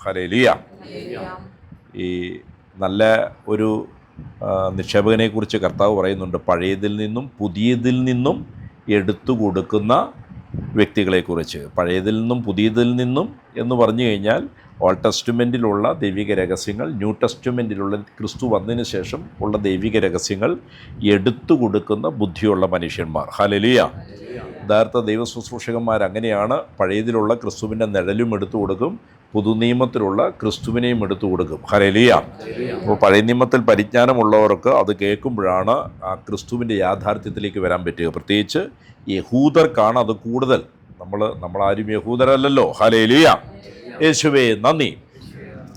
Hallelujah. ഈ നല്ല ഒരു നിക്ഷേപകനെ കുറിച്ച് കർത്താവ് പറയുന്നുണ്ട്, പഴയതിൽ നിന്നും പുതിയതിൽ നിന്നും എടുത്തു കൊടുക്കുന്ന വ്യക്തികളെക്കുറിച്ച്. പഴയതിൽ നിന്നും പുതിയതിൽ നിന്നും എന്ന് പറഞ്ഞു കഴിഞ്ഞാൽ ഓൾഡ് ടെസ്റ്റ്മെൻറ്റിലുള്ള ദൈവിക രഹസ്യങ്ങൾ, ന്യൂ ടെസ്റ്റ്മെൻറ്റിലുള്ള ക്രിസ്തു വന്നതിന് ശേഷം ഉള്ള ദൈവിക രഹസ്യങ്ങൾ എടുത്തു കൊടുക്കുന്ന ബുദ്ധിയുള്ള മനുഷ്യന്മാർ. ഹല്ലേലൂയ. യഥാർത്ഥ ദൈവ ശുശ്രൂഷകന്മാർ അങ്ങനെയാണ്. പഴയതിലുള്ള ക്രിസ്തുവിൻ്റെ നിഴലും എടുത്തു കൊടുക്കും, പുതുനിയമത്തിലുള്ള ക്രിസ്തുവിനെയും എടുത്തു കൊടുക്കും. ഹല്ലേലൂയ. അപ്പോൾ പഴയ നിയമത്തിൽ പരിജ്ഞാനമുള്ളവർക്ക് അത് കേൾക്കുമ്പോഴാണ് ആ ക്രിസ്തുവിൻ്റെ യാഥാർത്ഥ്യത്തിലേക്ക് വരാൻ പറ്റുക. പ്രത്യേകിച്ച് യഹൂദർക്കാണ് അത് കൂടുതൽ. നമ്മളാരും യഹൂദരല്ലല്ലോ. ഹല്ലേലൂയ. യേശുവേ നന്ദി.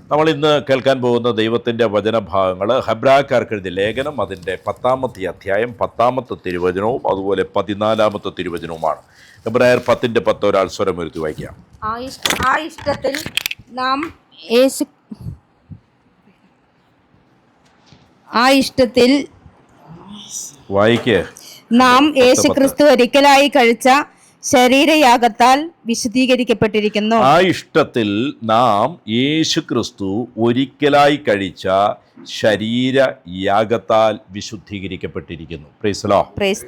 നമ്മൾ ഇന്ന് കേൾക്കാൻ പോകുന്ന ദൈവത്തിൻ്റെ വചനഭാഗങ്ങൾ ഹെബ്രായക്കാർക്ക് എഴുതിയ ലേഖനം, അതിൻ്റെ 10-ാമത്തെ അധ്യായം 10-ാമത്തെ തിരുവചനവും അതുപോലെ 14-ാമത്തെ തിരുവചനവുമാണ്. ഹെബ്രായർ 10:10 ഒരാൾ സ്വരമുയർത്തി വായിക്കാം. ആ ഇഷ്ടത്തിൽ വായിക്കേ. നാം യേശുക്രിസ്തു ഒരിക്കലായി കഴിച്ച ശരീരയാഗത്താൽ വിശുദ്ധീകരിക്കപ്പെട്ടിരിക്കുന്നു. ആ ഇഷ്ടത്തിൽ നാം യേശുക്രിസ്തു ഒരിക്കലായി കഴിച്ച ശരീരയാഗത്താൽ വിശുദ്ധീകരിക്കപ്പെട്ടിരിക്കുന്നു. Praise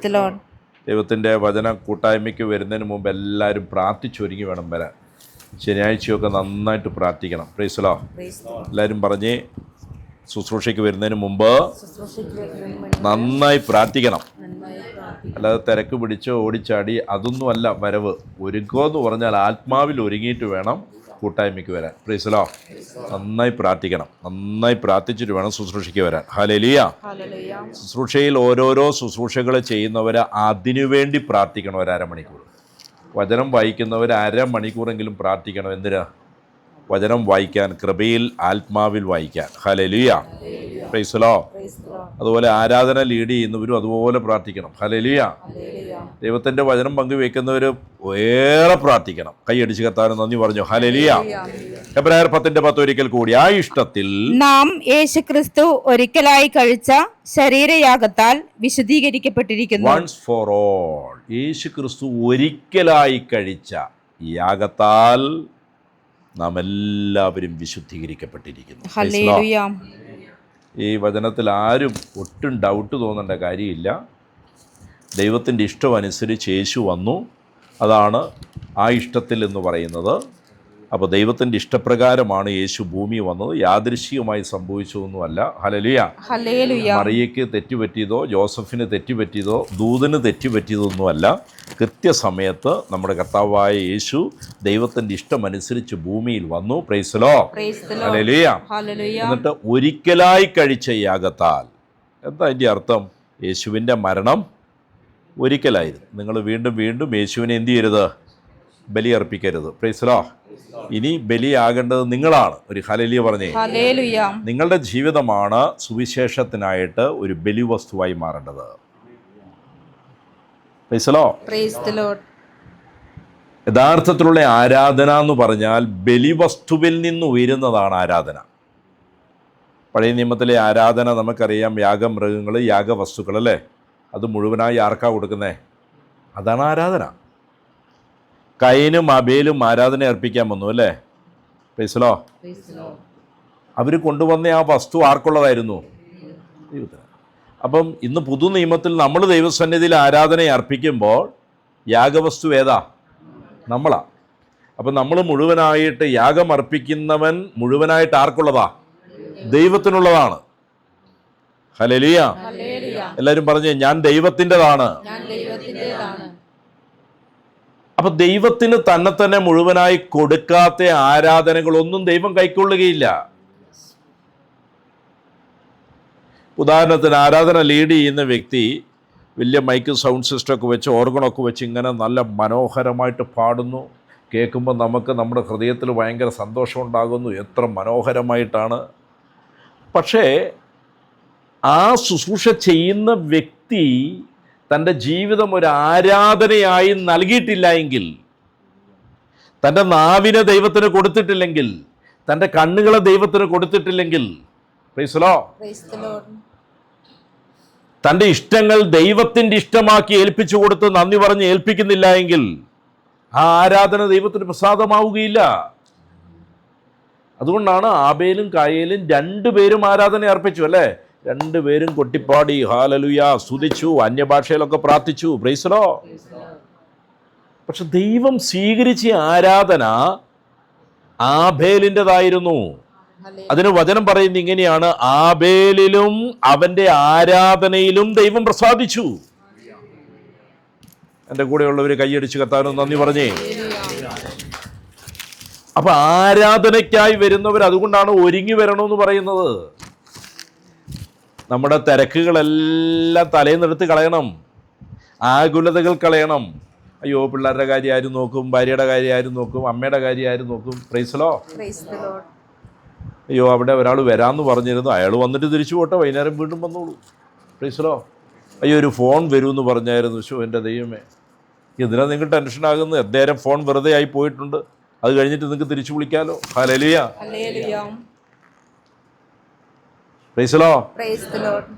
the lord. ദൈവത്തിൻ്റെ വചന കൂട്ടായ്മയ്ക്ക് വരുന്നതിന് മുമ്പ് എല്ലാവരും പ്രാർത്ഥിച്ചൊരുങ്ങി വേണം വരാൻ. ശനിയാഴ്ചയൊക്കെ നന്നായിട്ട് പ്രാർത്ഥിക്കണം. Price the Lord. എല്ലാവരും പറഞ്ഞേ, ശുശ്രൂഷയ്ക്ക് വരുന്നതിന് മുമ്പ് നന്നായി പ്രാർത്ഥിക്കണം. അല്ലാതെ തിരക്ക് പിടിച്ച് ഓടിച്ചാടി അതൊന്നുമല്ല വരവ്. ഒരുക്കമെന്ന് പറഞ്ഞാൽ ആത്മാവിൽ ഒരുങ്ങിയിട്ട് വേണം കൂട്ടായ്മയ്ക്ക് വരാൻ. Price the Lord. നന്നായി പ്രാർത്ഥിക്കണം. നന്നായി പ്രാർത്ഥിച്ചിട്ട് വേണം ശുശ്രൂഷയ്ക്ക് വരാൻ. ഹല്ലേലൂയ. ശുശ്രൂഷയിൽ ഓരോരോ ശുശ്രൂഷകൾ ചെയ്യുന്നവർ അതിനുവേണ്ടി പ്രാർത്ഥിക്കണം. ഒരു അരമണിക്കൂർ വചനം വായിക്കുന്നവർ അരമണിക്കൂറെങ്കിലും പ്രാർത്ഥിക്കണം. എന്തിനാ? വചനം വായിക്കാൻ, കൃപയിൽ ആത്മാവിൽ വായിക്കാൻ. ഹല്ലേലൂയ. Praise the Lord. അതുപോലെ ആരാധന ലീഡ് ചെയ്യുന്നവരും അതുപോലെ പ്രാർത്ഥിക്കണം. ഹല്ലേലൂയ. ദൈവത്തിൻ്റെ വചനം പങ്കുവെക്കുന്നവർ ഏറെ പ്രാർത്ഥിക്കണം. കൈയടിച്ച് കർത്താവിന് നന്ദി പറഞ്ഞു. ഹല്ലേലൂയ. ഹെബ്രായർ 10:10 ഒരിക്കൽ കൂടി. ആ ഇഷ്ടത്തിൽ നാം യേശുക്രിസ്തു ഒരിക്കലായി കഴിച്ച ശരീരയാഗത്താൽ വിശുദ്ധീകരിക്കപ്പെട്ടിരിക്കുന്നു. Once for all. യേശുക്രിസ്തു ഒരിക്കലായി കഴിച്ച യാഗത്താൽ നാം എല്ലാവരും വിശുദ്ധീകരിക്കപ്പെട്ടിരിക്കുന്നു. ഹല്ലേലൂയ. ഈ വചനത്തിൽ ആരും ഒട്ടും ഡൗട്ട് തോന്നേണ്ട കാര്യമില്ല. ദൈവത്തിൻ്റെ ഇഷ്ടമനുസരിച്ച് യേശു വന്നു. അതാണ് ആ ഇഷ്ടത്തിൽ എന്ന് പറയുന്നത്. അപ്പോൾ ദൈവത്തിൻ്റെ ഇഷ്ടപ്രകാരമാണ് യേശു ഭൂമി വന്നത്. യാദൃശ്ചികമായി സംഭവിച്ചതൊന്നുമല്ല. ഹല്ലേലൂയ. മറിയയ്ക്ക് തെറ്റുപറ്റിയതോ ജോസഫിന് തെറ്റുപറ്റിയതോ ദൂതന് തെറ്റുപറ്റിയതൊന്നുമല്ല. കൃത്യസമയത്ത് നമ്മുടെ കർത്താവായ യേശു ദൈവത്തിൻ്റെ ഇഷ്ടമനുസരിച്ച് ഭൂമിയിൽ വന്നു. Price the lord. ഹല്ലേലൂയ. എന്നിട്ട് ഒരിക്കലായി കഴിച്ച യാഗത്താൽ. എന്താ അതിൻ്റെ അർത്ഥം? യേശുവിൻ്റെ മരണം ഒരിക്കലായിരുന്നു. നിങ്ങൾ വീണ്ടും വീണ്ടും യേശുവിനെ എന്ത് ചെയ്യരുത്? ബലി അർപ്പിക്കരുത്. Price the Lord. ഇനി ബലിയാകേണ്ടത് നിങ്ങളാണ്. ഒരു ഹല്ലേലൂയ പറഞ്ഞേ. നിങ്ങളുടെ ജീവിതമാണ് സുവിശേഷത്തിനായിട്ട് ഒരു ബലിവസ്തുവായി മാറേണ്ടത്. Praise the lord. യഥാർത്ഥത്തിലുള്ള ആരാധന എന്ന് പറഞ്ഞാൽ ബലിവസ്തുവിൽ നിന്ന് ഉയരുന്നതാണ് ആരാധന. പഴയ നിയമത്തിലെ ആരാധന നമുക്കറിയാം. യാഗമൃഗങ്ങൾ, യാഗവസ്തുക്കൾ, അല്ലേ? അത് മുഴുവനായി ആർക്കാ കൊടുക്കുന്നേ? അതാണ് ആരാധന. കയനും അബേലും ആരാധന അർപ്പിക്കാൻ വന്നു, അല്ലേ? Price the Lord. അവർ കൊണ്ടുവന്ന ആ വസ്തു ആർക്കുള്ളതായിരുന്നു? ദൈവത്തിന്. അപ്പം ഇന്ന് പുതു നിയമത്തിൽ നമ്മൾ ദൈവസന്നിധിയിൽ ആരാധന അർപ്പിക്കുമ്പോൾ യാഗവസ്തു ഏതാ? നമ്മളാ. അപ്പം നമ്മൾ മുഴുവനായിട്ട് യാഗം അർപ്പിക്കുന്നവൻ മുഴുവനായിട്ട് ആർക്കുള്ളതാ? ദൈവത്തിനുള്ളതാണ്. ഹല്ലേലൂയ. എല്ലാവരും പറഞ്ഞേ, ഞാൻ ദൈവത്തിൻ്റെതാണ്. അപ്പൊ ദൈവത്തിന് തന്നെ മുഴുവനായി കൊടുക്കാത്ത ആരാധനകളൊന്നും ദൈവം കൈക്കൊള്ളുകയില്ല. ഉദാഹരണത്തിന് ആരാധന ലീഡ് ചെയ്യുന്ന വ്യക്തി വലിയ മൈക്ക് സൗണ്ട് സിസ്റ്റമൊക്കെ വെച്ച് ഓർഗണൊക്കെ വെച്ച് ഇങ്ങനെ നല്ല മനോഹരമായിട്ട് പാടുന്നു. കേൾക്കുമ്പോൾ നമുക്ക് നമ്മുടെ ഹൃദയത്തിൽ ഭയങ്കര സന്തോഷം ഉണ്ടാകുന്നു. എത്ര മനോഹരമായിട്ടാണ്. പക്ഷേ ആ ശുശ്രൂഷ ചെയ്യുന്ന വ്യക്തി തൻ്റെ ജീവിതം ഒരു ആരാധനയായി നൽകിയിട്ടില്ല എങ്കിൽ, തൻ്റെ നാവിനെ ദൈവത്തിന് കൊടുത്തിട്ടില്ലെങ്കിൽ, തൻ്റെ കണ്ണുകളെ ദൈവത്തിന് കൊടുത്തിട്ടില്ലെങ്കിൽ, പ്രൈസ് ദി ലോർഡ്, തൻ്റെ ഇഷ്ടങ്ങൾ ദൈവത്തിൻ്റെ ഇഷ്ടമാക്കി ഏൽപ്പിച്ചു കൊടുത്ത് നന്ദി പറഞ്ഞ് ഏൽപ്പിക്കുന്നില്ല എങ്കിൽ ആ ആരാധന ദൈവത്തിന് പ്രസാദമാവുകയില്ല. അതുകൊണ്ടാണ് ആബേലും കായേലും രണ്ടുപേരും ആരാധന അർപ്പിച്ചു അല്ലേ. രണ്ടുപേരും കൊട്ടിപ്പാടി ഹല്ലേലൂയ സ്തുതിച്ചു, അന്യഭാഷയിലൊക്കെ പ്രാർത്ഥിച്ചു. Price the Lord. പക്ഷെ ദൈവം സ്വീകരിച്ച ആരാധന ആബേലിൻ്റെതായിരുന്നു. അതിന് വചനം പറയുന്നത് ഇങ്ങനെയാണ്: ആബേലിലും അവന്റെ ആരാധനയിലും ദൈവം പ്രസാദിച്ചു. എൻ്റെ കൂടെയുള്ളവർ കൈയടിച്ച് കർത്താവിന് നന്ദി പറഞ്ഞേ. അപ്പൊ ആരാധനയ്ക്കായി വരുന്നവർ അതുകൊണ്ടാണ് ഒരുങ്ങി വരണമെന്ന് പറയുന്നത്. നമ്മുടെ തിരക്കുകളെല്ലാം തലേന്നെടുത്ത് കളയണം, ആകുലതകൾ കളയണം. അയ്യോ, പിള്ളേരുടെ കാര്യം ആരും നോക്കും, ഭാര്യയുടെ കാര്യം ആരും നോക്കും, അമ്മയുടെ കാര്യം ആരും നോക്കും. Price the Lord. അയ്യോ, അവിടെ ഒരാൾ വരാമെന്ന് പറഞ്ഞിരുന്നു, അയാൾ വന്നിട്ട് തിരിച്ചു പോട്ടെ, വൈകുന്നേരം വീണ്ടും വന്നോളൂ. Price the Lord. അയ്യോ, ഒരു ഫോൺ വരുമെന്ന് പറഞ്ഞായിരുന്നു. എൻ്റെ ദൈവമേ, എന്തിനാ നിങ്ങൾ ടെൻഷനാകുന്നത്? എന്തേരം ഫോൺ വെറുതെ ആയി പോയിട്ടുണ്ട്, അത് കഴിഞ്ഞിട്ട് നിങ്ങൾക്ക് തിരിച്ചു വിളിക്കാലോ. ഹല്ലേലൂയ. Praise the Lord.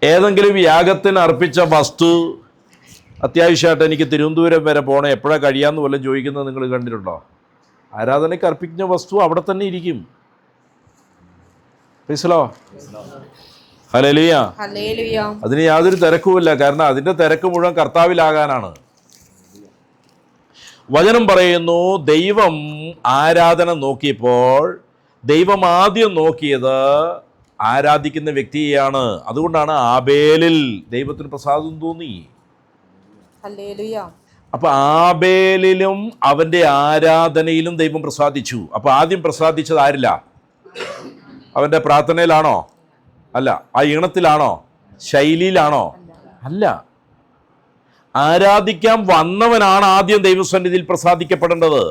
ഏതെങ്കിലും യാഗത്തിന് അർപ്പിച്ച വസ്തു അത്യാവശ്യമായിട്ട് എനിക്ക് തിരുവനന്തപുരം വരെ പോകണം, എപ്പോഴാണ് കഴിയാമെന്ന് വല്ലതും ചോദിക്കുന്നത് നിങ്ങൾ കണ്ടിട്ടുണ്ടോ? ആരാധനയ്ക്ക് അർപ്പിക്കുന്ന വസ്തു അവിടെ തന്നെ ഇരിക്കും. Price the lord. ഹല്ലേലൂയ. അതിന് യാതൊരു തിരക്കുമില്ല, കാരണം അതിൻ്റെ തിരക്ക് മുഴുവൻ കർത്താവിലാകാനാണ്. വചനം പറയുന്നു, ദൈവം ആരാധന നോക്കിയപ്പോൾ ദൈവം ആദ്യം നോക്കിയത് ആരാധിക്കുന്ന വ്യക്തിയെയാണ്. അതുകൊണ്ടാണ് ആബേലിൽ ദൈവത്തിന് പ്രസാദം തോന്നി. അപ്പൊ ആബേലിലും അവന്റെ ആരാധനയിലും ദൈവം പ്രസാദിച്ചു. അപ്പൊ ആദ്യം പ്രസാദിച്ചത് ആരില്ല? അവന്റെ പ്രാർത്ഥനയിലാണോ? അല്ല. ആ ഈണത്തിലാണോ? ശൈലിയിലാണോ? അല്ല. ആരാധിക്കാൻ വന്നവനാണ് ആദ്യം ദൈവസന്നിധിയിൽ പ്രസാദിക്കപ്പെടേണ്ടത്.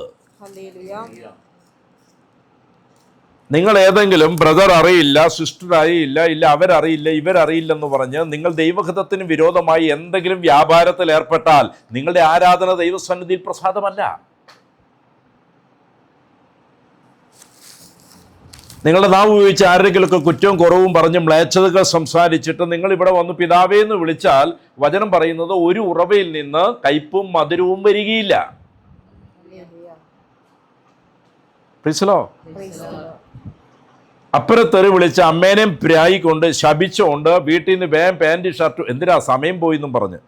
നിങ്ങൾ ഏതെങ്കിലും ബ്രദർ അറിയില്ല, സിസ്റ്റർ അറിയില്ല, ഇല്ല അവരറിയില്ല, ഇവരറിയില്ലെന്ന് പറഞ്ഞ് നിങ്ങൾ ദൈവഹിതത്തിന് വിരോധമായി എന്തെങ്കിലും വ്യാപാരത്തിൽ ഏർപ്പെട്ടാൽ നിങ്ങളുടെ ആരാധന ദൈവസന്നിധിയിൽ പ്രസാദമല്ല. നിങ്ങളുടെ നാവ് ഉപയോഗിച്ച് ആരെങ്കിലുമൊക്കെ കുറ്റവും കുറവും പറഞ്ഞ് മ്ലേച്ഛതകൾ സംസാരിച്ചിട്ട് നിങ്ങൾ ഇവിടെ വന്ന് പിതാവേ എന്ന് വിളിച്ചാൽ വചനം പറയുന്നത് ഒരു ഉറവയിൽ നിന്ന് കയ്പും മധുരവും വരികയില്ല. Price the Lord. അപ്പുറത്തെറി വിളിച്ച് അമ്മേനെയും പ്രായിക്കൊണ്ട് ശപിച്ചുകൊണ്ട് വീട്ടിൽ നിന്ന് വേഗം പാൻറ് ഷർട്ട്, എന്തിനാ സമയം പോയിന്നും പറഞ്ഞ്,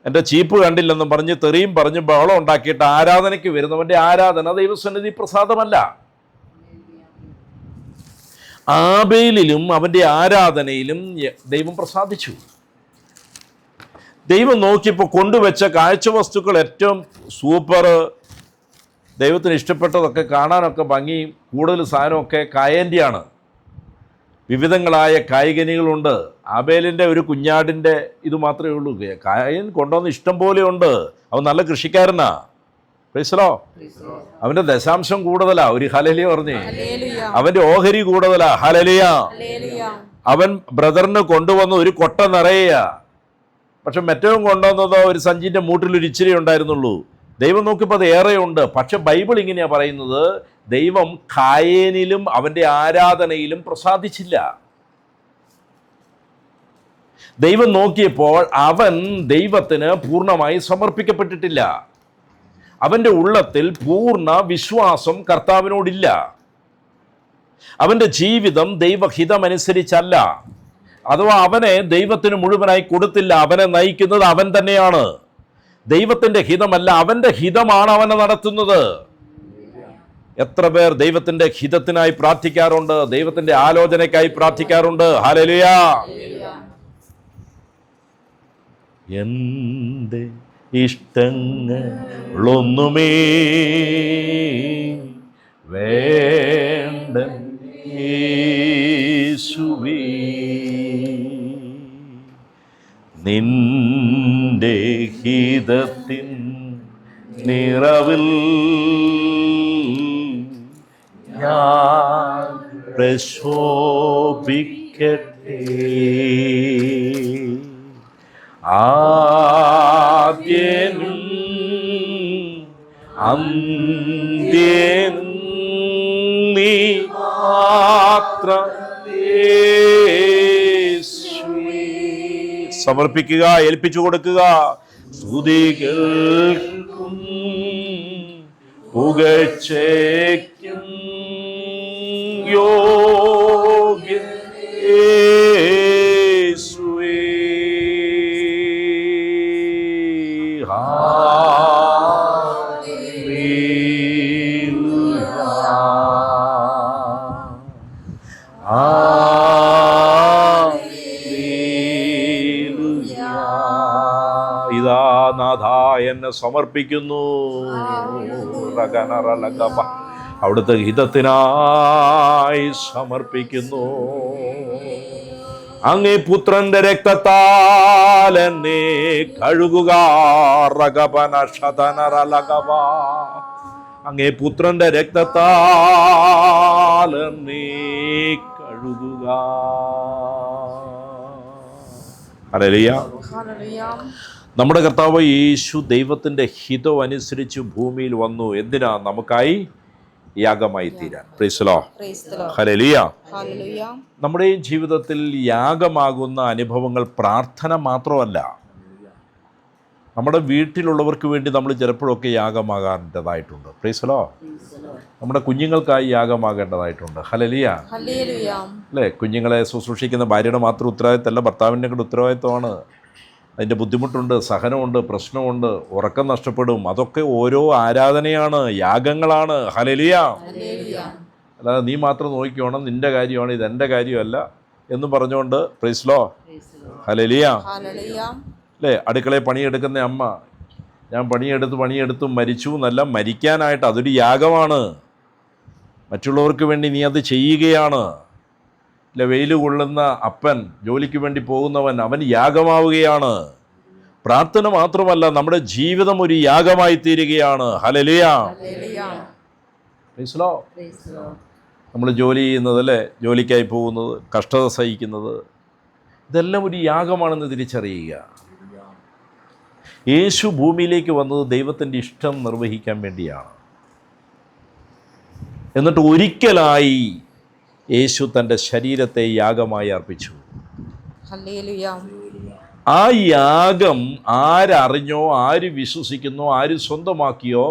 എൻ്റെ ചീപ്പ് കണ്ടില്ലെന്നും പറഞ്ഞ് തെറിയും പറഞ്ഞ് ബഹളം ഉണ്ടാക്കിയിട്ട് ആരാധനയ്ക്ക് വരുന്നവൻ്റെ ആരാധന ദൈവസന്നിധി പ്രസാദമല്ല. ആബേലിലും അവൻ്റെ ആരാധനയിലും ദൈവം പ്രസാദിച്ചു. ദൈവം നോക്കിയപ്പോൾ കൊണ്ടുവച്ച കാഴ്ചവസ്തുക്കൾ ഏറ്റവും സൂപ്പർ, ദൈവത്തിന് ഇഷ്ടപ്പെട്ടതൊക്കെ, കാണാനൊക്കെ ഭംഗിയും കൂടുതൽ സാധനമൊക്കെ കായേൻ്റെയാണ്. വിവിധങ്ങളായ കായ്കനികളുണ്ട്. ആബേലിൻ്റെ ഒരു കുഞ്ഞാടിൻ്റെ ഇത് മാത്രമേ ഉള്ളൂ. കായൻ കൊണ്ടുവന്ന് ഇഷ്ടം പോലെ ഉണ്ട്. അവൻ നല്ല കൃഷിക്കാരനാ. Price the Lord. അവൻ്റെ ദശാംശം കൂടുതലാ. ഒരു ഹല്ലേലൂയ പറഞ്ഞേ. അവൻ്റെ ഓഹരി കൂടുതലാ. ഹല്ലേലൂയ. അവൻ ബ്രദറിന് കൊണ്ടുവന്ന ഒരു കൊട്ട നിറയുക. പക്ഷെ മറ്റവും കൊണ്ടുവന്നതോ ഒരു സഞ്ചിൻ്റെ മൂട്ടിലൊരു ഇച്ചിരി ഉണ്ടായിരുന്നുള്ളൂ. ദൈവം നോക്കിയപ്പോൾ അത് ഏറെയുണ്ട്. പക്ഷെ ബൈബിൾ ഇങ്ങനെയാ പറയുന്നത്, ദൈവം കായേനിലും അവൻ്റെ ആരാധനയിലും പ്രസാദിച്ചില്ല. ദൈവം നോക്കിയപ്പോൾ അവൻ ദൈവത്തിന് പൂർണ്ണമായി സമർപ്പിക്കപ്പെട്ടിട്ടില്ല. അവൻ്റെ ഉള്ളത്തിൽ പൂർണ്ണ വിശ്വാസം കർത്താവിനോടില്ല. അവൻ്റെ ജീവിതം ദൈവഹിതമനുസരിച്ചല്ല. അഥവാ അവനെ ദൈവത്തിന് മുഴുവനായി കൊടുത്തില്ല. അവനെ നയിക്കുന്നത് അവൻ തന്നെയാണ്. ദൈവത്തിൻ്റെ ഹിതമല്ല, അവൻ്റെ ഹിതമാണ് അവനെ നടത്തുന്നത്. എത്ര പേർ ദൈവത്തിൻ്റെ ഹിതത്തിനായി പ്രാർത്ഥിക്കാറുണ്ട്, ദൈവത്തിൻ്റെ ആലോചനയ്ക്കായി പ്രാർത്ഥിക്കാറുണ്ട്. ഹല്ലേലൂയ. എൻ്റെ ഇഷ്ടങ്ങളൊന്നുമേ വേണ്ട യേശുവേ, നിന്റെ ഹിതത്തിൻ നിറവിൽ ഞാൻ പ്രശോഭിക്കട്ടെ. ആദ്യനും അന്ത്യനും നീ മാത്രം യേശുവേ. സമർപ്പിക്കുക, ഏൽപ്പിച്ചു കൊടുക്കുക. സ്തുതികൾക്കും പുകഴ്ചയ്ക്കും യോഗ്യൻ യേശുവേ. ഇതാ നാഥ എന്നെ സമർപ്പിക്കുന്നു, അവിടുത്തെ ഹിതത്തിനായി സമർപ്പിക്കുന്നു. അങ്ങേ പുത്രന്റെ രക്തത്താൽ എന്നെ കഴുകുക. അങ്ങേ പുത്രന്റെ രക്തത്താൽ എന്നെ കഴുകുക. ഹല്ലേലൂയ. നമ്മുടെ കർത്താവ് യേശു ദൈവത്തിൻ്റെ ഹിതം അനുസരിച്ച് ഭൂമിയിൽ വന്നു. എന്തിനാ? നമുക്കായി യാഗമായി തീരാൻ. Price the lord. ഹല്ലേലൂയ. നമ്മുടെ ജീവിതത്തിൽ യാഗമാകുന്ന അനുഭവങ്ങൾ പ്രാർത്ഥന മാത്രമല്ല, നമ്മുടെ വീട്ടിലുള്ളവർക്ക് വേണ്ടി നമ്മൾ ചിലപ്പോഴൊക്കെ യാഗമാകേണ്ടതായിട്ടുണ്ട്. Price the Lord. നമ്മുടെ കുഞ്ഞുങ്ങൾക്കായി യാഗമാകേണ്ടതായിട്ടുണ്ട്. ഹല്ലേലൂയ. അല്ലേ? കുഞ്ഞുങ്ങളെ ശുശ്രൂഷിക്കുന്ന ഭാര്യയുടെ മാത്രം ഉത്തരവാദിത്തമല്ല, ഭർത്താവിൻ്റെ കൂടെ ഉത്തരവാദിത്തമാണ്. അതിൻ്റെ ബുദ്ധിമുട്ടുണ്ട്, സഹനമുണ്ട്, പ്രശ്നമുണ്ട്, ഉറക്കം നഷ്ടപ്പെടും. അതൊക്കെ ഓരോ ആരാധനയാണ്, യാഗങ്ങളാണ്. ഹല്ലേലൂയ. അല്ലാതെ നീ മാത്രം നോക്കിക്കോണം, നിൻ്റെ കാര്യമാണ്, ഇതെൻ്റെ കാര്യമല്ല എന്ന് പറഞ്ഞുകൊണ്ട് പ്രൈസ് ദി ലോർഡ്. ഹല്ലേലൂയ. അല്ലേ? അടുക്കളയിൽ പണിയെടുക്കുന്ന അമ്മ, ഞാൻ പണിയെടുത്ത് മരിച്ചു എന്നല്ല, മരിക്കാനായിട്ട് അതൊരു യാഗമാണ്. മറ്റുള്ളവർക്ക് വേണ്ടി നീ അത് ചെയ്യുകയാണ്. ഇല്ല, വെയിൽ കൊള്ളുന്ന അപ്പൻ, ജോലിക്ക് വേണ്ടി പോകുന്നവൻ, അവൻ യാഗമാവുകയാണ്. പ്രാർത്ഥന മാത്രമല്ല, നമ്മുടെ ജീവിതം ഒരു യാഗമായി തീരുകയാണ്. ഹല്ലേലൂയ. Praise the Lord. നമ്മൾ ജോലി ചെയ്യുന്നത്, അല്ലേ, ജോലിക്കായി പോകുന്നത്, കഷ്ടത സഹിക്കുന്നത്, ഇതെല്ലാം ഒരു യാഗമാണെന്ന് തിരിച്ചറിയുക. യേശു ഭൂമിയിലേക്ക് വന്നത് ദൈവത്തിൻ്റെ ഇഷ്ടം നിർവഹിക്കാൻ വേണ്ടിയാണ്. എന്നിട്ട് ഒരിക്കലായി യേശു തൻ്റെ ശരീരത്തെ യാഗമായി അർപ്പിച്ചു. ആ യാഗം ആരറിഞ്ഞോ, ആര് വിശ്വസിക്കുന്നോ, ആര് സ്വന്തമാക്കിയോ,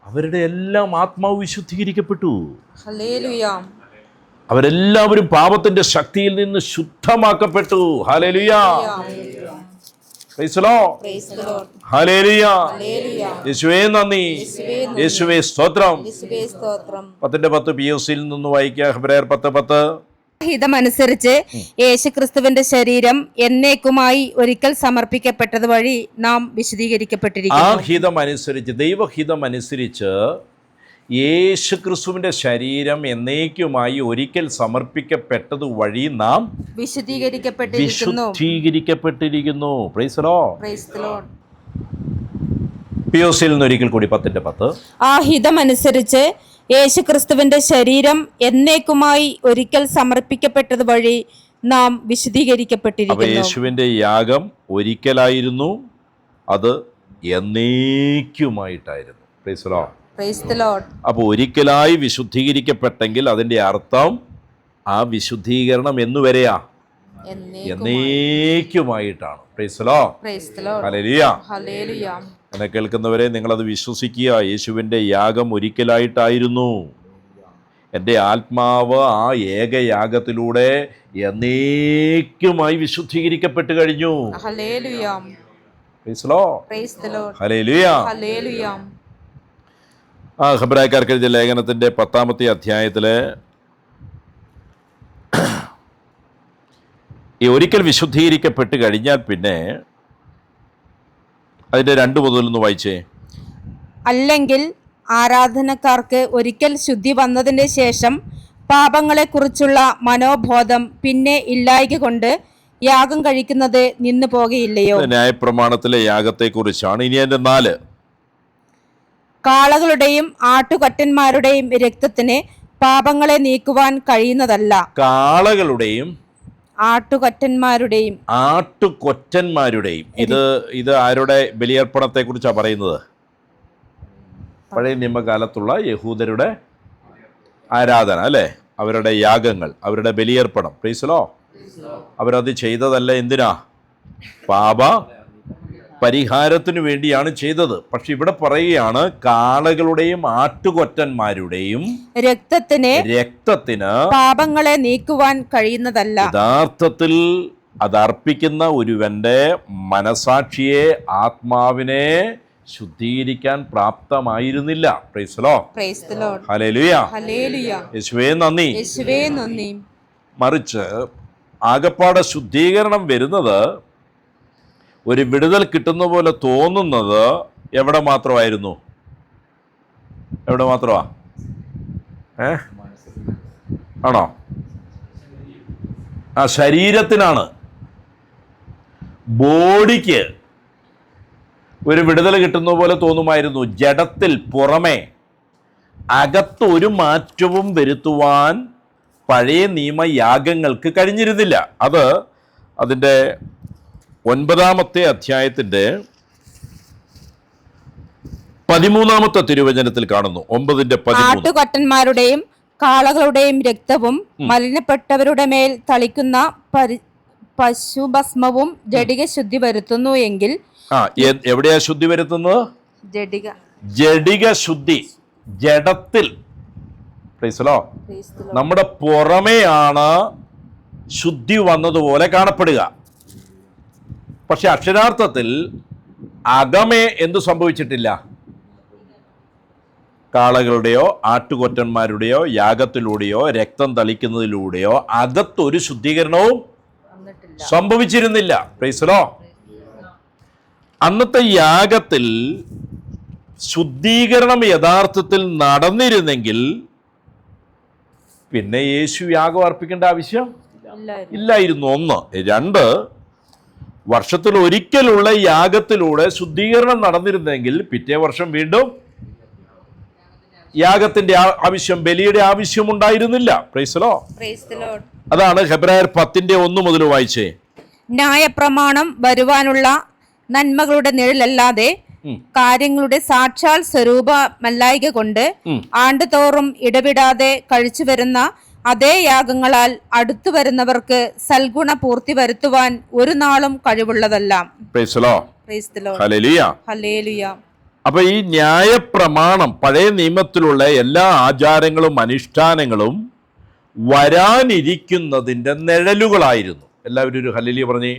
അവരുടെ എല്ലാം ആത്മാവ് വിശുദ്ധീകരിക്കപ്പെട്ടു. അവരെല്ലാവരും പാപത്തിന്റെ ശക്തിയിൽ നിന്ന് ശുദ്ധമാക്കപ്പെട്ടു. ഹല്ലേലൂയ. Praise the lord. ഹല്ലേലൂയ. യേശുവേ നന്ദി, യേശുവേ സ്തോത്രം. 10:10 POCയിൽ നിന്ന് വായിക്കുക. ഹെബ്രായർ 10:10. ഹിതമനുസരിച്ച് യേശുക്രിസ്തുവിന്റെ ശരീരം എന്നേക്കുമായി ഒരിക്കൽ സമർപ്പിക്കപ്പെട്ടത് വഴി നാം വിശദീകരിക്കപ്പെട്ടിരിക്കുന്നു. ആ ഹിതമനുസരിച്ച്, ദൈവഹിതമനുസരിച്ച് യേശുക്രിസ്തുവിന്റെ ശരീരം എന്നേക്കുമായി ഒരിക്കൽ സമർപ്പിക്കപ്പെട്ടത് വഴി നാം വിശുദ്ധീകരിക്കപ്പെട്ടിരിക്കുന്നു. Praise the lord. POCയിൽ നിന്ന് ഒരിക്കൽ കൂടി 10:10. ആ ഹിതമനുസരിച്ച് യേശുക്രിസ്തുവിന്റെ ശരീരം എന്നേക്കുമായി ഒരിക്കൽ സമർപ്പിക്കപ്പെട്ടത് വഴി നാം വിശുദ്ധീകരിക്കപ്പെട്ടിരിക്കുന്നു. യേശുവിന്റെ യാഗം ഒരിക്കലായിരുന്നു, അത് എന്നേക്കുമായിട്ടായിരുന്നു. Price the Lord. അപ്പോൾ ഒരിക്കലായി വിശുദ്ധീകരിക്കപ്പെട്ടെങ്കിൽ അതിൻ്റെ അർത്ഥം ആ വിശുദ്ധീകരണം എന്നുവരെയാ? എന്നേക്കുമായിട്ടാണ്. Praise the lord. ഹല്ലേലൂയ. എന്നെ കേൾക്കുന്നവരെ, നിങ്ങളത് വിശ്വസിക്കുക. യേശുവിൻ്റെ യാഗം ഒരിക്കലായിട്ടായിരുന്നു. എൻ്റെ ആത്മാവ് ആ ഏകയാഗത്തിലൂടെ എന്നേക്കുമായി വിശുദ്ധീകരിക്കപ്പെട്ട് കഴിഞ്ഞു. Price the lord. ഹല്ലേലൂയ. ഹെബ്രായക്കാർക്ക് എഴുതിയ ലേഖനത്തിൻ്റെ 10-ാമത്തെ അധ്യായത്തില് ഈ ഒരിക്കൽ വിശുദ്ധീകരിക്കപ്പെട്ട് കഴിഞ്ഞാൽ പിന്നെ അതിൻ്റെ 2 മുതലൊന്ന് വായിച്ചേ. അല്ലെങ്കിൽ ആരാധനക്കാർക്ക് ഒരിക്കൽ ശുദ്ധി വന്നതിന് ശേഷം പാപങ്ങളെക്കുറിച്ചുള്ള മനോബോധം പിന്നെ ഇല്ലായ്ക കൊണ്ട് യാഗം കഴിക്കുന്നത് നിന്നു പോകയില്ലയോ? ന്യായപ്രമാണത്തിലെ യാഗത്തെക്കുറിച്ചാണ്. ഇനി അതിൻ്റെ 4. കാളകളുടെയും ആട്ടുകൊറ്റന്മാരുടെയും രക്തത്തിന് പാപങ്ങളെ നീക്കുവാൻ കഴിയുന്നതല്ല. കാളകളുടെയും ആട്ടുകൊറ്റന്മാരുടെയും ഇത് ആരുടെ ബലിയർപ്പണത്തെ കുറിച്ചാണ് പറയുന്നത്? പഴയ നിയമകാലത്തുള്ള യഹൂദരുടെ ആരാധന, അല്ലേ? അവരുടെ യാഗങ്ങൾ, അവരുടെ ബലിയർപ്പണം. Price the Lord. അവരത് ചെയ്തതല്ല എന്തിനാ? പാപ പരിഹാരത്തിനു വേണ്ടിയാണ് ചെയ്തത്. പക്ഷെ ഇവിടെ പറയുകയാണ് കാളകളുടെയും ആട്ടുകൊറ്റന്മാരുടെയും രക്തത്തിന് പാപങ്ങളെ നീക്കുവാൻ കഴിയുന്നതല്ല. യഥാർത്ഥത്തിൽ അതർപ്പിക്കുന്ന ഒരുവന്റെ മനസാക്ഷിയെ, ആത്മാവിനെ ശുദ്ധീകരിക്കാൻ പ്രാപ്തമായിരുന്നില്ല. Praise the lord. ഹല്ലേലൂയ. യേശുവേ നന്ദി. മറിച്ച് ആകപ്പാടെ ശുദ്ധീകരണം വരുന്നത്, ഒരു വിടുതൽ കിട്ടുന്ന പോലെ തോന്നുന്നത് എവിടെ മാത്രമായിരുന്നു? എവിടെ മാത്രമാ? ആണോ? ആ ശരീരത്തിനാണ്, ബോഡിക്ക് ഒരു വിടുതൽ കിട്ടുന്ന പോലെ തോന്നുമായിരുന്നു. ജഡത്തിൽ പുറമെ, അകത്ത് ഒരു മാറ്റവും വരുത്തുവാൻ പഴയ നിയമയാഗങ്ങൾക്ക് കഴിഞ്ഞിരുന്നില്ല. അത് അതിൻ്റെ 9-ാമത്തെ അധ്യായത്തിൻ്റെ 13-ാമത്തെ തിരുവചനത്തിൽ കാണുന്നു. 9:13. ആട്ടുകൊറ്റന്മാരുടെയും കാളകളുടെയും രക്തവും മലിനപ്പെട്ടവരുടെ മേൽ തളിക്കുന്ന പശുഭസ്മവും ജഡിക ശുദ്ധി വരുത്തുന്നു എങ്കിൽ. എവിടെയാ ശുദ്ധി വരുത്തുന്നത്? ജഡിക ശുദ്ധി, ജഡത്തിൽ. നമ്മുടെ പുറമെയാണ് ശുദ്ധി വന്നതുപോലെ കാണപ്പെടുക. പക്ഷെ അക്ഷരാർത്ഥത്തിൽ അകമേ എന്തു സംഭവിച്ചിട്ടില്ല? കാളകളുടെയോ ആട്ടുകൊറ്റന്മാരുടെയോ യാഗത്തിലൂടെയോ രക്തം തളിക്കുന്നതിലൂടെയോ അകത്തൊരു ശുദ്ധീകരണവും സംഭവിച്ചിരുന്നില്ല. Praise the lord. അന്നത്തെ യാഗത്തിൽ ശുദ്ധീകരണം യഥാർത്ഥത്തിൽ നടന്നിരുന്നെങ്കിൽ പിന്നെ യേശു യാഗം അർപ്പിക്കേണ്ട ആവശ്യം ഇല്ലായിരുന്നു. 1. 2, വർഷത്തിൽ ഒരിക്കലുള്ള യാഗത്തിലൂടെ ശുദ്ധീകരണം നടന്നിരുന്നെങ്കിൽ പിറ്റേ വർഷം വീണ്ടും യാഗത്തിന്റെ ആവശ്യം, ബലിയുടെ ആവശ്യം ഉണ്ടായിരുന്നില്ല. Price the Lord. അതാണ് ഹെബ്രായർ 10:1 മുതൽ വായിച്ചേ. ന്യായപ്രമാണം വരുവാനുള്ള നന്മകളുടെ നിഴലല്ലാതെ കാര്യങ്ങളുടെ സാക്ഷാൽ സ്വരൂപമല്ലായ്ക കൊണ്ട് ആണ്ടുതോറും ഇടവിടാതെ കഴിച്ചു വരുന്ന അതേ യാഗങ്ങളാൽ അടുത്തു വരുന്നവർക്ക് സൽഗുണ പൂർത്തി വരുത്തുവാൻ ഒരു നാളും കഴിവുള്ളതല്ല. അപ്പൊ ഈ ന്യായപ്രമാണം, പഴയ നിയമത്തിലുള്ള എല്ലാ ആചാരങ്ങളും അനുഷ്ഠാനങ്ങളും വരാനിരിക്കുന്നതിന്റെ നിഴലുകളായിരുന്നു. എല്ലാവരും ഒരു ഹല്ലേലൂയ പറഞ്ഞേ.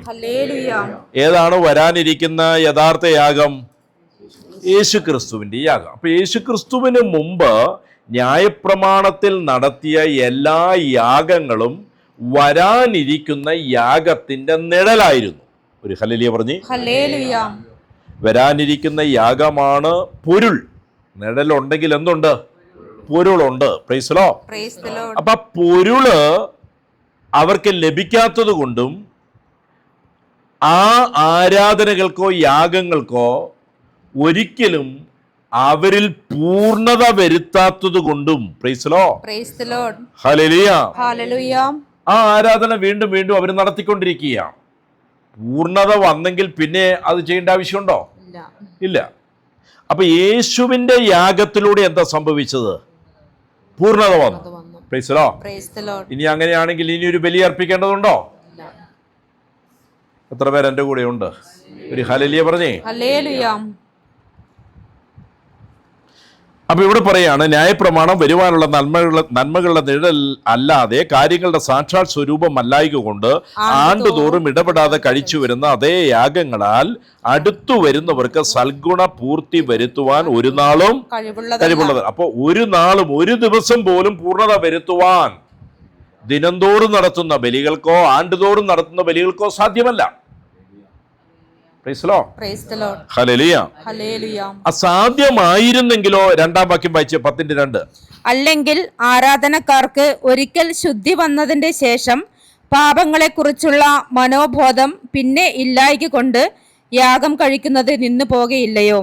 ഏതാണ് വരാനിരിക്കുന്ന യഥാർത്ഥ യാഗം? യേശുക്രിസ്തുവിന്റെ യാഗം. അപ്പൊ യേശുക്രിസ്തുവിന് മുമ്പ് ന്യായപ്രമാണത്തിൽ നടത്തിയ എല്ലാ യാഗങ്ങളും വരാനിരിക്കുന്ന യാഗത്തിന്റെ നിഴലായിരുന്നു. ഒരു ഹല്ലേലൂയ പറഞ്ഞേ. വരാനിരിക്കുന്ന യാഗമാണ് പൊരുൾ. നിഴലുണ്ടെങ്കിൽ എന്തുണ്ട്? പൊരുളുണ്ട്. Praise the lord. അപ്പൊ പൊരുള് അവർക്ക് ലഭിക്കാത്തത് കൊണ്ടും ആ ആരാധനകൾക്കോ യാഗങ്ങൾക്കോ ഒരിക്കലും അവരിൽ പൂർണ്ണത വരുത്താത്തത് കൊണ്ടും, പ്രൈസ് ദി ലോർഡ്, ഹല്ലേലൂയ, ആ ആരാധന വീണ്ടും വീണ്ടും അവർ നടത്തിക്കൊണ്ടിരിക്കുകയാണ്. പൂർണ്ണത വന്നെങ്കിൽ പിന്നെ അത് ചെയ്യേണ്ട ആവശ്യമുണ്ടോ? ഇല്ല. അപ്പൊ യേശുവിന്റെ യാഗത്തിലൂടെ എന്താ സംഭവിച്ചത്? പൂർണ്ണത വന്നു. Price the Lord. ഇനി അങ്ങനെയാണെങ്കിൽ ഇനി ഒരു ബലി അർപ്പിക്കേണ്ടതുണ്ടോ? എത്ര പേര് എന്റെ കൂടെ ഉണ്ട്? ഒരു ഹല്ലേലൂയ പറഞ്ഞേ. അപ്പൊ ഇവിടെ പറയാണ്, ന്യായപ്രമാണം വരുവാനുള്ള നന്മകളുടെ നിഴൽ അല്ലാതെ കാര്യങ്ങളുടെ സാക്ഷാൽ സ്വരൂപം അല്ലായ്ക കൊണ്ട് ആണ്ടുതോറും ഇടപെടാതെ കഴിച്ചു വരുന്ന അതേ യാഗങ്ങളാൽ അടുത്തു വരുന്നവർക്ക് സൽഗുണ പൂർത്തി വരുത്തുവാൻ ഒരു നാളും കഴിവുള്ളത്. അപ്പൊ ഒരു നാളും ഒരു ദിവസം പോലും പൂർണ്ണത വരുത്തുവാൻ ദിനംതോറും നടത്തുന്ന ബലികൾക്കോ ആണ്ടുതോറും നടത്തുന്ന ബലികൾക്കോ സാധ്യമല്ല. അസാധ്യമായിരുന്നെങ്കിലോ? 2-ാം വാക്യം വായിച്ച് 10:2. അല്ലെങ്കിൽ ആരാധനക്കാർക്ക് ഒരിക്കൽ ശുദ്ധി വന്നതിന്റെ ശേഷം പാപങ്ങളെക്കുറിച്ചുള്ള മനോബോധം പിന്നെ ഇല്ലായ്ക കൊണ്ട് യാഗം കഴിക്കുന്നത് നിന്നു പോകയില്ലയോ?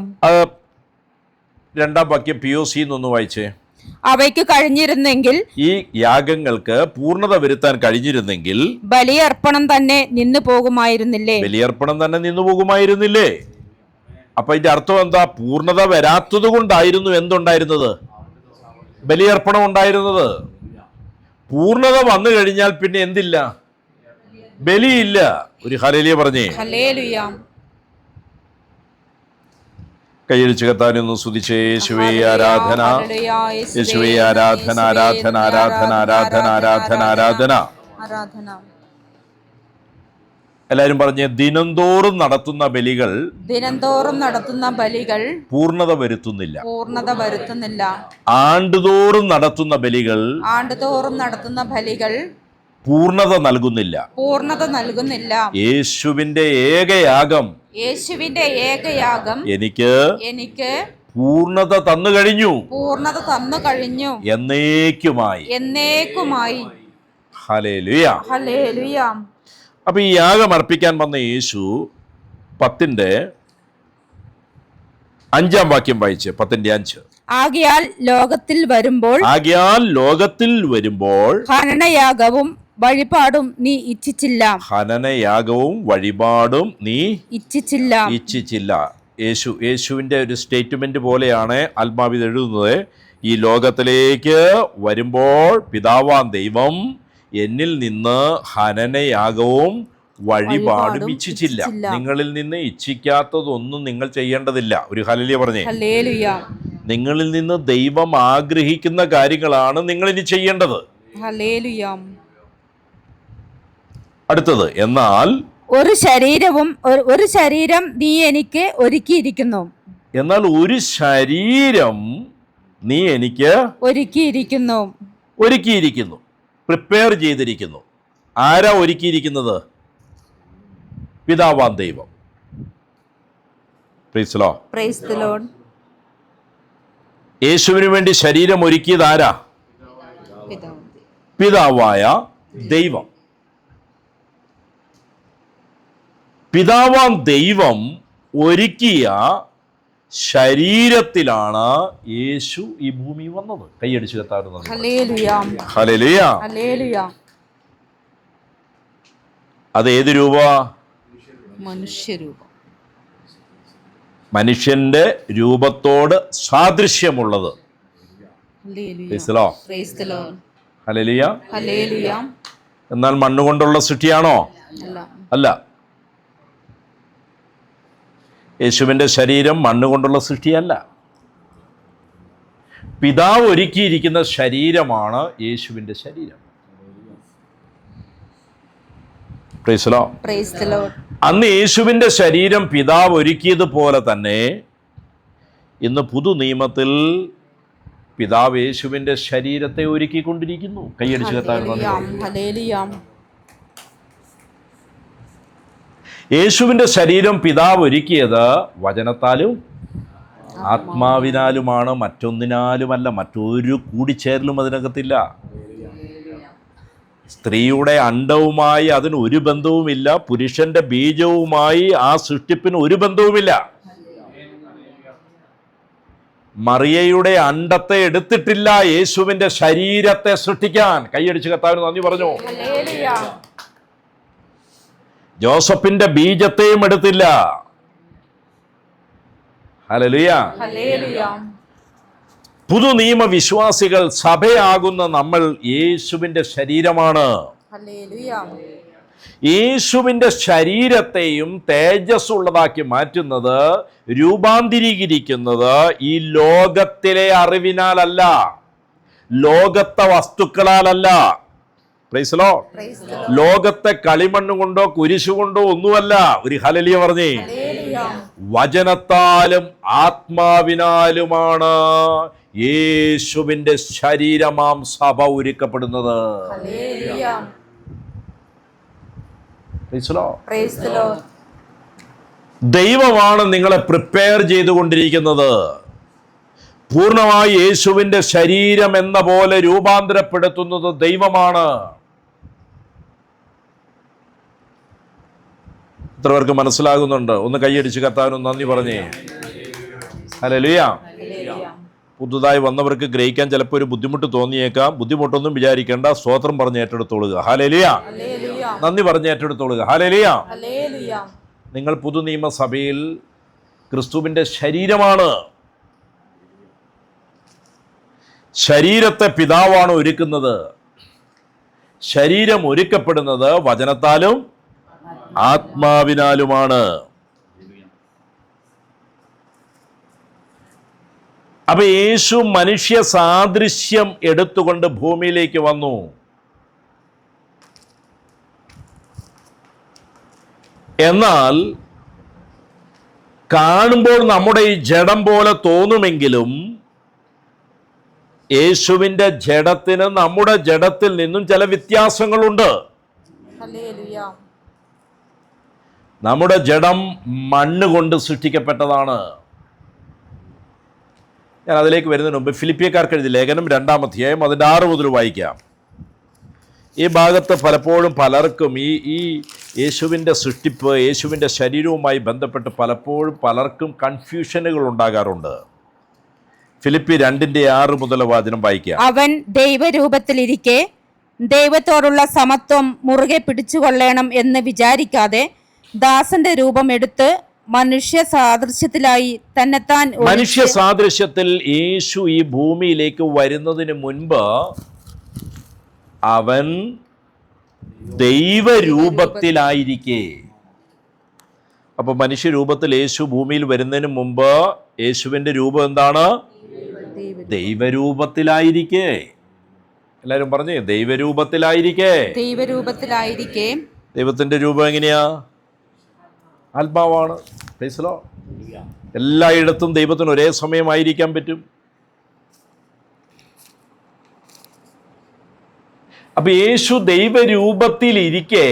2-ാം വാക്യം POC എന്നൊന്ന് വായിച്ചേ. അവയ്ക്ക് കഴിഞ്ഞിരുന്നെങ്കിൽ, ഈ യാഗങ്ങൾക്ക് പൂർണ്ണത വരുത്താൻ കഴിഞ്ഞിരുന്നെങ്കിൽ ബലിയർപ്പണം തന്നെ നിന്നു പോകുമായിരുന്നില്ലേ? ബലിയർപ്പണം തന്നെ നിന്നു പോകുമായിരുന്നില്ലേ? അപ്പൊ ഇതിന്റെ അർത്ഥം എന്താ? പൂർണ്ണത വരാത്തത് കൊണ്ടായിരുന്നു എന്തുണ്ടായിരുന്നത്? ബലിയർപ്പണം ഉണ്ടായിരുന്നത്. പൂർണ്ണത വന്നു കഴിഞ്ഞാൽ പിന്നെ എന്തില്ല? ബലിയില്ല. ഒരു ഹല്ലേലൂയ പറഞ്ഞേ. കൈയടിച്ച് കത്താനൊന്ന് സ്തുതിച്ചേ. യേശുവേ ആരാധന, യേശുവേ ആരാധന, ആരാധന, ആരാധന, ആരാധന, ആരാധന, ആരാധന. ആരാധന. എല്ലാരും പറഞ്ഞ്, ദിനംതോറും നടത്തുന്ന ബലികൾ പൂർണ്ണത വരുത്തുന്നില്ല. ആണ്ടുതോറും നടത്തുന്ന ബലികൾ പൂർണ്ണത നൽകുന്നില്ല. യേശുവിന്റെ ഏകയാഗം എനിക്ക് പൂർണ്ണത തന്നു കഴിഞ്ഞു, എന്നേക്കുമായി. Hallelujah, hallelujah. അപ്പൊ ഈ യാഗം അർപ്പിക്കാൻ വന്ന യേശു 10:5 വാക്യം വായിച്ച്, 10:5. ആകയാൽ ലോകത്തിൽ വരുമ്പോൾ ഹനനയാഗവും വഴിപാടും നീ ഇച്ഛിച്ചില്ല. ഇച്ഛിച്ചില്ല. യേശുവിന്റെ ഒരു സ്റ്റേറ്റ്മെന്റ് പോലെയാണ് ആത്മാവിൽ എഴുതുന്നത്. ഈ ലോകത്തിലേക്ക് വരുമ്പോൾ പിതാവാം ദൈവം എന്നിൽ നിന്ന് ഹനനയാഗവും വഴിപാടും ഇച്ഛിച്ചില്ല. നിങ്ങളിൽ നിന്ന് ഇച്ഛിക്കാത്തതൊന്നും നിങ്ങൾ ചെയ്യേണ്ടതില്ല. ഒരു ഹല്ലേലൂയ പറഞ്ഞേ. നിങ്ങളിൽ നിന്ന് ദൈവം ആഗ്രഹിക്കുന്ന കാര്യങ്ങളാണ് നിങ്ങൾ ഇനി ചെയ്യേണ്ടത്. അടുത്തത്, എന്നാൽ ഒരു ശരീരം നീ എനിക്ക് ഒരുക്കിയിരിക്കുന്നു. എന്നാൽ ഒരു ശരീരം നീ എനിക്ക് ഒരുക്കിയിരിക്കുന്നു, പ്രിപ്പയർ ചെയ്തിരിക്കുന്നു. ആരാ ഒരുക്കിയിരിക്കുന്നത്? പിതാവാം ദൈവം. Price the lord. യേശുവിന് വേണ്ടി ശരീരം ഒരുക്കിയത് ആരാ? പിതാവായ ദൈവം. പിതാവാം ദൈവം ഒരുക്കിയ ശരീരത്തിലാണ് യേശു ഈ ഭൂമി വന്നത്. കൈയടിച്ചു കത്താറുണ്ട്. ഹല്ലേലൂയ. അത് ഏത് രൂപ? മനുഷ്യന്റെ രൂപത്തോട് സാദൃശ്യമുള്ളത്. ഹല്ലേലൂയ. എന്നാൽ മണ്ണുകൊണ്ടുള്ള സൃഷ്ടിയാണോ? അല്ല. യേശുവിന്റെ ശരീരം മണ്ണുകൊണ്ടുള്ള സൃഷ്ടിയല്ല. പിതാവ് ഒരുക്കിയിരിക്കുന്ന ശരീരമാണ് യേശുവിന്റെ ശരീരം. അന്ന് യേശുവിന്റെ ശരീരം പിതാവ് ഒരുക്കിയതുപോലെ തന്നെ ഇന്ന് പുതു നിയമത്തിൽ പിതാവ് യേശുവിന്റെ ശരീരത്തെ ഒരുക്കിക്കൊണ്ടിരിക്കുന്നു. കൈയടിച്ചു കത്താൻ. യേശുവിന്റെ ശരീരം പിതാവ് ഒരുക്കിയത് വചനത്താലും ആത്മാവിനാലുമാണ്, മറ്റൊന്നിനാലുമല്ല. മറ്റൊരു കൂടിച്ചേരലും അതിനകത്തില്ല. സ്ത്രീയുടെ അണ്ഡവുമായി അതിന് ഒരു ബന്ധവുമില്ല. പുരുഷന്റെ ബീജവുമായി ആ സൃഷ്ടിപ്പിന് ഒരു ബന്ധവുമില്ല. മറിയയുടെ അണ്ഡത്തെ എടുത്തിട്ടില്ല യേശുവിന്റെ ശരീരത്തെ സൃഷ്ടിക്കാൻ. കൈയടിച്ച് കർത്താവിന് നന്ദി പറഞ്ഞു. ജോസഫിന്റെ ബീജത്തെയും എടുത്തില്ല. ഹല്ലേലൂയ. പുതു നിയമ വിശ്വാസികൾ, സഭയാകുന്ന നമ്മൾ യേശുവിന്റെ ശരീരമാണ്. യേശുവിന്റെ ശരീരത്തെയും തേജസ്സുള്ളതാക്കി മാറ്റുന്നത്, രൂപാന്തരീകരിക്കുന്നത് ഈ ലോകത്തിലെ അറിവിനാലല്ല, ലോകത്തെ വസ്തുക്കളാലല്ല. Price the Lord. ലോകത്തെ കളിമണ്ണ് കൊണ്ടോ കുരിശുകൊണ്ടോ ഒന്നുമല്ല. ഒരു ഹല്ലേലൂയ പറഞ്ഞേ. വചനത്താലും ആത്മാവിനാലുമാണ് യേശുവിന്റെ ശരീരമാം സഭ ഒരുക്കപ്പെടുന്നത്. ദൈവമാണ് നിങ്ങളെ പ്രിപ്പയർ ചെയ്തുകൊണ്ടിരിക്കുന്നത്. പൂർണ്ണമായി യേശുവിന്റെ ശരീരം എന്ന പോലെ രൂപാന്തരപ്പെടുത്തുന്നത് ദൈവമാണ്. എത്ര പേർക്ക് മനസ്സിലാകുന്നുണ്ട്? ഒന്ന് കൈയടിച്ച് കർത്താവിന് നന്ദി പറഞ്ഞേ. ഹല്ലേലൂയ. പുതുതായി വന്നവർക്ക് ഗ്രഹിക്കാൻ ചിലപ്പോൾ ഒരു ബുദ്ധിമുട്ട് തോന്നിയേക്കാം. ബുദ്ധിമുട്ടൊന്നും വിചാരിക്കേണ്ട. സ്തോത്രം പറഞ്ഞ് ഏറ്റെടുത്തോളുക. ഹല്ലേലൂയ. നന്ദി പറഞ്ഞ് ഏറ്റെടുത്തോളുക. ഹല്ലേലൂയ. നിങ്ങൾ പുതു നിയമസഭയിൽ ക്രിസ്തുവിന്റെ ശരീരമാണ്. ശരീരത്തെ പിതാവാണ് ഒരുക്കുന്നത്. ശരീരം ഒരുക്കപ്പെടുന്നത് വചനത്താലും ആത്മാവിനാലുമാണ്. അപ്പൊ യേശു മനുഷ്യ സാദൃശ്യം എടുത്തുകൊണ്ട് ഭൂമിയിലേക്ക് വന്നു. എന്നാൽ കാണുമ്പോൾ നമ്മുടെ ഈ ജഡം പോലെ തോന്നുമെങ്കിലും യേശുവിൻ്റെ ജഡത്തിന് നമ്മുടെ ജഡത്തിൽ നിന്നും ചില വ്യത്യാസങ്ങളുണ്ട്. നമ്മുടെ ജഡം മണ്ണ് കൊണ്ട് സൃഷ്ടിക്കപ്പെട്ടതാണ്. ഞാൻ അതിലേക്ക് വരുന്നതിന് മുമ്പ് ഫിലിപ്പിയക്കാർക്ക് എഴുതിയ ലേഖനം 2-ാം അധ്യായം അതിൻ്റെ 6 മുതൽ വായിക്കാം. ഈ ഭാഗത്ത് പലപ്പോഴും പലർക്കും ഈ യേശുവിൻ്റെ സൃഷ്ടിപ്പ്, യേശുവിൻ്റെ ശരീരവുമായി ബന്ധപ്പെട്ട് പലപ്പോഴും പലർക്കും കൺഫ്യൂഷനുകൾ ഉണ്ടാകാറുണ്ട്. ഫിലിപ്പി 2:6 മുതൽ വാചനം വായിക്കാം. അവൻ ദൈവരൂപത്തിലിരിക്കെ ദൈവത്തോടുള്ള സമത്വം മുറുകെ പിടിച്ചുകൊള്ളണം എന്ന് വിചാരിക്കാതെ ദാസന്റെ രൂപം എടുത്ത് മനുഷ്യ സാദൃശ്യത്തിലായി തന്നെത്താൻ മനുഷ്യ സാദൃശ്യത്തിൽ യേശു ഈ ഭൂമിയിലേക്ക് വരുന്നതിന് മുൻപ് അവൻ ദൈവരൂപത്തിലായിരിക്കെ. അപ്പൊ മനുഷ്യരൂപത്തിൽ യേശു ഭൂമിയിൽ വരുന്നതിന് മുമ്പ് യേശുവിൻ്റെ രൂപം എന്താണ്? ദൈവരൂപത്തിലായിരിക്കെ. എല്ലാരും പറഞ്ഞേ, ദൈവരൂപത്തിലായിരിക്കെ. ദൈവരൂപത്തിലായിരിക്കെ. ദൈവത്തിന്റെ രൂപം എങ്ങനെയാ? ആത്മാവാണ്. Price the Lord. എല്ലായിടത്തും ദൈവത്തിന് ഒരേ സമയമായിരിക്കാൻ പറ്റും. അപ്പൊ യേശു ദൈവരൂപത്തിലിരിക്കെ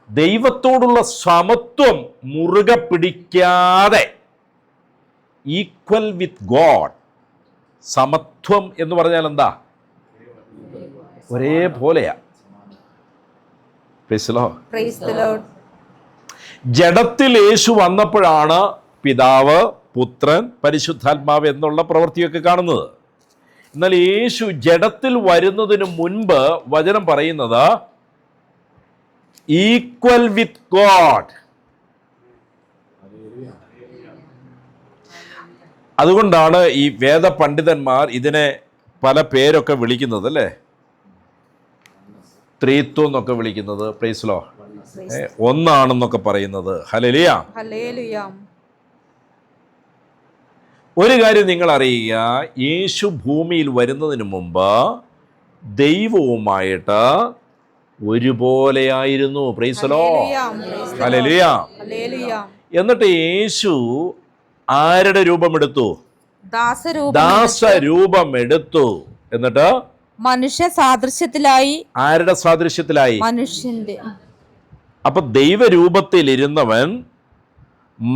ദൈവത്തോടുള്ള സമത്വം മുറുകെ പിടിക്കാതെ, ഈക്വൽ വിത്ത് ഗോഡ്. സമത്വം എന്ന് പറഞ്ഞാൽ എന്താ? ഒരേപോലെയാ. Praise the lord. ജഡത്തിൽ യേശു വന്നപ്പോഴാണ് പിതാവ്, പുത്രൻ, പരിശുദ്ധാത്മാവ് എന്നുള്ള പ്രവൃത്തിയൊക്കെ കാണുന്നത്. എന്നാൽ യേശു ജഡത്തിൽ വരുന്നതിന് മുൻപ് വചനം പറയുന്നത് ഈക്വൽ വിത്ത് ഗോഡ്. അതുകൊണ്ടാണ് ഈ വേദ പണ്ഡിതന്മാർ ഇതിനെ പല പേരൊക്കെ വിളിക്കുന്നത്, അല്ലേ? ത്രിത്വം എന്നൊക്കെ വിളിക്കുന്നത്, പ്രൈസ് ദി ലോർഡ്. ഒന്നാണെന്നൊക്കെ പറയുന്നത്. ഹല്ലേലൂയ. ഒരു കാര്യം നിങ്ങൾ അറിയുക, യേശു ഭൂമിയിൽ വരുന്നതിന് മുമ്പ് ദൈവവുമായിട്ട് ഒരുപോലെയായിരുന്നു. Praise the lord. ഹല്ലേലൂയ. എന്നിട്ട് യേശു ആരുടെ രൂപമെടുത്തു? ദാസരൂപം എടുത്തു. എന്നിട്ട് മനുഷ്യ സാദൃശ്യത്തിലായി. ആരുടെ സാദൃശ്യത്തിലായി? മനുഷ്യന്റെ. അപ്പൊ ദൈവരൂപത്തിലിരുന്നവൻ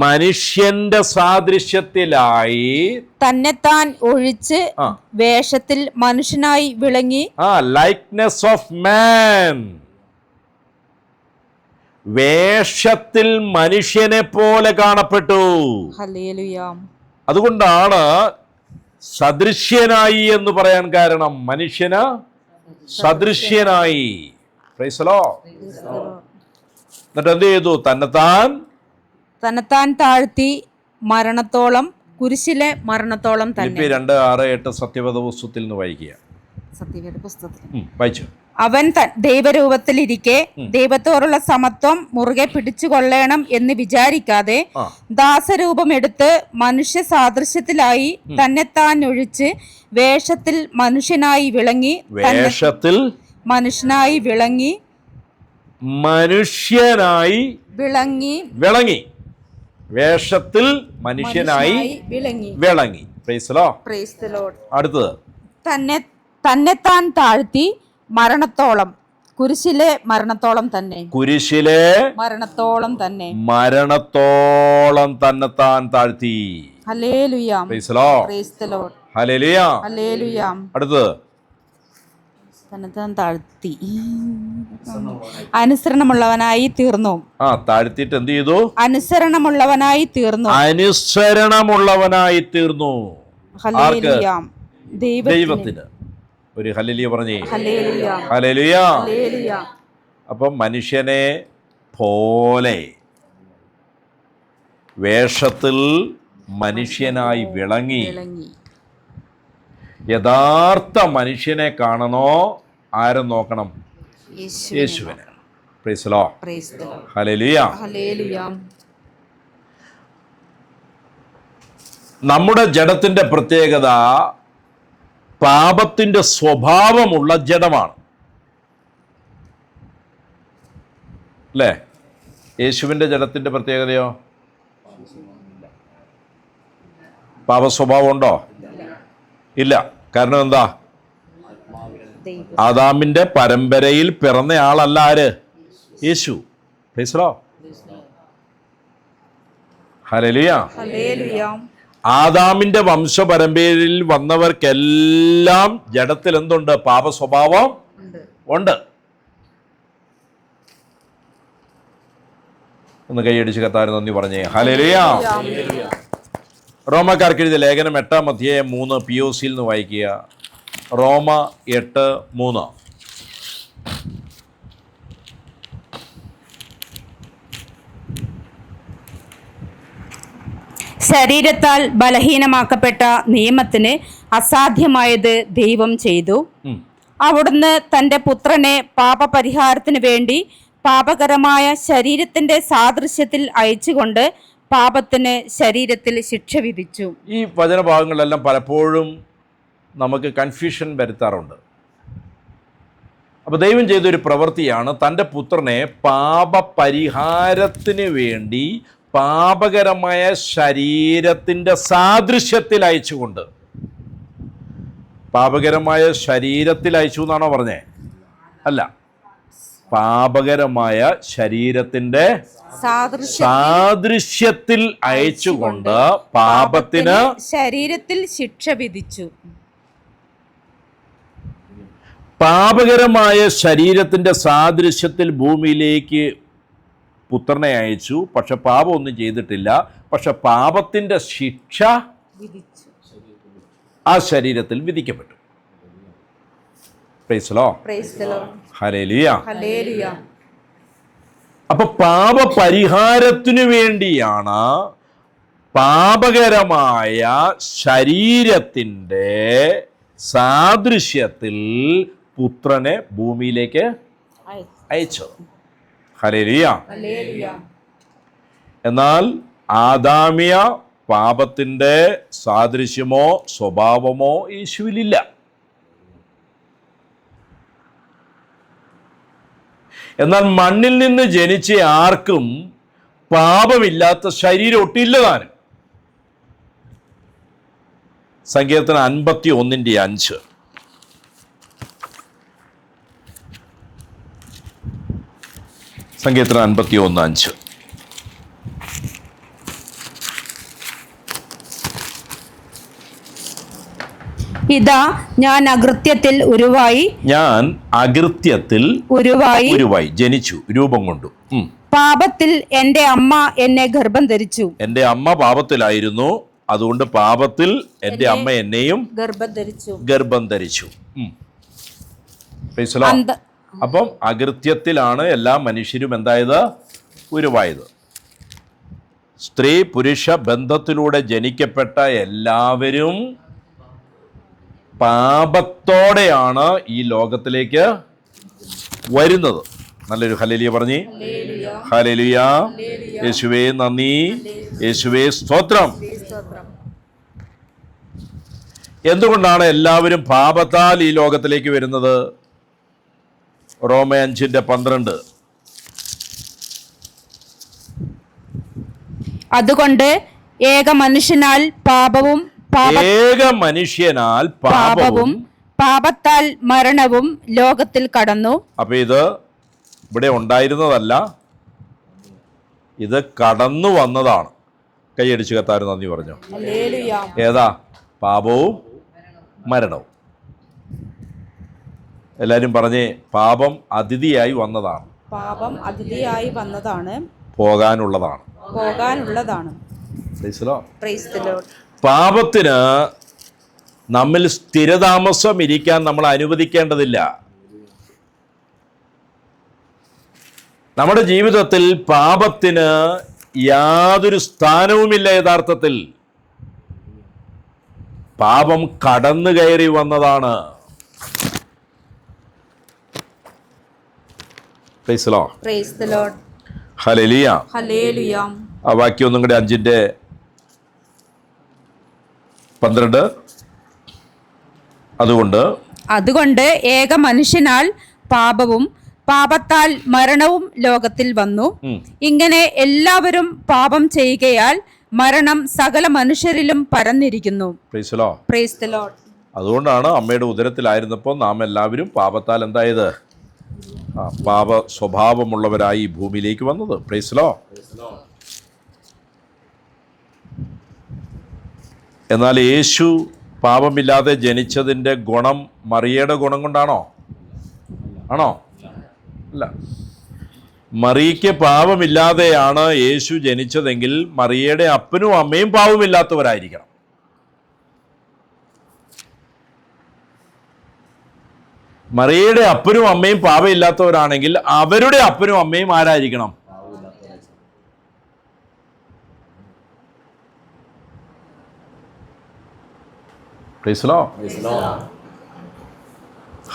മനുഷ്യന്റെ സാദൃശ്യത്തിലായി തന്നെത്താൻ ഒഴിച്ച് വേഷത്തിൽ മനുഷ്യനായി വിളങ്ങി. Likeness of man. വേഷത്തിൽ മനുഷ്യനെ പോലെ കാണപ്പെട്ടു. ഹല്ലേലൂയ. അതുകൊണ്ടാണ് സദൃശ്യനായി എന്ന് പറയാൻ കാരണം. മനുഷ്യന് സദൃശ്യനായി. Price the Lord. എന്നിട്ട് എന്ത് ചെയ്തു? തന്നെത്താൻ താഴ്ത്തി മരണത്തോളം, കുരിശിലെ മരണത്തോളം തന്നെ. 2:6-8 സത്യവേദ പുസ്തകത്തിൽ നിന്ന് വായിക്കുക. സത്യവേദ പുസ്തകത്തിൽ വായിച്ചു. അവൻ ദൈവരൂപത്തിലിരിക്കെ ദൈവത്തോടുള്ള സമത്വം മുറുകെ പിടിച്ചുകൊള്ളണം എന്ന് വിചാരിക്കാതെ ദാസരൂപം എടുത്ത് മനുഷ്യ സാദൃശ്യത്തിലായി തന്നെത്താൻ ഒഴിച്ച് വേഷത്തിൽ മനുഷ്യനായി വിളങ്ങി. വേഷത്തിൽ മനുഷ്യനായി വിളങ്ങി. Praise the lord. അടുത്തത് തന്നെത്താൻ താഴ്ത്തി മരണത്തോളം, കുരിശിലെ മരണത്തോളം തന്നെ. മരണത്തോളം തന്നെത്താൻ താഴ്ത്തി. ഹല്ലേലൂയ. Praise the lord. ഹല്ലേലൂയ. അടുത്തത് തന്നെത്താൻ താഴ്ത്തി അനുസരണമുള്ളവനായി തീർന്നു. താഴ്ത്തിയിട്ട് എന്ത് ചെയ്തു? അനുസരണമുള്ളവനായി തീർന്നു. ഹല്ലേലൂയ. ദൈവത്തിന് ഒരു ഹല്ലേലൂയ പറഞ്ഞേ. ഹല്ലേലൂയ. അപ്പം മനുഷ്യനെ പോലെ വേഷത്തിൽ മനുഷ്യനായി വിളങ്ങി. യഥാർത്ഥ മനുഷ്യനെ കാണണോ? ആരും നോക്കണം? യേശുവിനെ. Price the lord. ഹല്ലേലൂയ. നമ്മുടെ ജഡത്തിൻ്റെ പ്രത്യേകത പാപത്തിൻ്റെ സ്വഭാവമുള്ള ജഡമാണ്. അല്ലേ? യേശുവിൻ്റെ ജഡത്തിൻ്റെ പ്രത്യേകതയോ? പാപസ്വഭാവം ഉണ്ടോ? ഇല്ല. കാരണം എന്താ? ആദാമിൻ്റെ പരമ്പരയിൽ പിറന്ന ആളല്ല ആര്? യേശു. ഹല്ലേലൂയ. ആദാമിന്റെ വംശപരമ്പരയിൽ വന്നവർക്കെല്ലാം ജഡത്തിൽ എന്തുണ്ട്? പാപസ്വഭാവം ഉണ്ട്. ഒന്ന് കൈയടിച്ച് കർത്താവിന് നന്ദി പറഞ്ഞേ. ഹല്ലേലൂയ. റോമക്കാർക്ക് എഴുതിയ ലേഖനം 8:3 POC നിന്ന് വായിക്കുക. റോമ 8:3. ശരീരത്താൽ ബലഹീനമാക്കപ്പെട്ട നിയമത്തിന് അസാധ്യമായത് ദൈവം ചെയ്തു. അവിടുന്ന് തൻ്റെ പുത്രനെ പാപപരിഹാരത്തിന് വേണ്ടി പാപകരമായ ശരീരത്തിന്റെ സാദൃശ്യത്തിൽ അയച്ചുകൊണ്ട് പാപത്തിന് ശരീരത്തിൽ ശിക്ഷ വിധിച്ചു. ഈ വചനഭാഗങ്ങളെല്ലാം പലപ്പോഴും നമുക്ക് കൺഫ്യൂഷൻ വരുത്താറുണ്ട്. അപ്പോൾ ദൈവം ചെയ്തൊരു പ്രവൃത്തിയാണ് തൻ്റെ പുത്രനെ പാപപരിഹാരത്തിന് വേണ്ടി പാപകരമായ ശരീരത്തിൻ്റെ സാദൃശ്യത്തിൽ അയച്ചുകൊണ്ട്. പാപകരമായ ശരീരത്തിൽ അയച്ചു എന്നാണോ പറഞ്ഞേ? അല്ല, പാപകരമായ ശരീരത്തിൻ്റെ സാദൃശ്യത്തിൽ അയച്ചുകൊണ്ട് പാപത്തിന് ശരീരത്തിൽ ശിക്ഷ വിധിച്ചു. പാപകരമായ ശരീരത്തിൻ്റെ സാദൃശ്യത്തിൽ ഭൂമിയിലേക്ക് പുത്രനെ അയച്ചു. പക്ഷെ പാപമൊന്നും ചെയ്തിട്ടില്ല. പക്ഷെ പാപത്തിൻ്റെ ശിക്ഷ ആ ശരീരത്തിൽ വിധിക്കപ്പെട്ടു. ഹല്ലേലൂയ. അപ്പൊ പാപപരിഹാരത്തിനു വേണ്ടിയാണ് പാപകരമായ ശരീരത്തിൻ്റെ സാദൃശ്യത്തിൽ പുത്രനെ ഭൂമിയിലേക്ക് അയച്ചത്. ഹല്ലേലൂയ. എന്നാൽ ആദാമിയ പാപത്തിൻ്റെ സാദൃശ്യമോ സ്വഭാവമോ യേശുവിലില്ല. എന്നാൽ മണ്ണിൽ നിന്ന് ജനിച്ച ആർക്കും പാപമില്ലാത്ത ശരീരം ഒട്ടില്ല താനും. സങ്കീർത്തനം 51:5. സങ്കീർത്തനം 51:5. ഇതാ ഞാൻ അകൃത്യത്തിൽ ഉരുവായി ജനിച്ചു, രൂപം കൊണ്ടു. പാപത്തിൽ എന്റെ അമ്മ എന്നെ ഗർഭം ധരിച്ചു. എന്റെ അമ്മ പാപത്തിലായിരുന്നു, അതുകൊണ്ട് പാപത്തിൽ എന്റെ അമ്മ എന്നെയും ഗർഭം ധരിച്ചു. അപ്പം അകൃത്യത്തിലാണ് എല്ലാ മനുഷ്യരും എന്തായത്? ഉരുവായത്. സ്ത്രീ പുരുഷ ബന്ധത്തിലൂടെ ജനിക്കപ്പെട്ട എല്ലാവരും പാപത്തോടെയാണ് ഈ ലോകത്തിലേക്ക് വരുന്നത്. നല്ലൊരു ഹല്ലേലൂയ പറഞ്ഞേ. ഹല്ലേലൂയ. യേശുവേ നന്ദി, യേശുവേ സ്തോത്രം. എന്തുകൊണ്ടാണ് എല്ലാവരും പാപത്താൽ ഈ ലോകത്തിലേക്ക് വരുന്നത്? റോമ 5:12. അതുകൊണ്ട് ഏക മനുഷ്യനാൽ പാപവും പാപത്താൽ മരണവും ലോകത്തിൽ കടന്നു. അപ്പൊ ഇത് ഇവിടെ ഉണ്ടായിരുന്നതല്ല, ഇത് കടന്നു വന്നതാണ്. കൈയടിച്ച് കർത്താവിന് നന്ദി പറഞ്ഞു. ഏതാ? പാപവും മരണവും. എല്ലാരും പറഞ്ഞേ, പാപം അതിഥിയായി വന്നതാണ്. പോകാനുള്ളതാണ്. പാപത്തിന് നമ്മിൽ സ്ഥിരതാമസം ഇരിക്കാൻ നമ്മൾ അനുവദിക്കേണ്ടതില്ല. നമ്മുടെ ജീവിതത്തിൽ പാപത്തിന് യാതൊരു സ്ഥാനവുമില്ല. യഥാർത്ഥത്തിൽ പാപം കടന്നു കയറി വന്നതാണ്. ഹല്ലേലൂയ. ആ വാക്യം ഒന്നും കൂടെ 5 12. അതുകൊണ്ട് ഏക മനുഷ്യനാൽ പാപവും പാപത്താൽ മരണവും ലോകത്തിൽ വന്നു. ഇങ്ങനെ എല്ലാവരും പാപം ചെയ്യുകയാൽ മരണം സകല മനുഷ്യരിലും പരന്നിരിക്കുന്നു. Price the Lord. അതുകൊണ്ടാണ് അമ്മയുടെ ഉദരത്തിലായിരുന്നപ്പോൾ നാം എല്ലാവരും പാപത്താൽ എന്തായത്, പാപ സ്വഭാവമുള്ളവരായി ഈ ഭൂമിയിലേക്ക് വന്നത്. Price the Lord. എന്നാൽ യേശു പാപമില്ലാതെ ജനിച്ചതിൻ്റെ ഗുണം മറിയയുടെ ഗുണം കൊണ്ടാണോ? ആണോ? അല്ല. മറിയയ്ക്ക് പാപമില്ലാതെയാണ് യേശു ജനിച്ചതെങ്കിൽ മറിയയുടെ അപ്പനും അമ്മയും പാപമില്ലാത്തവരായിരിക്കണം. മറിയയുടെ അപ്പനും അമ്മയും പാപമില്ലാത്തവരാണെങ്കിൽ അവരുടെ അപ്പനും അമ്മയും ആരായിരിക്കണം?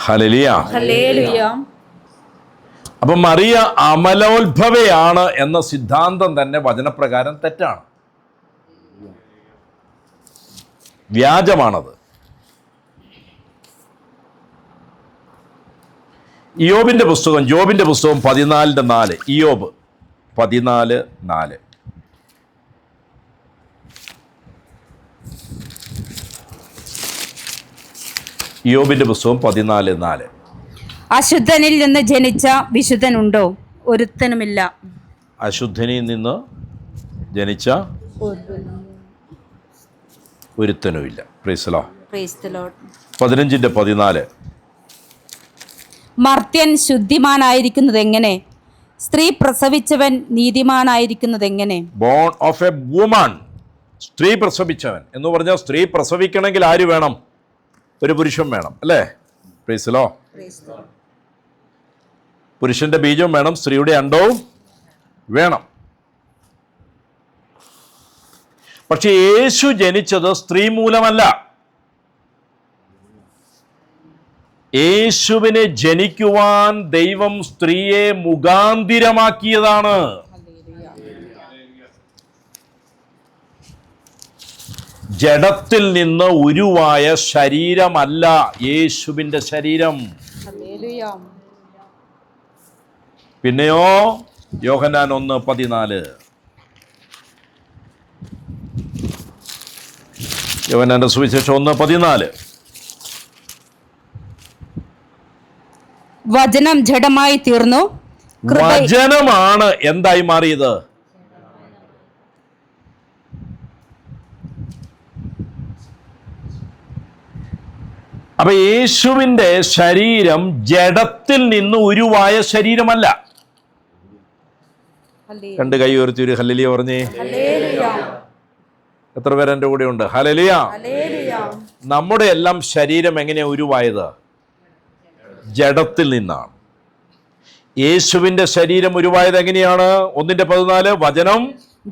ഹല്ലേലൂയ. അപ്പൊ മറിയ അമലോത്ഭവയാണ് എന്ന സിദ്ധാന്തം തന്നെ വചനപ്രകാരം തെറ്റാണ്, വ്യാജമാണത്. ജോബിന്റെ പുസ്തകം 14:4. ഇയ്യോബ് 14:4. ഇയ്യോബിന്റെ പുസ്തകം 14:4. അശുദ്ധനിൽ നിന്ന് ജനിച്ച വിശുദ്ധനുണ്ടോ? ഒരുത്തനുമില്ല. അശുദ്ധനിൽ നിന്ന് ജനിച്ച ഒരുത്തനുമില്ല. Praise the lord. 15:14. മർത്യൻ ശുദ്ധിമാനായിരിക്കുന്നത് എങ്ങനെ? സ്ത്രീ പ്രസവിച്ചവൻ നീതിമാനായിരിക്കുന്നത് എങ്ങനെ? ബോൺ ഓഫ് എ വുമൺ, സ്ത്രീ പ്രസവിച്ചവൻ എന്ന് പറഞ്ഞാൽ സ്ത്രീ പ്രസവിക്കണമെങ്കിൽ ആര് വേണം? ഒരു പുരുഷൻ വേണം, അല്ലേ? Price the Lord. പുരുഷന്റെ ബീജവും വേണം, സ്ത്രീയുടെ അണ്ടവും വേണം. പക്ഷെ യേശു ജനിച്ചത് സ്ത്രീ മൂലമല്ല. യേശുവിനെ ജനിക്കുവാൻ ദൈവം സ്ത്രീയെ മുഖാന്തിരമാക്കിയതാണ്. ജഡത്തിൽ നിന്ന് ഉരുവായ ശരീരമല്ല യേശുവിൻ്റെ ശരീരം. പിന്നെയോ യോഹന്നാൻ 1:14. യോഹന്നാന്റെ സുവിശേഷം 1:14. വചനം ജഡമായി തീർന്നു. വചനമാണ് എന്തായി മാറിയത്? അപ്പൊ യേശുവിന്റെ ശരീരം ജഡത്തിൽ നിന്ന് ഉരുവായ ശരീരമല്ല. രണ്ട് കൈ ഉയർത്തി ഒരു ഹല്ലേലൂയ പറഞ്ഞേ. എത്ര പേര് എൻ്റെ കൂടെ ഉണ്ട്? ഹല്ലേലൂയ. നമ്മുടെ എല്ലാം ശരീരം എങ്ങനെയാ ഉരുവായത്? ജഡത്തിൽ നിന്നാണ്. യേശുവിന്റെ ശരീരം ഉരുവായത് എങ്ങനെയാണ്? 1:14. വചനം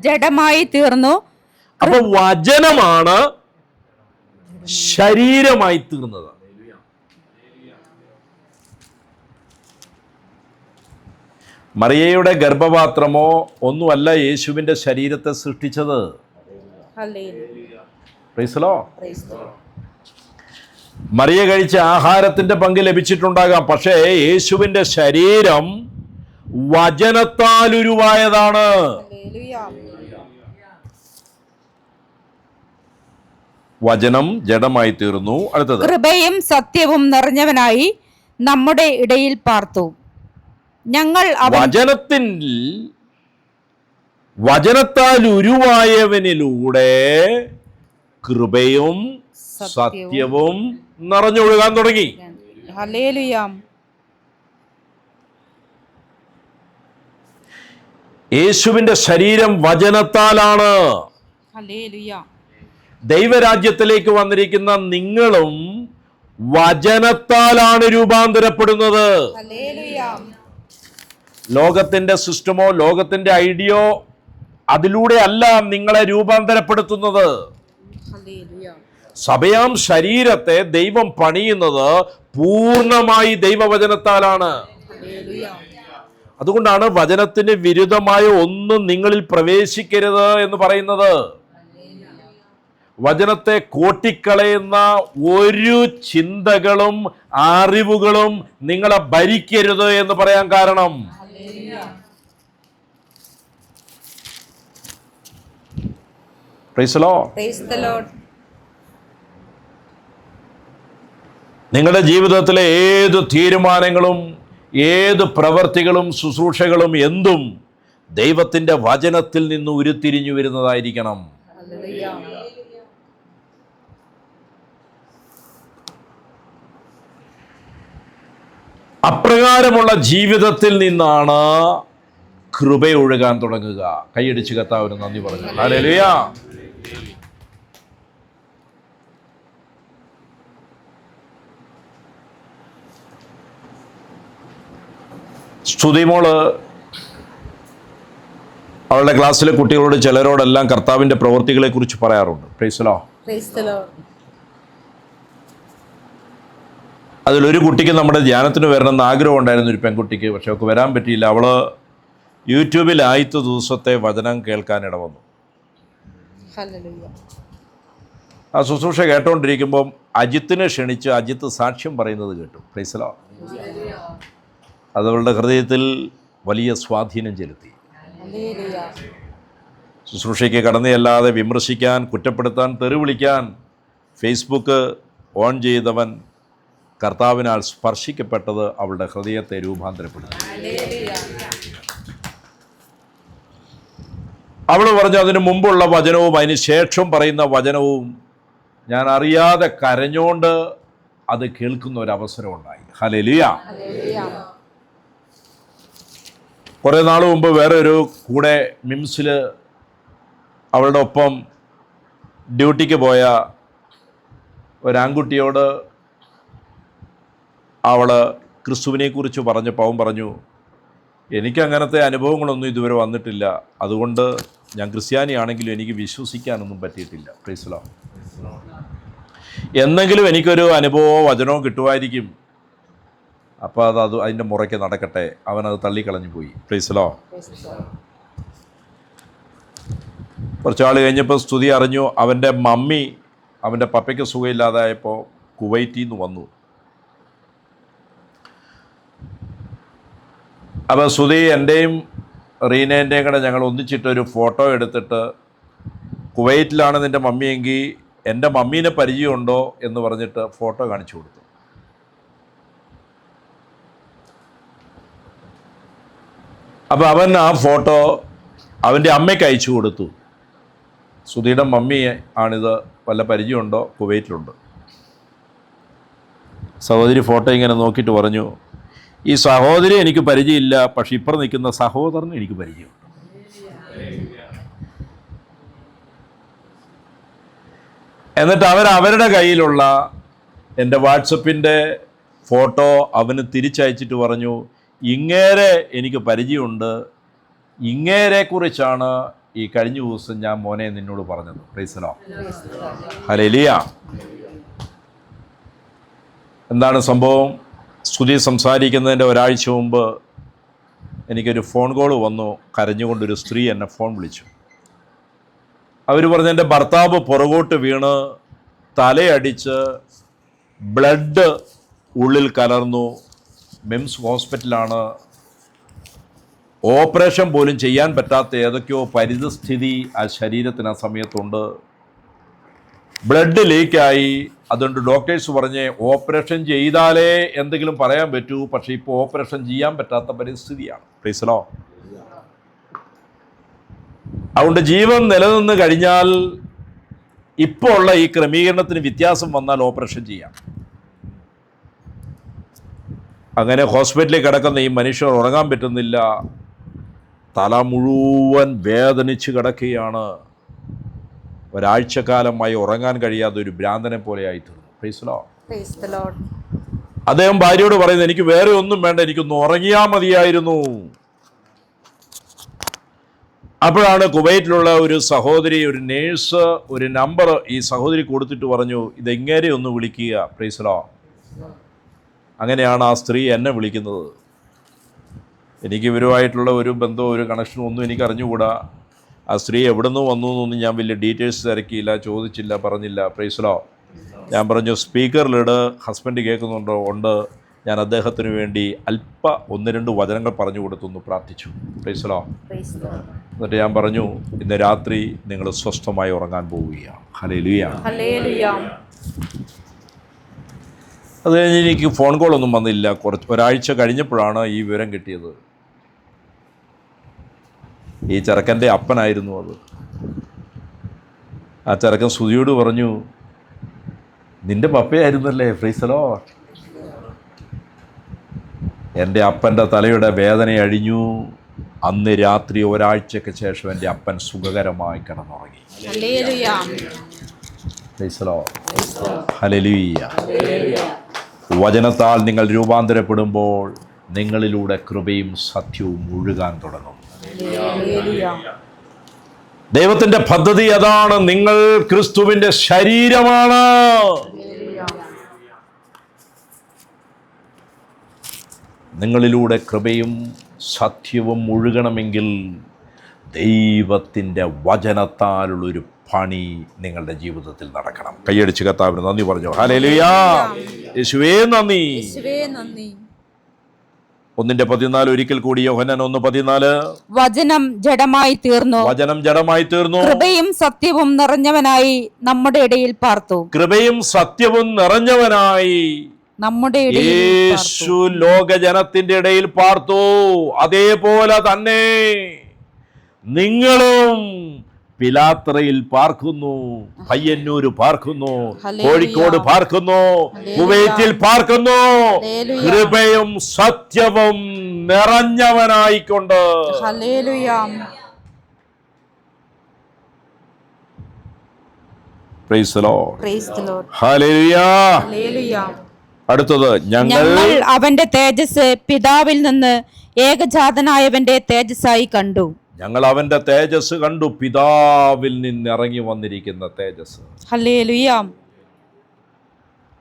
ജഡമായി തീർന്നു. അപ്പൊ വചനമാണ് ശരീരമായി തീർന്നത്. മറിയയുടെ ഗർഭപാത്രമോ ഒന്നുമല്ല യേശുവിന്റെ ശരീരത്തെ സൃഷ്ടിച്ചത്. Price the Lord. മറിയ കഴിച്ച ആഹാരത്തിന്റെ പങ്ക് ലഭിച്ചിട്ടുണ്ടാകാം, പക്ഷേ യേശുവിന്റെ ശരീരം വചനത്താൽ ഉരുവായതാണ്. വചനം ജഡമായി തീർന്നു. അടുത്തത്, കൃപയും സത്യവും നിറഞ്ഞവനായി നമ്മുടെ ഇടയിൽ പാർത്തു. ഞങ്ങൾ വചനത്താൽ ഉരുവായവനിലൂടെ കൃപയും സത്യവും നിറഞ്ഞൊഴുകാൻ തുടങ്ങി. ഹല്ലേലൂയ. യേശുവിന്റെ ശരീരം വചനത്താലാണ്. ഹല്ലേലൂയ. ദൈവരാജ്യത്തിലേക്ക് വന്നിരിക്കുന്ന നിങ്ങളും വചനത്താലാണ് രൂപാന്തരപ്പെടുന്നത്. ഹല്ലേലൂയ. ലോകത്തിന്റെ സിസ്റ്റമോ ലോകത്തിന്റെ ഐഡിയോ അതിലൂടെ അല്ല നിങ്ങളെ രൂപാന്തരപ്പെടുത്തുന്നത്. സഭയാം ശരീരത്തെ ദൈവം പണിയുന്നത് പൂർണ്ണമായി ദൈവവചനത്താലാണ്. അതുകൊണ്ടാണ് വചനത്തിന് വിരുദ്ധമായ ഒന്നും നിങ്ങളിൽ പ്രവേശിക്കരുത് എന്ന് പറയുന്നത്. വചനത്തെ കോട്ടിക്കളയുന്ന ഒരു ചിന്തകളും അറിവുകളും നിങ്ങളെ ഭരിക്കരുത് എന്ന് പറയാൻ കാരണം നിങ്ങളുടെ ജീവിതത്തിലെ ഏത് തീരുമാനങ്ങളും ഏത് പ്രവർത്തികളും ശുശ്രൂഷകളും എന്തും ദൈവത്തിൻ്റെ വചനത്തിൽ നിന്ന് ഉരുത്തിരിഞ്ഞു വരുന്നതായിരിക്കണം. അപ്രകാരമുള്ള ജീവിതത്തിൽ നിന്നാണ് കൃപ ഒഴുകാൻ തുടങ്ങുക. കൈയടിച്ച് കർത്താവിന് നന്ദി പറഞ്ഞു. ഹല്ലേലൂയ. സ്തുതിമോള് അവളുടെ ക്ലാസ്സിലെ കുട്ടികളോട് ചിലരോടെല്ലാം കർത്താവിൻ്റെ പ്രവൃത്തികളെ കുറിച്ച് പറയാറുണ്ട്. Price the Lord. അതിലൊരു കുട്ടിക്ക് നമ്മുടെ ധ്യാനത്തിന് വരണമെന്ന് ആഗ്രഹം ഉണ്ടായിരുന്നു, ഒരു പെൺകുട്ടിക്ക്. പക്ഷെ അവൾക്ക് വരാൻ പറ്റിയില്ല. അവൾ യൂട്യൂബിൽ ആദ്യത്തെ ദിവസത്തെ വചനം കേൾക്കാൻ ഇടവന്നു. ആ ശുശ്രൂഷ കേട്ടോണ്ടിരിക്കുമ്പം അജിത്തിനെ ക്ഷണിച്ച് അജിത്ത് സാക്ഷ്യം പറയുന്നത് കേട്ടു. Price the Lord. അതവളുടെ ഹൃദയത്തിൽ വലിയ സ്വാധീനം ചെലുത്തി. ശുശ്രൂഷയ്ക്ക് കടന്നയല്ലാതെ വിമർശിക്കാൻ, കുറ്റപ്പെടുത്താൻ, തെറി വിളിക്കാൻ ഫേസ്ബുക്ക് ഓൺ ചെയ്തവൻ കർത്താവിനാൽ സ്പർശിക്കപ്പെട്ടത് അവളുടെ ഹൃദയത്തെ രൂപാന്തരപ്പെടുത്തി. അവൾ പറഞ്ഞു, അതിനു മുമ്പുള്ള വചനവും അതിന് ശേഷം പറയുന്ന വചനവും ഞാൻ അറിയാതെ കരഞ്ഞോണ്ട് അത് കേൾക്കുന്ന ഒരവസരം ഉണ്ടായി. ഹല്ലേലൂയ. കുറേ നാൾ മുമ്പ് വേറെ ഒരു കൂടെ മിംസിൽ അവളുടെ ഒപ്പം ഡ്യൂട്ടിക്ക് പോയ ഒരാൺകുട്ടിയോട് അവൾ ക്രിസ്തുവിനെക്കുറിച്ച് പറഞ്ഞപ്പോൾ അവൻ പറഞ്ഞു, എനിക്ക് അങ്ങനത്തെ അനുഭവങ്ങളൊന്നും ഇതുവരെ വന്നിട്ടില്ല, അതുകൊണ്ട് ഞാൻ ക്രിസ്ത്യാനിയാണെങ്കിലും എനിക്ക് വിശ്വസിക്കാനൊന്നും പറ്റിയിട്ടില്ല. Price the Lord. എന്നെങ്കിലും എനിക്കൊരു അനുഭവമോ വചനമോ കിട്ടുമായിരിക്കും, അപ്പോൾ അതിൻ്റെ മുറയ്ക്ക് നടക്കട്ടെ. അവനത് തള്ളിക്കളഞ്ഞു പോയി. Praise the lord. കുറച്ചാൾ കഴിഞ്ഞപ്പോൾ സ്തുതി അറിഞ്ഞു, അവൻ്റെ മമ്മി അവൻ്റെ പപ്പയ്ക്ക് സുഖമില്ലാതായപ്പോൾ കുവൈറ്റിൽ നിന്ന് വന്നു. അപ്പോൾ സ്തുതി എൻ്റെയും റീനേൻ്റെയും കൂടെ ഞങ്ങൾ ഒന്നിച്ചിട്ടൊരു ഫോട്ടോ എടുത്തിട്ട്, കുവൈറ്റിലാണ് നിൻ്റെ മമ്മിയെങ്കിൽ എൻ്റെ മമ്മീനെ പരിചയമുണ്ടോ എന്ന് പറഞ്ഞിട്ട് ഫോട്ടോ കാണിച്ചു കൊടുത്തു. അപ്പോൾ അവൻ ആ ഫോട്ടോ അവൻ്റെ അമ്മയ്ക്ക് അയച്ചു കൊടുത്തു. സുധിയുടെ മമ്മി ആണിത്, വല്ല പരിചയമുണ്ടോ? കുവൈറ്റിലുണ്ട്. സഹോദരി ഫോട്ടോ ഇങ്ങനെ നോക്കിയിട്ട് പറഞ്ഞു, ഈ സഹോദരി എനിക്ക് പരിചയമില്ല, പക്ഷെ ഇപ്പുറം നിൽക്കുന്ന സഹോദരന് എനിക്ക് പരിചയമുണ്ട്. എന്നിട്ട് അവരുടെ കയ്യിലുള്ള എൻ്റെ വാട്സപ്പിൻ്റെ ഫോട്ടോ അവന് തിരിച്ചയച്ചിട്ട് പറഞ്ഞു, ഇങ്ങേരെ എനിക്ക് പരിചയമുണ്ട്, ഇങ്ങേരെക്കുറിച്ചാണ് ഈ കഴിഞ്ഞ ദിവസം ഞാൻ മോനെ നിന്നോട് പറഞ്ഞത്. Price the lord. ഹല്ലേലൂയ. എന്താണ് സംഭവം? സ്തുതി സംസാരിക്കുന്നതിൻ്റെ ഒരാഴ്ച മുമ്പ് എനിക്കൊരു ഫോൺ കോൾ വന്നു. കരഞ്ഞുകൊണ്ടൊരു സ്ത്രീ എന്നെ ഫോൺ വിളിച്ചു. അവർ പറഞ്ഞു, എൻ്റെ ഭർത്താവ് പുറകോട്ട് വീണ് തലയടിച്ച് ബ്ലഡ് ഉള്ളിൽ കലർന്നു, മിംസ് ഹോസ്പിറ്റലാണ്, ഓപ്പറേഷൻ പോലും ചെയ്യാൻ പറ്റാത്ത ഏതൊക്കെയോ പരിതസ്ഥിതി ആ ശരീരത്തിന് ആ സമയത്തുണ്ട്, ബ്ലഡ് ലീക്കായി. അതുകൊണ്ട് ഡോക്ടേഴ്സ് പറഞ്ഞ് ഓപ്പറേഷൻ ചെയ്താലേ എന്തെങ്കിലും പറയാൻ പറ്റൂ, പക്ഷേ ഇപ്പോൾ ഓപ്പറേഷൻ ചെയ്യാൻ പറ്റാത്ത പരിസ്ഥിതിയാണ്. Price the Lord. അതുകൊണ്ട് ജീവൻ നിലനിന്ന് കഴിഞ്ഞാൽ ഇപ്പോൾ ഉള്ള ഈ ക്രമീകരണത്തിന് വ്യത്യാസം വന്നാൽ ഓപ്പറേഷൻ ചെയ്യാം. അങ്ങനെ ഹോസ്പിറ്റലിൽ കിടക്കുന്ന ഈ മനുഷ്യർ ഉറങ്ങാൻ പറ്റുന്നില്ല, തല മുഴുവൻ വേദനിച്ച് കിടക്കുകയാണ്. ഒരാഴ്ചക്കാലമായി ഉറങ്ങാൻ കഴിയാതെ ഒരു ഭ്രാന്തനെ പോലെ ആയിത്തീർന്നു. Price the Lord. അദ്ദേഹം ഭാര്യയോട് പറയുന്നത്, എനിക്ക് വേറെ ഒന്നും വേണ്ട, എനിക്കൊന്ന് ഉറങ്ങിയാൽ മതിയായിരുന്നു. അപ്പോഴാണ് കുവൈറ്റിലുള്ള ഒരു സഹോദരി, ഒരു നേഴ്സ്, ഒരു നമ്പർ ഈ സഹോദരി കൊടുത്തിട്ട് പറഞ്ഞു, ഇതെങ്ങനെ ഒന്ന് വിളിക്കുക. Price the Lord. അങ്ങനെയാണ് ആ സ്ത്രീ എന്നെ വിളിക്കുന്നത്. എനിക്ക് ഇവരുമായിട്ടുള്ള ഒരു ബന്ധമോ ഒരു കണക്ഷനോ ഒന്നും എനിക്ക് അറിഞ്ഞുകൂടാ. ആ സ്ത്രീ എവിടെ നിന്ന് വന്നു എന്നൊന്നും ഞാൻ വലിയ ഡീറ്റെയിൽസ് തിരക്കിയില്ല, ചോദിച്ചില്ല, പറഞ്ഞില്ല. പ്രൈസ്ലോ. ഞാൻ പറഞ്ഞു സ്പീക്കറിലിട്, ഹസ്ബൻഡ് കേൾക്കുന്നുണ്ടോ? ഉണ്ട്. ഞാൻ അദ്ദേഹത്തിന് വേണ്ടി 1-2 വചനങ്ങൾ പറഞ്ഞു കൊടുത്തു, പ്രാർത്ഥിച്ചു. പ്രൈസ്ലോ. എന്നിട്ട് ഞാൻ പറഞ്ഞു, ഇന്ന് രാത്രി നിങ്ങൾ സ്വസ്ഥമായി ഉറങ്ങാൻ പോവുകയാണ്. ഹല്ലേലൂയ. അത് കഴിഞ്ഞ് എനിക്ക് ഫോൺ കോളൊന്നും വന്നില്ല. ഒരാഴ്ച കഴിഞ്ഞപ്പോഴാണ് ഈ വിവരം കിട്ടിയത്. ഈ ചെറുക്കൻ്റെ അപ്പനായിരുന്നു അത്. ആ ചെറുക്കൻ സുധിയോട് പറഞ്ഞു, നിന്റെ പപ്പയായിരുന്നല്ലേ? പ്രൈസലോ. എൻ്റെ അപ്പൻ്റെ തലയുടെ വേദന അഴിഞ്ഞു. അന്ന് രാത്രി ഒരാഴ്ചയ്ക്ക് ശേഷം എൻ്റെ അപ്പൻ സുഖകരമായി കിടന്നുറങ്ങി. പ്രൈസലോ. ഹല്ലേലൂയ. വചനത്താൽ നിങ്ങൾ രൂപാന്തരപ്പെടുമ്പോൾ നിങ്ങളിലൂടെ കൃപയും സത്യവും ഒഴുകാൻ തുടങ്ങും. ദൈവത്തിൻ്റെ പദ്ധതി അതാണ്. നിങ്ങൾ ക്രിസ്തുവിൻ്റെ ശരീരമാണ്. നിങ്ങളിലൂടെ കൃപയും സത്യവും ഒഴുകണമെങ്കിൽ ദൈവത്തിൻ്റെ വചനത്താലുള്ളൊരു പണി നിങ്ങളുടെ ജീവിതത്തിൽ നടക്കണം. കൈയടിച്ച് കർത്താവിന് നന്ദി പറഞ്ഞു. ഹല്ലേലൂയ. യേശുവേ നന്ദി. 1:14 ഒരിക്കൽ കൂടി. യോഹന്നാൻ 1:14. വചനം ജഡമായി തീർന്നു. വചനം ജഡമായി തീർന്നു. കൃപയും സത്യവും നിറഞ്ഞവനായി നമ്മുടെ ഇടയിൽ പാർത്തു. കൃപയും സത്യവും നിറഞ്ഞവനായി നമ്മുടെ യേശു ലോകജനത്തിന്റെ ഇടയിൽ പാർത്തു. അതേപോലെ തന്നെ നിങ്ങളും പിലാത്രയിൽ പാർക്കുന്നു, പയ്യന്നൂര് പാർക്കുന്നു, കോഴിക്കോട് പാർക്കുന്നു, കുവൈറ്റിൽ പാർക്കുന്നു. കൃപയും സത്യവും നിറഞ്ഞവനായിക്കൊണ്ട്. Praise the lord. ഹല്ലേലൂയ. അടുത്തത്, ഞങ്ങൾ അവന്റെ തേജസ് പിതാവിൽ നിന്ന് ഏകജാതനായവന്റെ തേജസ്സായി കണ്ടു. ഞങ്ങൾ അവന്റെ തേജസ് കണ്ടു, പിതാവിൽ നിന്ന് ഇറങ്ങി വന്നിരിക്കുന്ന തേജസ്. ഹല്ലേലൂയ.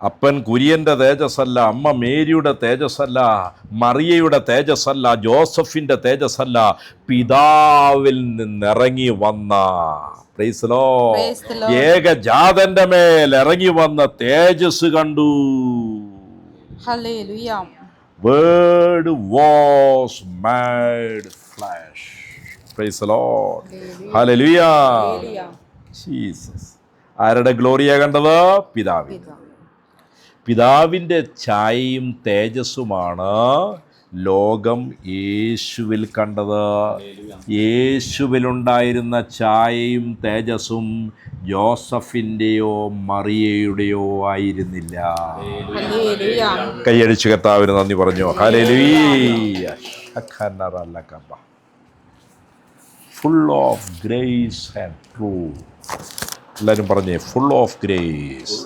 അപ്പൻ കുര്യന്റെ തേജസ്സല്ല, അമ്മ മേരിയുടെ തേജസ്സല്ല, മറിയയുടെ തേജസ്സല്ല, ജോസഫിന്റെ തേജസ്സല്ല, പിതാവിൽ നിന്നിറങ്ങി വന്ന, പ്രൈസ് ദി ലോർഡ്, ഏകജാതന്റെ മേൽ ഇറങ്ങി വന്ന തേജസ് കണ്ടു. Hallelujah. Word was made flesh. Praise the Lord. Hallelujah. Jesus. ആരുടെ ഗ്ലോറിയ കണ്ടത്? പിതാവിൻ്റെ ഛായയും തേജസ്സുമാണ് ലോകം യേശുവിൽ കണ്ടത്. യേശുവിലുണ്ടായിരുന്ന ഛായയും തേജസ്സും ജോസഫിൻ്റെയോ മറിയയുടെയോ ആയിരുന്നില്ല. കൈയടിച്ച് കർത്താവിന് നന്ദി പറഞ്ഞു. Hallelujah. Full of grace and truth. എല്ലാവരും പറഞ്ഞേ, ഫുൾ ഓഫ് ഗ്രേസ്.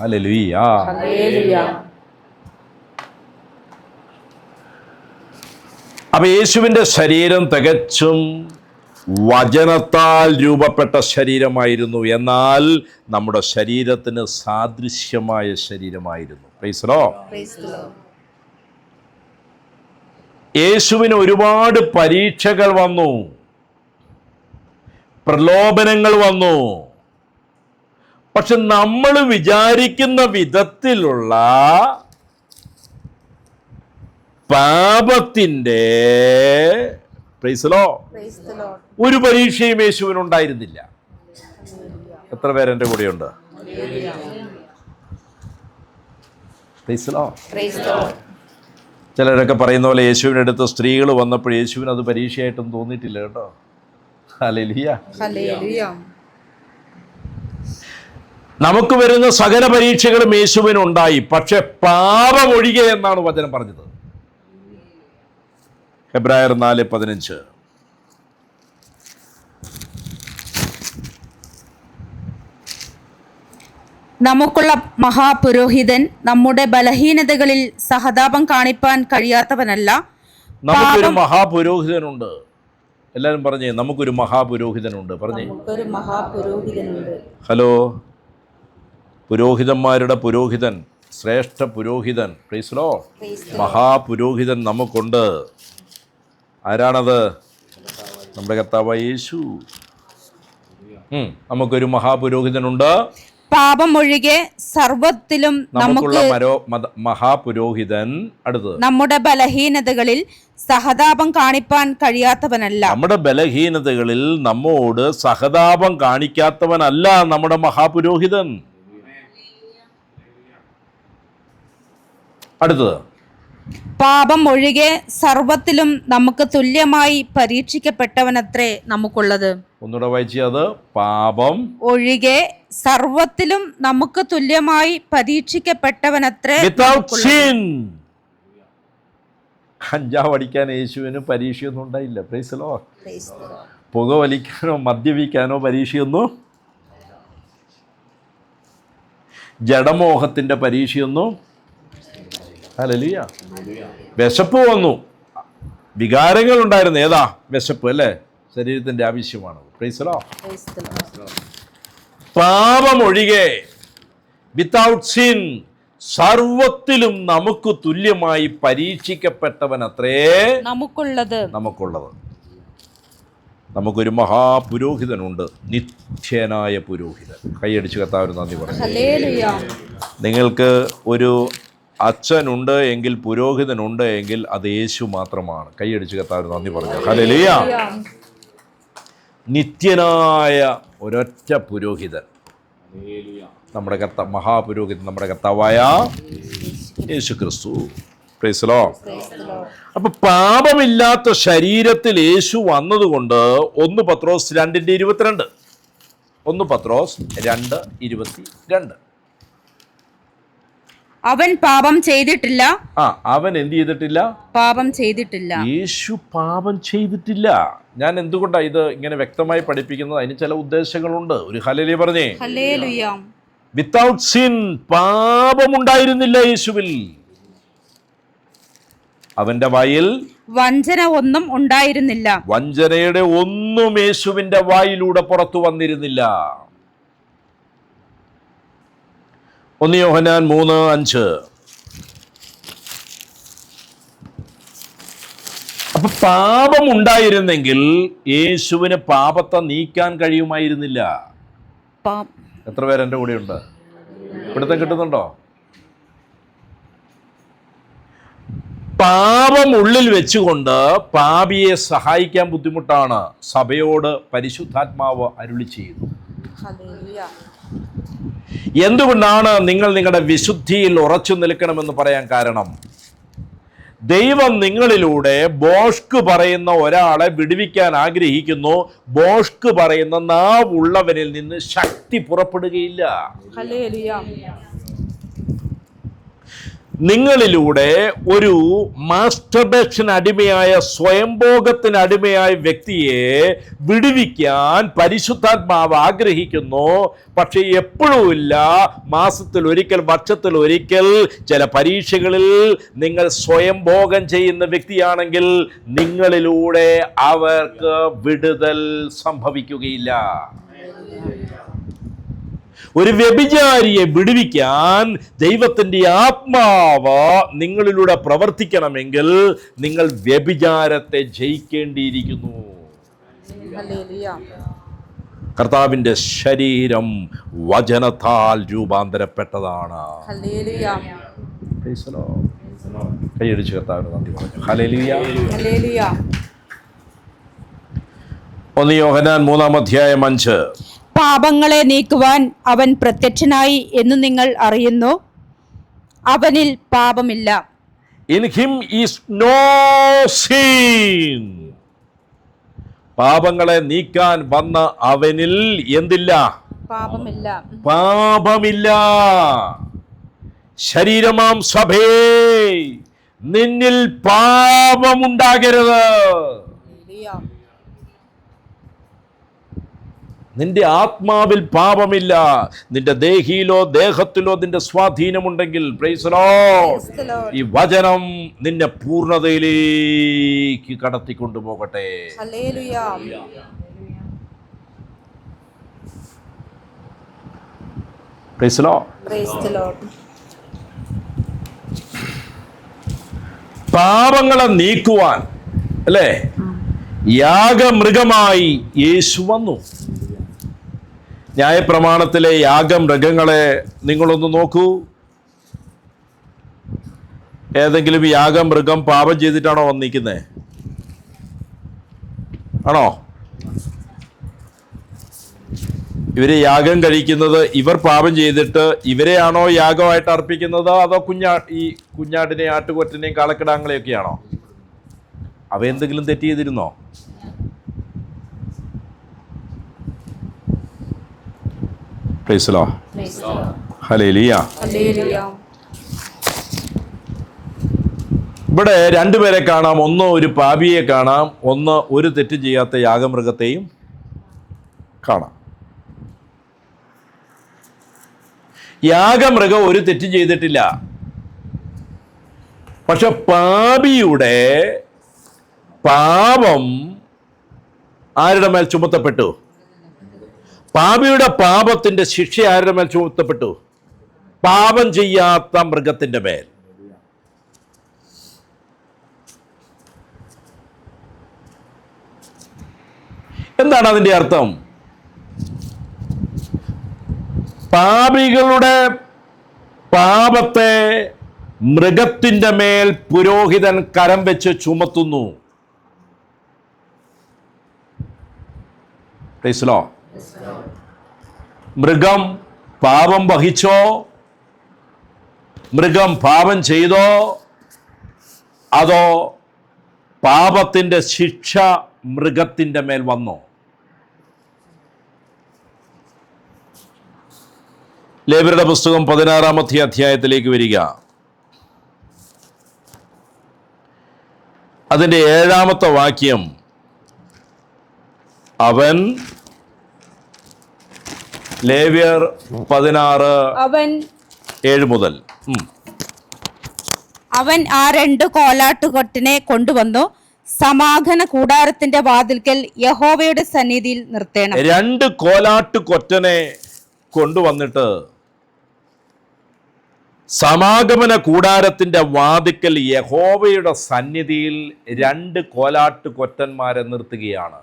ഹല്ലേലൂയ. അപ്പൊ യേശുവിൻ്റെ ശരീരം തികച്ചും വചനത്താൽ രൂപപ്പെട്ട ശരീരമായിരുന്നു. എന്നാൽ നമ്മുടെ ശരീരത്തിന് സാദൃശ്യമായ ശരീരമായിരുന്നു. Praise the lord. യേശുവിന് ഒരുപാട് പരീക്ഷകൾ വന്നു, പ്രലോഭനങ്ങൾ വന്നു. പക്ഷെ നമ്മൾ വിചാരിക്കുന്ന വിധത്തിലുള്ള പാപത്തിൻ്റെ, പ്രൈസ് ദി ലോർഡ്, ഒരു പരീക്ഷയും യേശുവിനുണ്ടായിരുന്നില്ല. എത്ര പേരെൻ്റെ കൂടെയുണ്ട്? Price the Lord. ചിലരൊക്കെ പറയുന്ന പോലെ യേശുവിനടുത്ത് സ്ത്രീകൾ വന്നപ്പോൾ യേശുവിന് അത് പരീക്ഷയായിട്ടൊന്നും തോന്നിയിട്ടില്ല കേട്ടോ. ഹല്ലേലൂയ. നമുക്ക് വരുന്ന സകല പരീക്ഷകളും യേശുവിനുണ്ടായി, പക്ഷെ പാപമൊഴികെ എന്നാണ് വചനം പറഞ്ഞത്. ഹെബ്രായർ 4:15. നമുക്കുള്ള മഹാപുരോഹിതൻ നമ്മുടെ ബലഹീനതകളിൽ സഹതാപം കാണിപ്പാൻ കഴിയാത്തവനല്ല. നമുക്കൊരു മഹാപുരോഹിതനുണ്ട്. എല്ലാവരും പറഞ്ഞേ, നമുക്കൊരു മഹാപുരോഹിതനുണ്ട്. പറഞ്ഞേ, ഹലോ. പുരോഹിതന്മാരുടെ പുരോഹിതൻ, ശ്രേഷ്ഠ പുരോഹിതൻ, പ്രൈസ് ദി ലോർഡ്, മഹാപുരോഹിതൻ നമുക്കുണ്ട്. ആരാണത്? നമ്മുടെ കർത്താവായ യേശു. നമുക്കൊരു മഹാപുരോഹിതനുണ്ട്. പാപം ഒഴികെ സർവത്തിലും നമുക്കുള്ള മഹാപുരോഹിതൻ. അടുത്തത്, നമ്മുടെ ബലഹീനതകളിൽ സഹതാപം കാണിപ്പാൻ കഴിയാത്തവനല്ല. നമ്മുടെ ബലഹീനതകളിൽ നമ്മോട് സഹതാപം കാണിക്കാത്തവനല്ല നമ്മുടെ മഹാപുരോഹിതൻ. അടുത്തത്, പാപം ഒഴികെ സർവത്തിലും നമുക്ക് തുല്യമായി പരീക്ഷിക്കപ്പെട്ടവനത്രേ നമുക്കുള്ളത്. ഒന്നുകൂടെ വായിച്ചേ. അത് പാപം ഒഴികെ സർവത്തിലും നമുക്ക് തുല്യമായി പരീക്ഷിക്കപ്പെട്ടവനത്രേ വിത്തൗട്ട് സിൻ. കഞ്ചാവ് അടിക്കാൻ യേശുവിന് പരീക്ഷയൊന്നും ഉണ്ടായില്ല. Price the Lord. പുക വലിക്കാനോ മദ്യപിക്കാനോ പരീക്ഷയൊന്നും, ജഡമോഹത്തിൻ്റെ പരീക്ഷയൊന്നും. ഹല്ലേലൂയ. വിശപ്പ് വന്നു, വികാരങ്ങൾ ഉണ്ടായിരുന്നു. ഏതാ? വിശപ്പ് അല്ലേ? ശരീരത്തിൻ്റെ ആവശ്യമാണ്. Price the Lord. പാപം ഒഴികെ വിത്തൗട്ട് സിൻ സർവത്തിലും നമുക്ക് തുല്യമായി പരീക്ഷിക്കപ്പെട്ടവനത്രേ നമുക്കുള്ളത്. നമുക്കൊരു മഹാപുരോഹിതനുണ്ട്, നിത്യനായ പുരോഹിതൻ. കൈയടിച്ച് കർത്താവിന് നന്ദി പറഞ്ഞു. നിങ്ങൾക്ക് ഒരു അച്ഛനുണ്ട് എങ്കിൽ, പുരോഹിതനുണ്ട് എങ്കിൽ അത് യേശു മാത്രമാണ്. കൈയടിച്ച് കർത്താവിന് നന്ദി പറഞ്ഞു. ഹല്ലേലൂയ. നിത്യനായ ഒരൊറ്റ പുരോഹിതൻ, നമ്മുടെ മഹാപുരോഹിതൻ, നമ്മുടെ കർത്താവായ യേശു ക്രിസ്തു. Price the lord. അപ്പൊ പാപമില്ലാത്ത ശരീരത്തിൽ യേശു വന്നതുകൊണ്ട് 1 പത്രോസ് 2:22. 1 പത്രോസ് 2:22. അവൻ പാപം ചെയ്തിട്ടില്ല. അവൻ എന്ത് ചെയ്തിട്ടില്ല? പാപം ചെയ്തിട്ടില്ല. യേശു പാപം ചെയ്തിട്ടില്ല. ഞാൻ എന്തുകൊണ്ടാണ് ഇത് ഇങ്ങനെ വ്യക്തമായി പഠിപ്പിക്കുന്നത്? അതിന് ചില ഉദ്ദേശങ്ങളുണ്ട്. ഒരു ഹല്ലേലൂയ പറഞ്ഞേ. ഹല്ലേലൂയ. വിത്തൗട്ട് സിൻ, പാപമുണ്ടായിരുന്നില്ല യേശുവിൽ. അവന്റെ വായിൽ വഞ്ചന ഒന്നും ഉണ്ടായിരുന്നില്ല. വഞ്ചനയുടെ ഒന്നും യേശുവിന്റെ വായിലൂടെ പുറത്തു വന്നിരുന്നില്ല. 1 യോഹന്നാൻ 3:5. അപ്പൊ പാപം ഉണ്ടായിരുന്നെങ്കിൽ യേശുവിന് പാപത്തെ നീക്കാൻ കഴിയുമായിരുന്നില്ല. എത്ര പേര് എൻ്റെ കൂടെ ഉണ്ട്? പിടുത്തം കിട്ടുന്നുണ്ടോ? പാപം ഉള്ളിൽ വെച്ചുകൊണ്ട് പാപിയെ സഹായിക്കാൻ ബുദ്ധിമുട്ടാണ്. സഭയോട് പരിശുദ്ധാത്മാവ് അരുളി ചെയ്യുന്നു. എന്തുകൊണ്ടാണ് നിങ്ങൾ നിങ്ങളുടെ വിശുദ്ധിയിൽ ഉറച്ചു നിൽക്കണമെന്ന് പറയാൻ കാരണം, ദൈവം നിങ്ങളിലൂടെ ബോഷ്ക്ക് പറയുന്ന ഒരാളെ വിടുവിക്കാൻ ആഗ്രഹിക്കുന്നു. ബോഷ്ക്ക് പറയുന്ന നാവുള്ളവനിൽ നിന്ന് ശക്തി പുറപ്പെടുകയില്ല. നിങ്ങളിലൂടെ ഒരു മാസ്റ്റർബേഷൻ അടിമയായ, സ്വയംഭോഗത്തിന് അടിമയായ വ്യക്തിയെ വിടുവിക്കാൻ പരിശുദ്ധാത്മാവ് ആഗ്രഹിക്കുന്നു. പക്ഷേ എപ്പോഴുമില്ല. മാസത്തിലൊരിക്കൽ, വർഷത്തിലൊരിക്കൽ, ചില പരീക്ഷകളിൽ നിങ്ങൾ സ്വയംഭോഗം ചെയ്യുന്ന വ്യക്തിയാണെങ്കിൽ നിങ്ങളിലൂടെ അവർക്ക് വിടുതൽ സംഭവിക്കുകയില്ല. ഒരു വ്യഭിചാരിയെ വിടുവിക്കാൻ ദൈവത്തിൻ്റെ ആത്മാവ് നിങ്ങളിലൂടെ പ്രവർത്തിക്കണമെങ്കിൽ നിങ്ങൾ വ്യഭിചാരത്തെ ജയിക്കേണ്ടിയിരിക്കുന്നു. കർത്താവിൻ്റെ ശരീരം വചനത്താൽ രൂപാന്തരപ്പെട്ടതാണ്. കൈയടിച്ച് കർത്താവിന് നന്ദി പറഞ്ഞു. ഹല്ലേലൂയ. 1 യോഹന്നാൻ 3:5. പാപങ്ങളെ നീക്കുവാൻ അവൻ പ്രത്യക്ഷനായി എന്ന് നിങ്ങൾ അറിയുന്നു. അവനിൽ പാപമില്ല. In him is no sin. പാപങ്ങളെ നീക്കാൻ വന്ന അവനിൽ എന്തില്ല? പാപമില്ല. ശരീരമാം സഭേ, നിന്നിൽ പാപമുണ്ടാകരുത്. നിന്റെ ആത്മാവിൽ പാപമില്ല. നിന്റെ ദേഹിയിലോ ദേഹത്തിലോ നിന്റെ സ്വാധീനമുണ്ടെങ്കിൽ, പ്രൈസ് ദി ലോർഡ്, ഈ വചനം നിന്നെ പൂർണ്ണതയിലേക്ക് കടത്തിക്കൊണ്ടുപോകട്ടെ. Price the Lord. പാപങ്ങളെ നീക്കുവാൻ, അല്ലേ, യാഗമൃഗമായി യേശു വന്നു. ന്യായപ്രമാണത്തിലെ യാഗമൃഗങ്ങളെ നിങ്ങളൊന്ന് നോക്കൂ. ഏതെങ്കിലും യാഗമൃഗം പാപം ചെയ്തിട്ടാണോ വന്നിരിക്കുന്നത്? ആണോ? ഇവര് യാഗം കഴിക്കുന്നത് ഇവർ പാപം ചെയ്തിട്ട് ഇവരെയാണോ യാഗമായിട്ട് അർപ്പിക്കുന്നത്, അതോ ഈ കുഞ്ഞാടിനെയും ആട്ടുകൊറ്റനെയും കാളക്കിടാങ്ങളെയൊക്കെയാണോ? അവ എന്തെങ്കിലും തെറ്റ് ചെയ്തിരുന്നോ? Price the lord. ഹല്ലേലൂയ. ഇവിടെ രണ്ടുപേരെ കാണാം. ഒന്ന് ഒരു പാപിയെ കാണാം, ഒന്ന് ഒരു തെറ്റ് ചെയ്യാത്ത യാഗമൃഗത്തെയും കാണാം. യാഗമൃഗം ഒരു തെറ്റും ചെയ്തിട്ടില്ല. പക്ഷെ പാപിയുടെ പാപം ആരുടെ മേൽ ചുമത്തപ്പെട്ടു? പാപിയുടെ പാപത്തിന്റെ ശിക്ഷ ആരുടെ മേൽ ചുമത്തപ്പെട്ടു? പാപം ചെയ്യാത്ത മൃഗത്തിന്റെ മേൽ. എന്താണ് അതിന്റെ അർത്ഥം? പാപികളുടെ പാപത്തെ മൃഗത്തിന്റെ മേൽ പുരോഹിതൻ കരം വെച്ച് ചുമത്തുന്നു. Price the Lord. മൃഗം പാപം വഹിച്ചോ, മൃഗം പാപം ചെയ്തോ, അതോ പാപത്തിന്റെ ശിക്ഷ മൃഗത്തിന്റെ മേൽ വന്നോ? ലേവ്യരുടെ പുസ്തകം 16-ാമത്തെ അധ്യായത്തിലേക്ക് വരിക. അതിൻ്റെ 7-ാമത്തെ വാക്യം. അവൻ, ലേവ്യർ 16:7 മുതൽ. അവൻ ആ 2 കോലാട്ടുകൊറ്റനെ കൊണ്ടുവന്നു സമാഗമന കൂടാരത്തിന്റെ വാതിൽക്കൽ യഹോവയുടെ സന്നിധിയിൽ നിർത്തേണം. 2 കോലാട്ടുകൊറ്റനെ കൊണ്ടുവന്നിട്ട് സമാഗമന കൂടാരത്തിന്റെ വാതിക്കൽ യഹോവയുടെ സന്നിധിയിൽ 2 കോലാട്ടുകൊറ്റന്മാരെ നിർത്തുകയാണ്.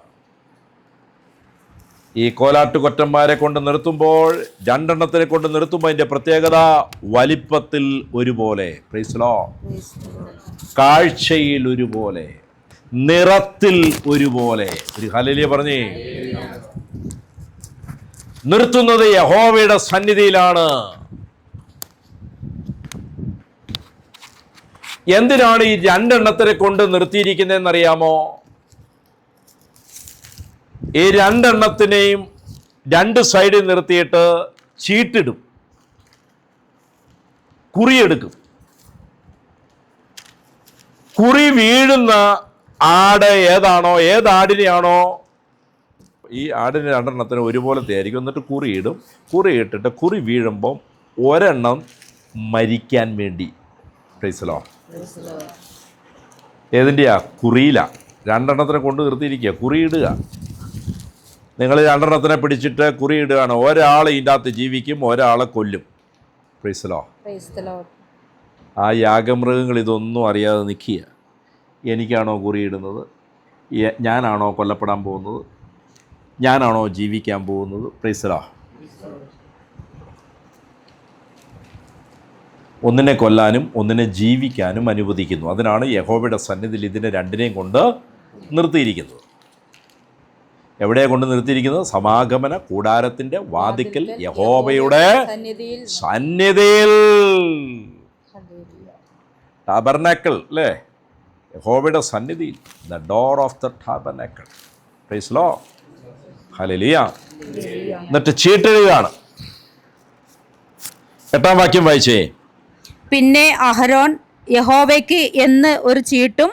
ഈ കോലാട്ടുകൊറ്റന്മാരെ കൊണ്ട് നിർത്തുമ്പോൾ, 2 എണ്ണത്തിനെ കൊണ്ട് നിർത്തുമ്പോൾ അതിന്റെ പ്രത്യേകത വലിപ്പത്തിൽ ഒരുപോലെ, പ്രൈസ് ദി ലോർഡ്, കാഴ്ചയിൽ ഒരുപോലെ, നിറത്തിൽ ഒരുപോലെ. ഒരു ഹല്ലേലൂയ പറഞ്ഞേ. നിർത്തുന്നത് യഹോവയുടെ സന്നിധിയിലാണ്. എന്തിനാണ് ഈ 2 എണ്ണത്തിനെ കൊണ്ട് നിർത്തിയിരിക്കുന്നതെന്നറിയാമോ? ഈ 2 എണ്ണത്തിനെയും 2 സൈഡിൽ നിർത്തിയിട്ട് ചീട്ടിടും, കുറിയെടുക്കും. കുറി വീഴുന്ന ആട് ഏതാണോ, ഏതാടിനെയാണോ, ഈ ആടിന് 2 എണ്ണത്തിന് ഒരുപോലത്തെ ആയിരിക്കും. എന്നിട്ട് കുറിയിടും. കുറിയിട്ടിട്ട് കുറി വീഴുമ്പം ഒരെണ്ണം മരിക്കാൻ വേണ്ടി. Praise the lord. ഏതിൻ്റെയാ? കുറിയില. 2 എണ്ണത്തിനെ കൊണ്ട് നിർത്തിയിരിക്കുക, കുറിയിടുക. നിങ്ങൾ 2 എണ്ണത്തിനെ പിടിച്ചിട്ട് കുറിയിടുകയാണ്. ഒരാൾ ഇതിൻ്റെ അകത്ത് ജീവിക്കും, ഒരാളെ കൊല്ലും. Price the Lord. ആ യാഗമൃഗങ്ങൾ ഇതൊന്നും അറിയാതെ നിൽക്കുക. എനിക്കാണോ കുറിയിടുന്നത്? ഞാനാണോ കൊല്ലപ്പെടാൻ പോകുന്നത്? ഞാനാണോ ജീവിക്കാൻ പോകുന്നത്? Price the Lord. ഒന്നിനെ കൊല്ലാനും ഒന്നിനെ ജീവിക്കാനും അനുവദിക്കുന്നു. അതിനാണ് യഹോവയുടെ സന്നിധിയിൽ ഇതിനെ 2നെയും കൊണ്ട് നിർത്തിയിരിക്കുന്നത്. എവിടെയാണ് കൊണ്ട് നിർത്തിയിരിക്കുന്നത്? സമാഗമന കൂടാരത്തിന്റെ വാതിക്കൽ യഹോവയുടെ സന്നിധിയിൽ. ടാബർനാക്കിൾ അല്ലേ? യഹോവയുടെ സന്നിധിയിൽ. The door of the tabernacle. Price the lord. ഹല്ലേലൂയ. എന്നിട്ട് ചീട്ടെഴുകയാണ്. 8-ാം വാക്യം വായിച്ചേ. പിന്നെ അഹരോൻ യഹോവയ്ക്ക് എന്ന് ഒരു ചീട്ടും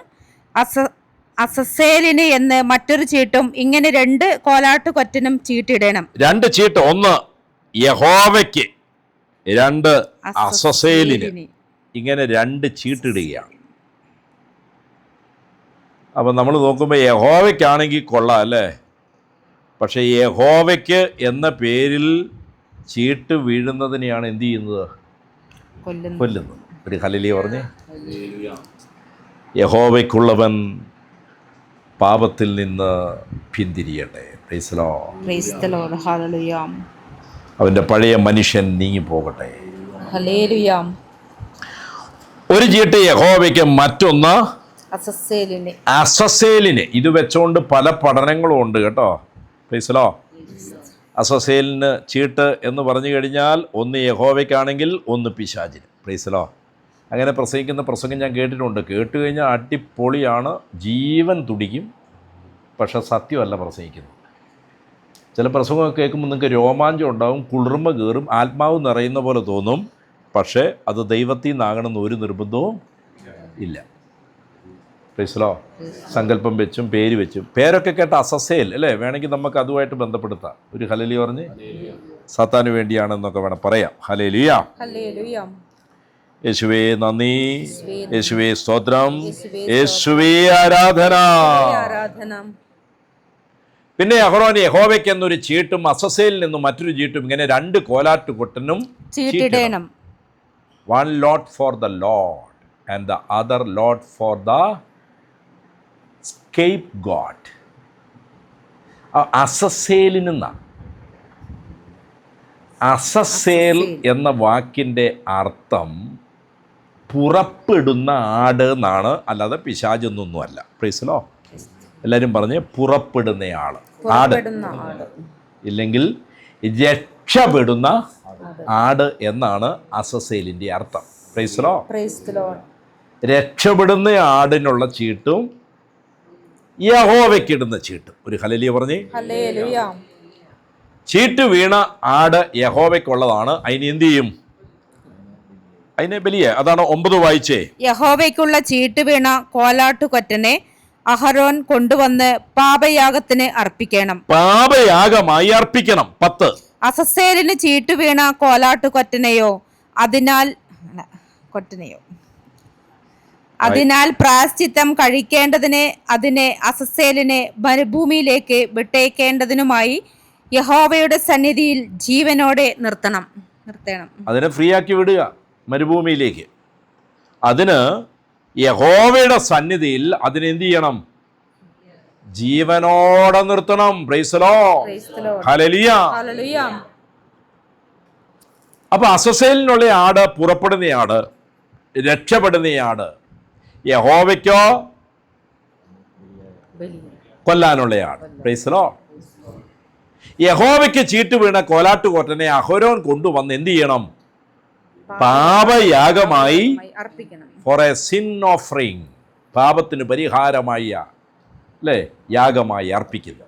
അസസേലിന് എന്ന് മറ്റൊരു ചീട്ടും, ഇങ്ങനെ 2 കോലാട്ടുകൊറ്റനും ചീട്ടിടണം. 2 ചീട്ട്, ഒന്ന് യഹോവയ്ക്ക്, 2 അസസേലിന്, ഇങ്ങനെ 2 ചീട്ടിടുകയാണ്. അപ്പം നമ്മൾ നോക്കുമ്പോൾ യഹോവയ്ക്കാണെങ്കിൽ കൊള്ളാം അല്ലേ? പക്ഷേ യഹോവയ്ക്ക് എന്ന പേരിൽ ചീട്ട് വീഴുന്നതിനെയാണ് എന്ത് ചെയ്യുന്നത്? കൊല്ലുന്നത്. ഒരു ഹല്ലേലൂയ പറഞ്ഞേ. യഹോവയ്ക്കുള്ളവൻ പാപത്തിൽ നിന്ന് പിന്തിരിയട്ടെ. Praise the lord. Praise the lord. ഹല്ലേലൂയ. അവൻ്റെ പഴയ മനുഷ്യൻ നീങ്ങിപ്പോകട്ടെ. ഹല്ലേലൂയ. ഒരു ചീട്ട് യഹോവയ്ക്ക്, മറ്റൊന്ന് അസസേലിന്. ഇത് വെച്ചുകൊണ്ട് പല പഠനങ്ങളും ഉണ്ട് കേട്ടോ. Price the Lord. അസസേലിന് ചീട്ട് എന്ന് പറഞ്ഞു കഴിഞ്ഞാൽ ഒന്ന് യഹോവയ്ക്കാണെങ്കിൽ ഒന്ന് പിശാചിന്. Price the Lord. അങ്ങനെ പ്രസംഗിക്കുന്ന പ്രസംഗം ഞാൻ കേട്ടിട്ടുണ്ട്. കേട്ട് കഴിഞ്ഞാൽ അടിപൊളിയാണ്, ജീവൻ തുടിക്കും. പക്ഷെ സത്യമല്ല പ്രസംഗിക്കുന്നത്. ചില പ്രസംഗമൊക്കെ കേൾക്കുമ്പോൾ നിങ്ങൾക്ക് രോമാഞ്ചം ഉണ്ടാകും, കുളിർമ കയറും, ആത്മാവ് നിറയുന്ന പോലെ തോന്നും. പക്ഷേ അത് ദൈവത്തിൽ നിന്നാകണമെന്ന് ഒരു നിർബന്ധവും ഇല്ല. Price the Lord. സങ്കല്പം വെച്ചും പേര് വെച്ചും, പേരൊക്കെ കേട്ട അസസേൽ അല്ലേ, വേണമെങ്കിൽ നമുക്ക് അതുമായിട്ട് ബന്ധപ്പെടുത്താം. ഒരു ഹല്ലേലൂയ പറഞ്ഞ് സാത്താന് വേണ്ടിയാണെന്നൊക്കെ വേണം പറയാം. ഹല്ലേലൂയ. യേശുവേ നന്ദി, യേശുവേ സ്തോത്രം, യേശുവേ ആരാധന. പിന്നെ അഹരോൻ യഹോവയ്ക്ക് എന്നൊരു ചീട്ടും അസസേലിൽ നിന്നും മറ്റൊരു ചീട്ടും, ഇങ്ങനെ 2 Kolattu കൊട്ടനും ചീട്ടിടണം. 1 lot for the Lord and the other lot for the scapegoat. അസസേലിൽ നിന്നാണ്. അസസേൽ എന്ന വാക്കിൻ്റെ അർത്ഥം പുറപ്പെടുന്ന ആട് എന്നാണ്, അല്ലാതെ പിശാചൊന്നൊന്നുമല്ല. Price the Lord. എല്ലാവരും പറഞ്ഞ് പുറപ്പെടുന്ന ആട്, ആട് ഇല്ലെങ്കിൽ രക്ഷപ്പെടുന്ന ആട് എന്നാണ് അസസേലിൻ്റെ അർത്ഥം. Praise the lord. രക്ഷപ്പെടുന്ന ആടിനുള്ള ചീട്ടും യഹോവയ്ക്കിടുന്ന ചീട്ടും. ഒരു ഹല്ലേലൂയ പറഞ്ഞേ. ചീട്ട് വീണ ആട് യഹോവയ്ക്കുള്ളതാണ്. അതിന് എന്ത് ചെയ്യും? അതിനെ ബലിയെ. അതാണ് 9 വായിച്ചേ. യഹോവയ്ക്കുള്ള ചീട്ട് വീണ കോലാട്ടുകൊറ്റനെ അഹരോൻ കൊണ്ടുവന്ന് പാപയാഗത്തിന് അർപ്പിക്കണം. പാപയാഗമായി അർപ്പിക്കണം. 10. അസസേലിന് ചീട്ട് വീണ കോലാട്ടുകൊറ്റനെയോ അതിനാൽ പ്രായശ്ചിത്തം കഴിക്കേണ്ടതിന് അതിനെ അസസേലിനെ മരുഭൂമിയിലേക്ക് വിട്ടേക്കേണ്ടതിനുമായി യഹോവയുടെ സന്നിധിയിൽ ജീവനോടെ നിർത്തണം. അതിനെ ഫ്രീ ആക്കി വിടുക മരുഭൂമിയിലേക്ക്. അതിന് യഹോവയുടെ സന്നിധിയിൽ അതിനെന്ത് ചെയ്യണം? ജീവനോടെ നിർത്തണം. Price the lord. ഹല്ലേലൂയ. അപ്പൊ അസസേലിനുള്ള ആട് പുറപ്പെടുന്ന ആട്, രക്ഷപ്പെടുന്ന ആട്. യഹോവയ്ക്കോ കൊല്ലാനുള്ള ആട്. Price the lord. യഹോവയ്ക്ക് ചീട്ട് വീണ കോലാട്ടുകൊറ്റനെ അഹരോൻ കൊണ്ടുവന്ന് എന്ത് ചെയ്യണം? പാപയാഗമായി അർപ്പിക്കണം. ഫോർ എ സിൻ ഓഫറിങ്, പാപത്തിന് പരിഹാരമായി അല്ലേ, യാഗമായി അർപ്പിക്കുന്നു.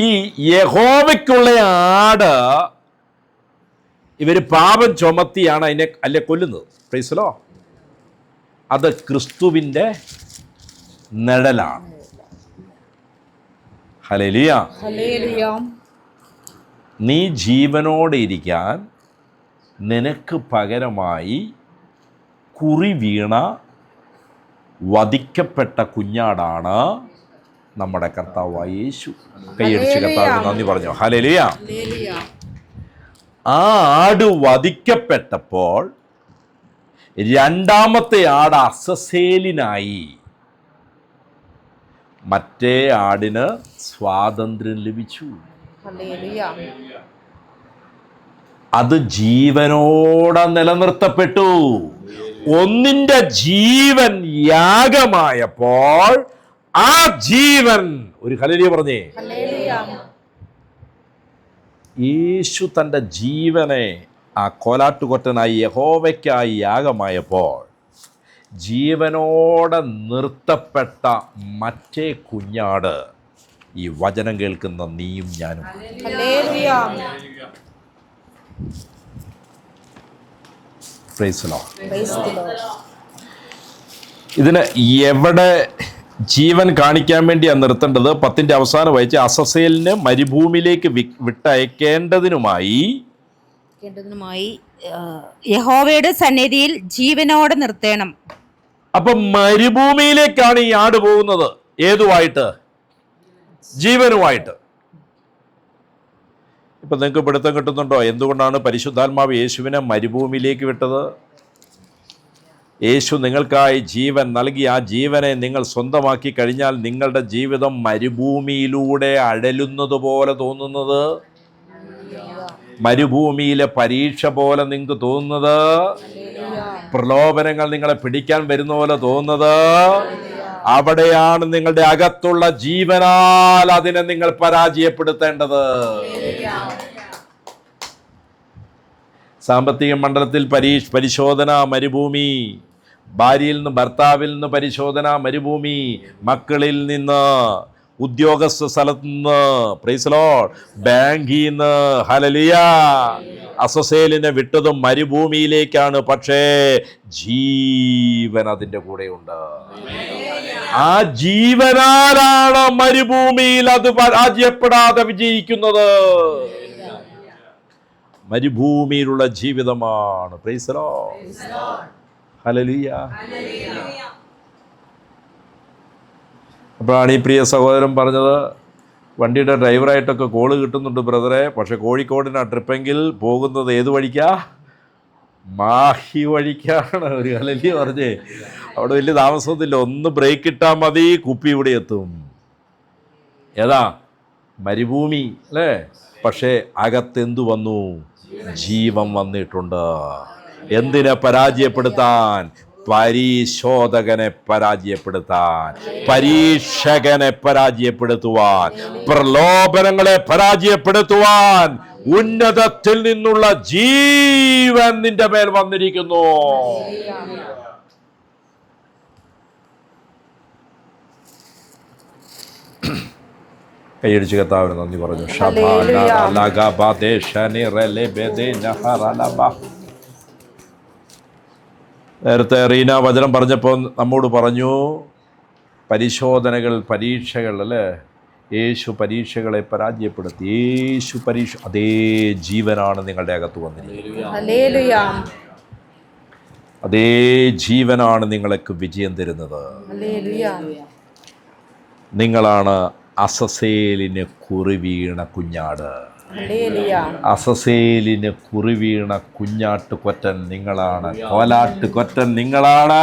ഈ യഹോവയ്ക്കുള്ള ആട് ഇവർ പാപം ചുമത്തിയാണ് അതിനെ അല്ലെ കൊല്ലുന്നത്. Price the Lord. അത് ക്രിസ്തുവിൻ്റെ നിഴലാണ്. ഹല്ലേലൂയ. നീ ജീവനോടെ ഇരിക്കാൻ നിനക്ക് പകരമായി കുറി വീണ വധിക്കപ്പെട്ട കുഞ്ഞാടാണ് നമ്മുടെ കർത്താവായ യേശു. കൈയടിച്ച് കർത്താവിന് നന്ദി പറഞ്ഞു. ഹല്ലേലൂയ. ആ ആട് വധിക്കപ്പെട്ടപ്പോൾ രണ്ടാമത്തെ ആട് അസസേലിനായി. മറ്റേ ആടിന് സ്വാതന്ത്ര്യം ലഭിച്ചു. അത് ജീവനോടെ നിലനിർത്തപ്പെട്ടു. ഒന്നിന്റെ ജീവൻ യാഗമായപ്പോൾ ആ ജീവൻ, ഒരു ഹല്ലേലൂയ പറഞ്ഞേ, യേശു തൻ്റെ ജീവനെ ആ കോലാട്ടുകൊറ്റനായി യഹോവയ്ക്കായി യാഗമായപ്പോൾ ജീവനോടെ നിർത്തപ്പെട്ട മറ്റേ കുഞ്ഞാട് ഈ വചനം കേൾക്കുന്ന നീയും ഞാനും. Price the Lord. ഇതിന് എവിടെ ജീവൻ കാണിക്കാൻ വേണ്ടിയാണ് നിർത്തേണ്ടത്? 10ന്റെ അവസാനം വായിച്ച് അസസേലിന് മരുഭൂമിയിലേക്ക് വിട്ടയക്കേണ്ടതിനുമായി യഹോവയുടെ സന്നിധിയിൽ ജീവനോടെ നിർത്തണം. അപ്പൊ മരുഭൂമിയിലേക്കാണ് ഈ ആട് പോകുന്നത്. ഏതുമായിട്ട്? ജീവനുമായിട്ട്. ഇപ്പൊ നിങ്ങൾക്ക് പിടുത്തം കിട്ടുന്നുണ്ടോ എന്തുകൊണ്ടാണ് പരിശുദ്ധാത്മാവ് യേശുവിനെ മരുഭൂമിയിലേക്ക് വിട്ടത്? യേശു നിങ്ങൾക്കായി ജീവൻ നൽകി. ആ ജീവനെ നിങ്ങൾ സ്വന്തമാക്കി കഴിഞ്ഞാൽ നിങ്ങളുടെ ജീവിതം മരുഭൂമിയിലൂടെ അഴലുന്നത് പോലെ തോന്നുന്നത്, മരുഭൂമിയിലെ പരീക്ഷ പോലെ നിങ്ങൾക്ക് തോന്നുന്നത്, പ്രലോഭനങ്ങൾ നിങ്ങളെ പിടിക്കാൻ വരുന്ന പോലെ തോന്നുന്നത്, അവിടെയാണ് നിങ്ങളുടെ അകത്തുള്ള ജീവനാൽ അതിനെ നിങ്ങൾ പരാജയപ്പെടുത്തേണ്ടത്. സാമ്പത്തിക മണ്ഡലത്തിൽ പരിശോധന മരുഭൂമി, ഭാര്യയിൽ നിന്ന് ഭർത്താവിൽ നിന്ന് പരിശോധന മരുഭൂമി, മക്കളിൽ നിന്ന്, ഉദ്യോഗസ്ഥ സ്ഥലത്ത് നിന്ന്, പ്രൈസ് ലോർഡ്, ബാങ്കിൽ നിന്ന്, ഹല്ലേലൂയ, അസസേലിനെ വിട്ടതും മരുഭൂമിയിലേക്കാണ്. പക്ഷേ ജീവൻ അതിൻ്റെ കൂടെയുണ്ട്. ആ ജീവനാലാണ് മരുഭൂമിയിൽ അത് പരാജയപ്പെടാതെ വിജയിക്കുന്നത്. മരുഭൂമിയിലുള്ള ജീവിതമാണ്. Praise Lord, hallelujah. അപ്പോഴാണ് ഈ പ്രിയ സഹോദരൻ പറഞ്ഞത്, വണ്ടിയുടെ ഡ്രൈവറായിട്ടൊക്കെ കോള് കിട്ടുന്നുണ്ട് ബ്രദറെ, പക്ഷെ കോഴിക്കോടിനാ ട്രിപ്പെങ്കിൽ പോകുന്നത് ഏത് വഴിക്കാ? മാഹി വഴിക്കാണ്. ഒരു ഹല്ലേലൂയ പറഞ്ഞേ. അവിടെ വലിയ താമസമൊന്നുമില്ല, ഒന്ന് ബ്രേക്ക് ഇട്ടാൽ മതി, കുപ്പി ഇവിടെ എത്തും. ഏതാ? മരുഭൂമി അല്ലേ? പക്ഷേ അകത്തെന്തു വന്നു? ജീവൻ വന്നിട്ടുണ്ട്. എന്തിനെ പരാജയപ്പെടുത്താൻ? പരിശോധകനെ പരാജയപ്പെടുത്താൻ, പരീക്ഷകനെ പരാജയപ്പെടുത്തുവാൻ, പ്രലോഭനങ്ങളെ പരാജയപ്പെടുത്തുവാൻ. ഉന്നതത്തിൽ നിന്നുള്ള ജീവൻ നിന്റെ മേൽ വന്നിരിക്കുന്നു. കൈയടിച്ച് കർത്താവിന് നന്ദി പറഞ്ഞു. നേരത്തെ റീന വചനം പറഞ്ഞപ്പോൾ നമ്മോട് പറഞ്ഞു പരിശോധനകൾ, പരീക്ഷകൾ അല്ലേ? യേശു പരീക്ഷകളെ പരാജയപ്പെടുത്തി. യേശു പരീക്ഷ, അതേ ജീവനാണ് നിങ്ങളുടെ അകത്ത് വന്നിരിക്കുന്നത്. അതേ ജീവനാണ് നിങ്ങൾക്ക് വിജയം തരുന്നത്. നിങ്ങളാണ് അസസേലിന് കുറിവീണ കുഞ്ഞാട്. അസസേലിന് കുറിവീണ കുഞ്ഞാട്ട് കൊറ്റൻ നിങ്ങളാണ്. കോലാട്ട് കൊറ്റൻ നിങ്ങളാണ്.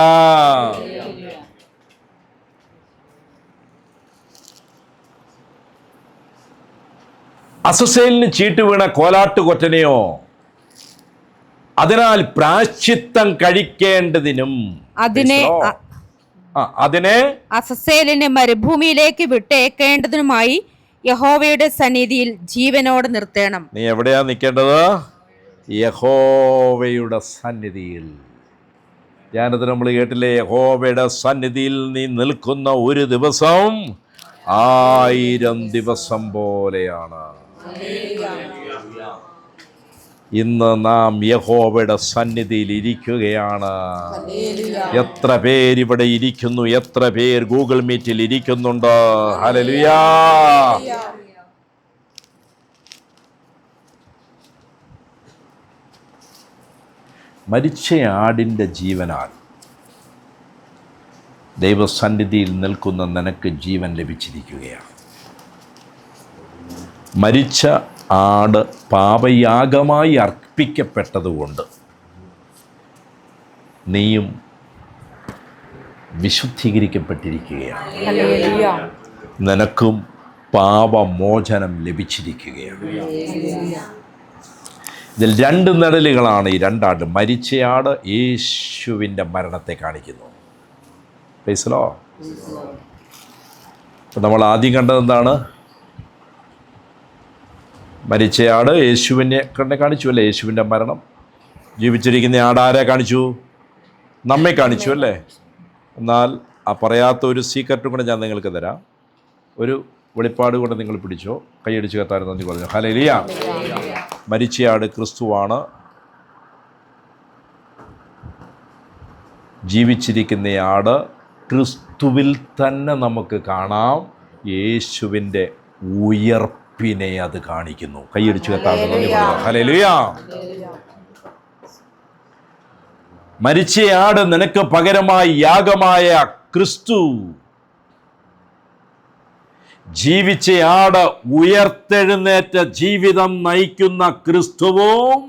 അസസേലിന് ചീട്ട് വീണ കോലാട്ട് കൊറ്റനെയോ അതിനാൽ പ്രായശ്ചിത്തം കഴിക്കേണ്ടതിനും അതിനെ അസസേലിനെ മരുഭൂമിയിലേക്ക് വിട്ടേക്കേണ്ടതിനുമായി യഹോവയുടെ സന്നിധിയിൽ ജീവനോടെ നിർത്തണം. നീ എവിടെയാ നിൽക്കേണ്ടത്? യഹോവയുടെ സന്നിധിയിൽ. ധ്യാനത്തിന് നമ്മൾ കേട്ടില്ലേ, യഹോവയുടെ സന്നിധിയിൽ നീ നിൽക്കുന്ന ഒരു ദിവസം 1000 ദിവസം പോലെയാണ്. ഇന്ന് നാം യഹോവയുടെ സന്നിധിയിൽ ഇരിക്കുകയാണ്. എത്ര പേരിവിടെ ഇരിക്കുന്നു? എത്ര പേർ ഗൂഗിൾ മീറ്റിൽ ഇരിക്കുന്നുണ്ട്? ഹല്ലേലൂയ. മരിച്ച ആടിൻ്റെ ജീവനാൽ ദൈവസന്നിധിയിൽ നിൽക്കുന്ന നിനക്ക് ജീവൻ ലഭിച്ചിരിക്കുകയാണ്. മരിച്ച ആട് പാപയാഗമായി അർപ്പിക്കപ്പെട്ടതുകൊണ്ട് നീയും വിശുദ്ധീകരിക്കപ്പെട്ടിരിക്കുകയാണ്. നിനക്കും പാപമോചനം ലഭിച്ചിരിക്കുകയാണ്. ഇതിൽ 2 നിഴലുകളാണ് ഈ 2 ആട്. മരിച്ചയാട് യേശുവിൻ്റെ മരണത്തെ കാണിക്കുന്നു. Praise Lord. അപ്പം നമ്മൾ ആദ്യം കണ്ടത് എന്താണ്? മരിച്ചയാട് യേശുവിനെ കാണിച്ചു അല്ലേ? യേശുവിൻ്റെ മരണം. ജീവിച്ചിരിക്കുന്ന ആടാരെ കാണിച്ചു? നമ്മെ കാണിച്ചു അല്ലേ? എന്നാൽ ആ പറയാത്ത ഒരു സീക്രറ്റും കൂടെ ഞാൻ നിങ്ങൾക്ക് തരാം. ഒരു വെളിപ്പാട് കൊണ്ട് നിങ്ങൾ പിടിച്ചോ. കൈയടിച്ച് കർത്താവിന് നന്ദി പറഞ്ഞു. ഹല്ലേലൂയ. മരിച്ചയാട് ക്രിസ്തുവാണ്. ജീവിച്ചിരിക്കുന്ന ആട് ക്രിസ്തുവിൽ തന്നെ നമുക്ക് കാണാം. യേശുവിൻ്റെ ഉയർപ്പിനെ അത് കാണിക്കുന്നു. കൈയടിച്ച് കർത്താവിന് നന്ദി പറഞ്ഞു. ഹല്ലേലൂയ. മരിച്ചയാട് നിനക്ക് പകരമായി യാഗമായ ക്രിസ്തു. ജീവിച്ചയാട് ഉയർത്തെഴുന്നേറ്റ ജീവിതം നയിക്കുന്ന ക്രിസ്തുവും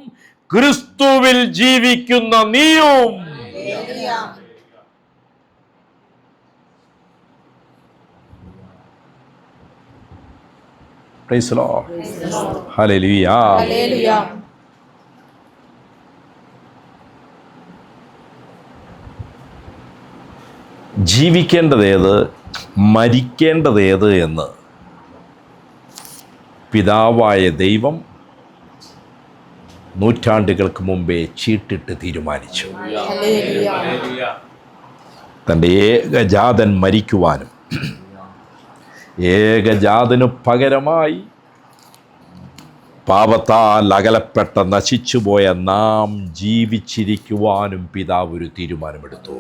ക്രിസ്തുവിൽ ജീവിക്കുന്ന നീയും. Praise the lord. ഹല്ലേലൂയ. ഹല്ലേലൂയ. ജീവിക്കേണ്ടതേത് മരിക്കേണ്ടതേത് എന്ന് പിതാവായ ദൈവം നൂറ്റാണ്ടുകൾക്ക് മുമ്പേ ചീട്ടിട്ട് തീരുമാനിച്ചു. തൻ്റെ ഏകജാതൻ മരിക്കുവാനും ഏകജാതനു പകരമായി പാപത്താൽ അകലപ്പെട്ട നശിച്ചുപോയ നാം ജീവിച്ചിരിക്കുവാനും പിതാവ് ഒരു തീരുമാനമെടുത്തു.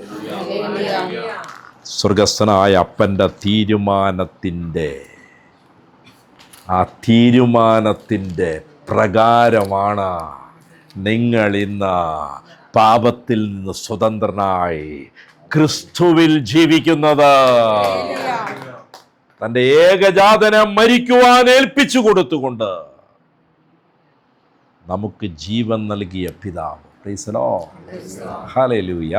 സ്വർഗസ്ഥനായ അപ്പൻ്റെ തീരുമാനത്തിൻ്റെ പ്രകാരമാണ് നിങ്ങൾ ഇന്ന് പാപത്തിൽ നിന്ന് സ്വതന്ത്രനായി ക്രിസ്തുവിൽ ജീവിക്കുന്നത്. തൻ്റെ ഏകജാതനെ മരിക്കുവാൻ ഏൽപ്പിച്ചു കൊടുത്തുകൊണ്ട് നമുക്ക് ജീവൻ നൽകിയ പിതാവ്. Price the lord. ഹല്ലേലൂയ.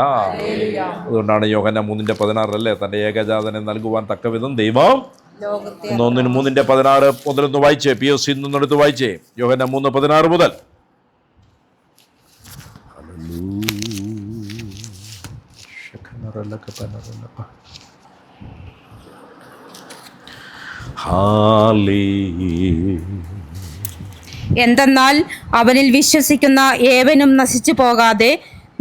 അതുകൊണ്ടാണ് യോഹന്നാൻ 3:16 അല്ലേ, തൻ്റെ ഏകജാതനെ നൽകുവാൻ തക്കവിധം ദൈവം 3:16 മുതലൊന്ന് വായിച്ചേ. POC നിന്നെടുത്ത് വായിച്ചേ. യോഹന്നാൻ 3:16 മുതൽ. എന്തെന്നാൽ അവനിൽ വിശ്വസിക്കുന്ന ഏവനും നശിച്ചു പോകാതെ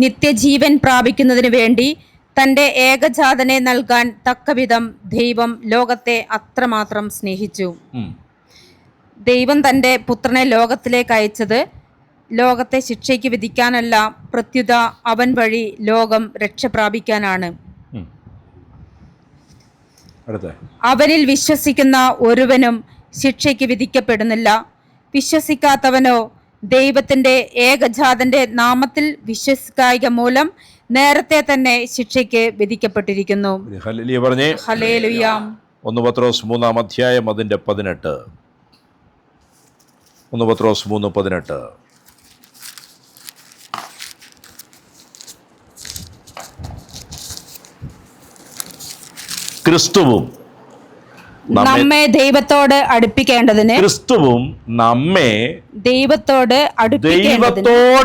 നിത്യജീവൻ പ്രാപിക്കുന്നതിന് വേണ്ടി തൻ്റെ ഏകജാതനെ നൽകാൻ തക്കവിധം ദൈവം ലോകത്തെ അത്രമാത്രം സ്നേഹിച്ചു. ദൈവം തൻ്റെ പുത്രനെ ലോകത്തിലേക്ക് അയച്ചത് ലോകത്തെ ശിക്ഷയ്ക്ക് വിധിക്കാനല്ല, പ്രത്യുത അവൻ വഴി ലോകം രക്ഷ പ്രാപിക്കാനാണ്. അവനിൽ വിശ്വസിക്കുന്ന ഒരുവനും ശിക്ഷയ്ക്ക് വിധിക്കപ്പെടുന്നില്ല. വിശ്വസിക്കാത്തവനോ ദൈവത്തിൻ്റെ ഏകജാതന്റെ നാമത്തിൽ വിശ്വസിക്കായിക മൂലം നേരത്തെ തന്നെ ശിക്ഷയ്ക്ക് വിധിക്കപ്പെട്ടിരിക്കുന്നു. ഹല്ലേലൂയ പറഞ്ഞേ. ഹല്ലേലൂയ. 1 പത്രോസ് 3 അതിൻ്റെ 18. 1 പത്രോസ് 3:18. ക്രിസ്തുവും നമ്മെ ദൈവത്തോട്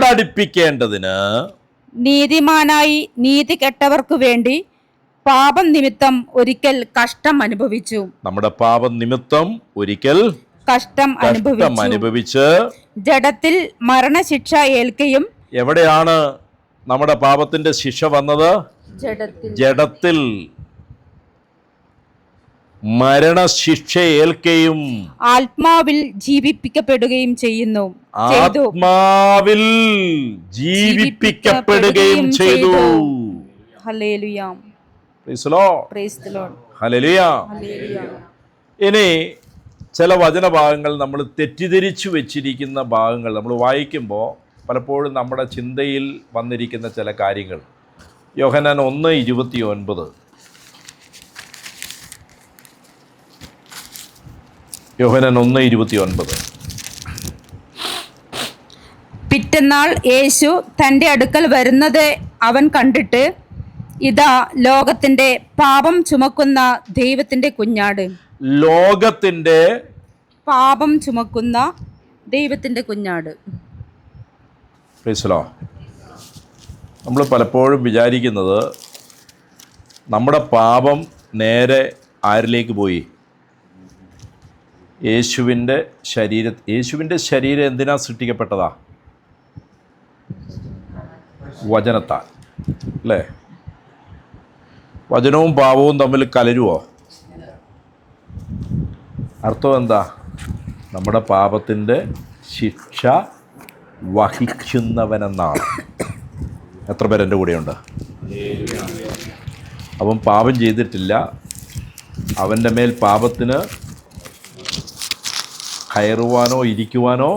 അടുപ്പിക്കേണ്ടതിന് നീതിമാനായി നീതി കെട്ടവർക്കു വേണ്ടി പാപം നിമിത്തം ഒരിക്കൽ കഷ്ടം അനുഭവിച്ചു. നമ്മുടെ പാപം നിമിത്തം ഒരിക്കൽ കഷ്ടം അനുഭവിച്ച് ജഡത്തിൽ മരണശിക്ഷ ഏൽക്കുകയും. എവിടെയാണ് നമ്മുടെ പാപത്തിന്റെ ശിക്ഷ വന്നത്? ജഡത്തിൽ മരണശിക്ഷ ഏൽക്കുകയും ആത്മാവിൽ ജീവിപ്പിക്കപ്പെടുകയും ചെയ്യുന്നു. ആത്മാവിൽ ജീവിപ്പിക്കപ്പെടുകയും ചെയ്തു. Hallelujah. Praise the lord. Praise the lord. Hallelujah. ഇനി ചില വചനഭാഗങ്ങൾ നമ്മൾ തെറ്റിദ്ധരിച്ചു വെച്ചിരിക്കുന്ന ഭാഗങ്ങൾ നമ്മൾ വായിക്കുമ്പോൾ പലപ്പോഴും നമ്മുടെ ചിന്തയിൽ വന്നിരിക്കുന്ന ചില കാര്യങ്ങൾ. യോഹന്നാൻ 1:29. യോഹന്നാൻ 1:29. പിറ്റന്നാൾ യേശു തൻ്റെ അടുക്കൽ വരുന്നത് അവൻ കണ്ടിട്ട്, ഇതാ ലോകത്തിന്റെ പാപം ചുമക്കുന്ന ദൈവത്തിന്റെ കുഞ്ഞാട്. ലോകത്തിന്റെ പാപം ചുമക്കുന്ന ദൈവത്തിന്റെ കുഞ്ഞാട്. Price the Lord. നമ്മൾ പലപ്പോഴും വിചാരിക്കുന്നത് നമ്മുടെ പാപം നേരെ ആരിലേക്ക് പോയി? യേശുവിൻ്റെ ശരീരം എന്തിനാ സൃഷ്ടിക്കപ്പെട്ടതാ? വചനത്താൽ അല്ലേ? വചനവും പാപവും തമ്മിൽ കലരുവോ? അർത്ഥം എന്താ? നമ്മുടെ പാപത്തിൻ്റെ ശിക്ഷ വഹിക്കുന്നവനെന്നാണ്. എത്ര പേരെൻ്റെ കൂടെയുണ്ട്? അവൻ പാപം ചെയ്തിട്ടില്ല, അവൻ്റെ മേൽ പാപത്തിന് കയറുവാനോ ഇരിക്കുവാനോ.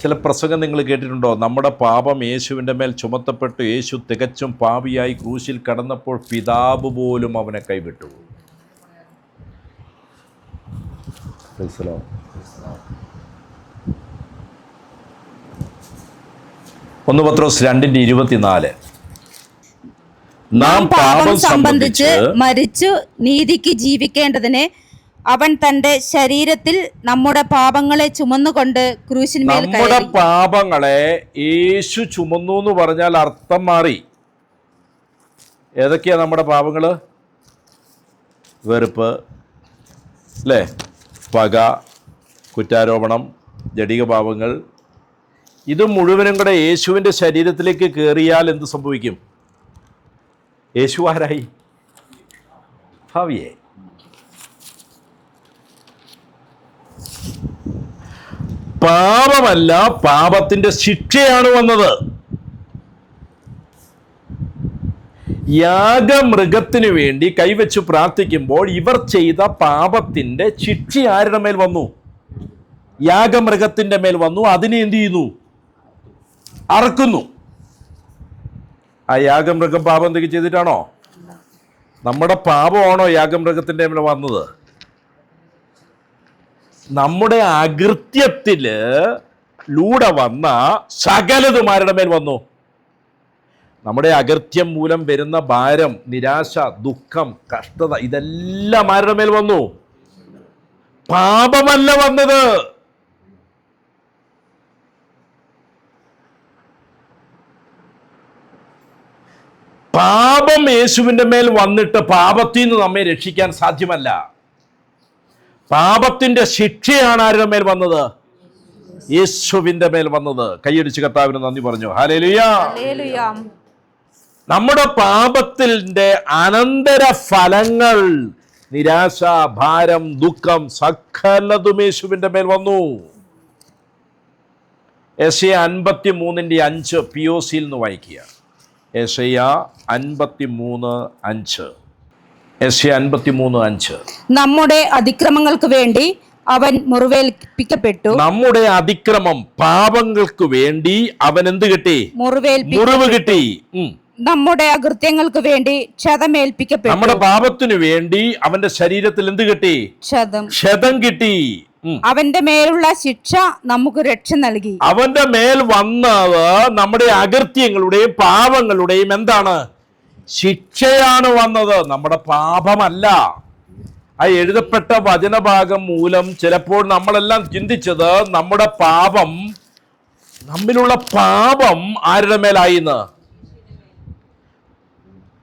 ചില പ്രസംഗം നിങ്ങൾ കേട്ടിട്ടുണ്ടോ? നമ്മുടെ പാപം യേശുവിൻ്റെ മേൽ ചുമത്തപ്പെട്ടു, യേശു തികച്ചും പാപിയായി ക്രൂശിൽ കടന്നപ്പോൾ പിതാവ് പോലും അവനെ കൈവിട്ടു. 1 പത്രോസ് 2:24. നാം പാപം സംബന്ധിച്ച് മരിച്ചു നീതിക്ക് ജീവിക്കേണ്ടതിന് അവൻ തന്റെ ശരീരത്തിൽ നമ്മുടെ പാപങ്ങളെ ചുമന്നുകൊണ്ട് ക്രൂശിന്മേൽ നമ്മുടെ കയറി. പാപങ്ങളെ യേശു ചുമന്നു എന്ന് പറഞ്ഞാൽ അർത്ഥം മാറി. ഏതൊക്കെയാ നമ്മുടെ പാപങ്ങള്? വെറുപ്പ്, അല്ലേ? പക, കുറ്റാരോപണം, ജഡിക പാപങ്ങൾ. ഇത് മുഴുവനും കൂടെ യേശുവിൻ്റെ ശരീരത്തിലേക്ക് കയറിയാൽ എന്ത് സംഭവിക്കും? യേശു ആരായി? ഭാവിയെ. പാപമല്ല, പാപത്തിൻ്റെ ശിക്ഷയാണ് വന്നത്. യാഗമൃഗത്തിനു വേണ്ടി കൈവച്ച് പ്രാർത്ഥിക്കുമ്പോൾ ഇവർ ചെയ്ത പാപത്തിൻ്റെ ശിക്ഷ ആരുടെ മേൽ വന്നു? യാഗമൃഗത്തിൻ്റെ മേൽ വന്നു. അതിനെ എന്ത് ചെയ്യുന്നു? അറക്കുന്നു. ആ യാഗമൃഗം പാപം എന്തൊക്കെ ചെയ്തിട്ടാണോ? നമ്മുടെ പാപമാണോ യാഗമൃഗത്തിൻ്റെ മേൽ വന്നത്? നമ്മുടെ അകൃത്യത്തിലൂടെ വന്ന സകലതുമാരുടെ മേൽ വന്നു. നമ്മുടെ അകൃത്യം മൂലം വരുന്ന ഭാരം, നിരാശ, ദുഃഖം, കഷ്ടത, ഇതെല്ലാം ആരുടെ മേൽ വന്നു? പാപമല്ല വന്നത്. പാപം യേശുവിൻ്റെ മേൽ വന്നിട്ട് പാപത്തിൽ നിന്ന് നമ്മെ രക്ഷിക്കാൻ സാധ്യമല്ല. പാപത്തിന്റെ ശിക്ഷയാണ് ആരുടെ മേൽ വന്നത്? യേശുവിൻ്റെ മേൽ വന്നത്. കൈയടിച്ച് കർത്താവിന് നന്ദി പറഞ്ഞു. ഹല്ലേലൂയ. നമ്മുടെ പാപത്തിന്റെ അനന്തര ഫലങ്ങൾ, നിരാശ, ഭാരം, ദുഃഖം, സകലതും യേശുവിൻ്റെ മേൽ വന്നു. യെശയ്യാ 53:5 POC നിന്ന് വായിക്കുക. യെശയ്യാ 53:5. യെശയ്യാ 53:5. നമ്മുടെ അതിക്രമങ്ങൾക്ക് വേണ്ടി അവൻ മുറിവേൽപ്പിക്കപ്പെട്ടു. നമ്മുടെ അതിക്രമം, പാപങ്ങൾക്ക് വേണ്ടി അവൻ എന്ത് കിട്ടി? മുറിവ് കിട്ടി. നമ്മുടെ അകൃത്യങ്ങൾക്ക് വേണ്ടി ക്ഷതമേൽപ്പിക്കപ്പെട്ടു. നമ്മുടെ പാപത്തിനു വേണ്ടി അവന്റെ ശരീരത്തിൽ എന്ത് കിട്ടി? ക്ഷതം കിട്ടി. അവന്റെ മേലുള്ള ശിക്ഷ നമുക്ക് രക്ഷ നൽകി. അവന്റെ മേൽ വന്നത് നമ്മുടെ അകൃത്യങ്ങളുടെയും പാപങ്ങളുടെയും എന്താണ്? ശിക്ഷയാണ് വന്നത്, നമ്മുടെ പാപമല്ല. ആ എഴുതപ്പെട്ട വചനഭാഗം മൂലം ചിലപ്പോൾ നമ്മളെല്ലാം ചിന്തിച്ചത് നമ്മുടെ പാപം, നമ്മിലുള്ള പാപം ആരുടെ മേലായിന്ന്?